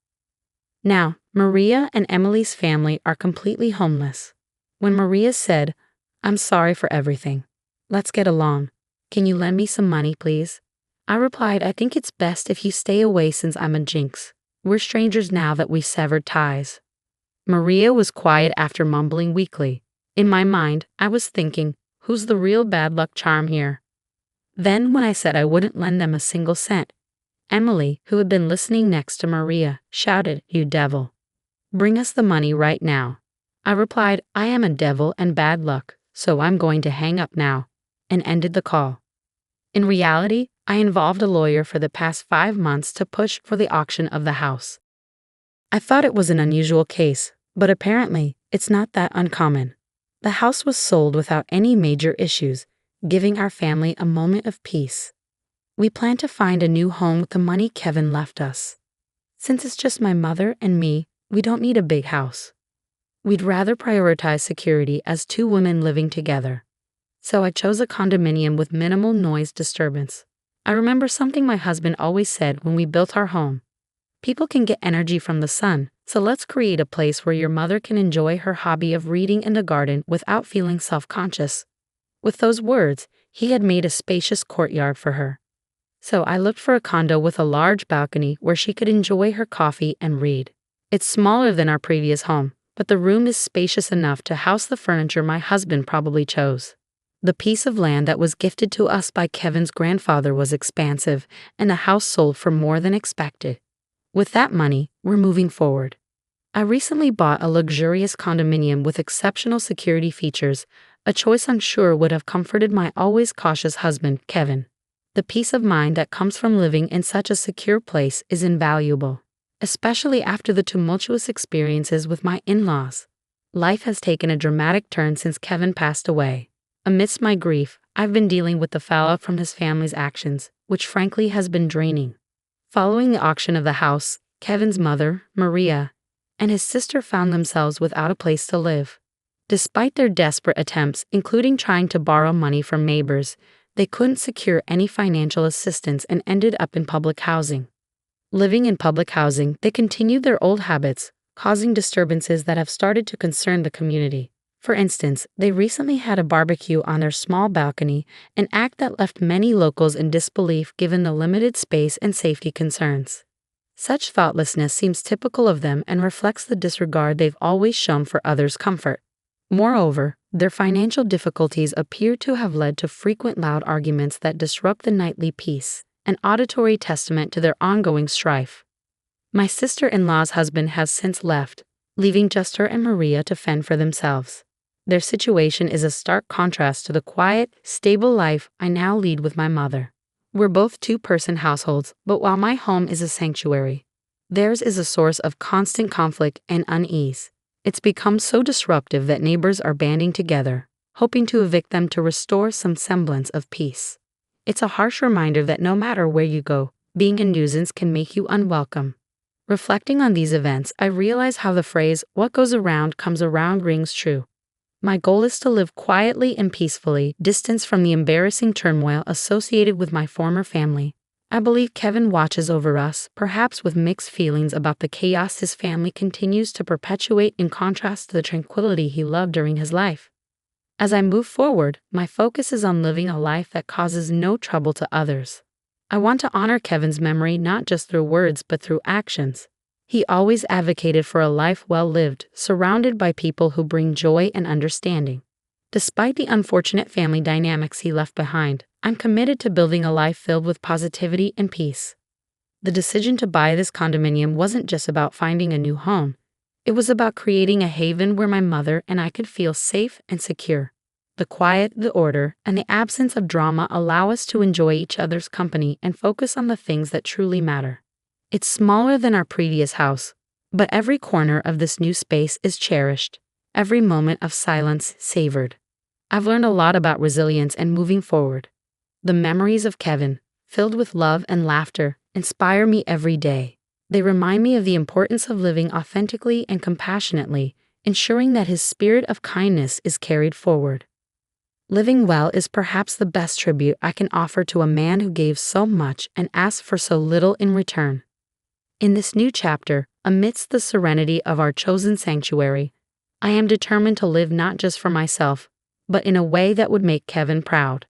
Now, Maria and Emily's family are completely homeless. When Maria said, "I'm sorry for everything. Let's get along. Can you lend me some money, please?" I replied, "I think it's best if you stay away since I'm a jinx. We're strangers now that we've severed ties." Maria was quiet after mumbling weakly. In my mind, I was thinking, who's the real bad luck charm here? Then when I said I wouldn't lend them a single cent, Emily, who had been listening next to Maria, shouted, "You devil. Bring us the money right now." I replied, "I am a devil and bad luck, so I'm going to hang up now," and ended the call. In reality, I involved a lawyer for the past 5 months to push for the auction of the house. I thought it was an unusual case, but apparently, it's not that uncommon. The house was sold without any major issues, giving our family a moment of peace. We plan to find a new home with the money Kevin left us. Since it's just my mother and me, we don't need a big house. We'd rather prioritize security as 2 women living together. So I chose a condominium with minimal noise disturbance. I remember something my husband always said when we built our home. People can get energy from the sun, so let's create a place where your mother can enjoy her hobby of reading in the garden without feeling self-conscious. With those words, he had made a spacious courtyard for her. So I looked for a condo with a large balcony where she could enjoy her coffee and read. It's smaller than our previous home, but the room is spacious enough to house the furniture my husband probably chose. The piece of land that was gifted to us by Kevin's grandfather was expansive, and the house sold for more than expected. With that money, we're moving forward. I recently bought a luxurious condominium with exceptional security features, a choice I'm sure would have comforted my always cautious husband, Kevin. The peace of mind that comes from living in such a secure place is invaluable, especially after the tumultuous experiences with my in-laws. Life has taken a dramatic turn since Kevin passed away. Amidst my grief, I've been dealing with the fallout from his family's actions, which frankly has been draining. Following the auction of the house, Kevin's mother, Maria, and his sister found themselves without a place to live. Despite their desperate attempts, including trying to borrow money from neighbors, they couldn't secure any financial assistance and ended up in public housing. Living in public housing, they continued their old habits, causing disturbances that have started to concern the community. For instance, they recently had a barbecue on their small balcony, an act that left many locals in disbelief given the limited space and safety concerns. Such thoughtlessness seems typical of them and reflects the disregard they've always shown for others' comfort. Moreover, their financial difficulties appear to have led to frequent loud arguments that disrupt the nightly peace, an auditory testament to their ongoing strife. My sister-in-law's husband has since left, leaving just her and Maria to fend for themselves. Their situation is a stark contrast to the quiet, stable life I now lead with my mother. We're both two-person households, but while my home is a sanctuary, theirs is a source of constant conflict and unease. It's become so disruptive that neighbors are banding together, hoping to evict them to restore some semblance of peace. It's a harsh reminder that no matter where you go, being a nuisance can make you unwelcome. Reflecting on these events, I realize how the phrase, "what goes around comes around," rings true. My goal is to live quietly and peacefully, distanced from the embarrassing turmoil associated with my former family. I believe Kevin watches over us, perhaps with mixed feelings about the chaos his family continues to perpetuate in contrast to the tranquility he loved during his life. As I move forward, my focus is on living a life that causes no trouble to others. I want to honor Kevin's memory not just through words but through actions. He always advocated for a life well lived, surrounded by people who bring joy and understanding. Despite the unfortunate family dynamics he left behind, I'm committed to building a life filled with positivity and peace. The decision to buy this condominium wasn't just about finding a new home. It was about creating a haven where my mother and I could feel safe and secure. The quiet, the order, and the absence of drama allow us to enjoy each other's company and focus on the things that truly matter. It's smaller than our previous house, but every corner of this new space is cherished, every moment of silence savored. I've learned a lot about resilience and moving forward. The memories of Kevin, filled with love and laughter, inspire me every day. They remind me of the importance of living authentically and compassionately, ensuring that his spirit of kindness is carried forward. Living well is perhaps the best tribute I can offer to a man who gave so much and asked for so little in return. In this new chapter, amidst the serenity of our chosen sanctuary, I am determined to live not just for myself, but in a way that would make Kevin proud.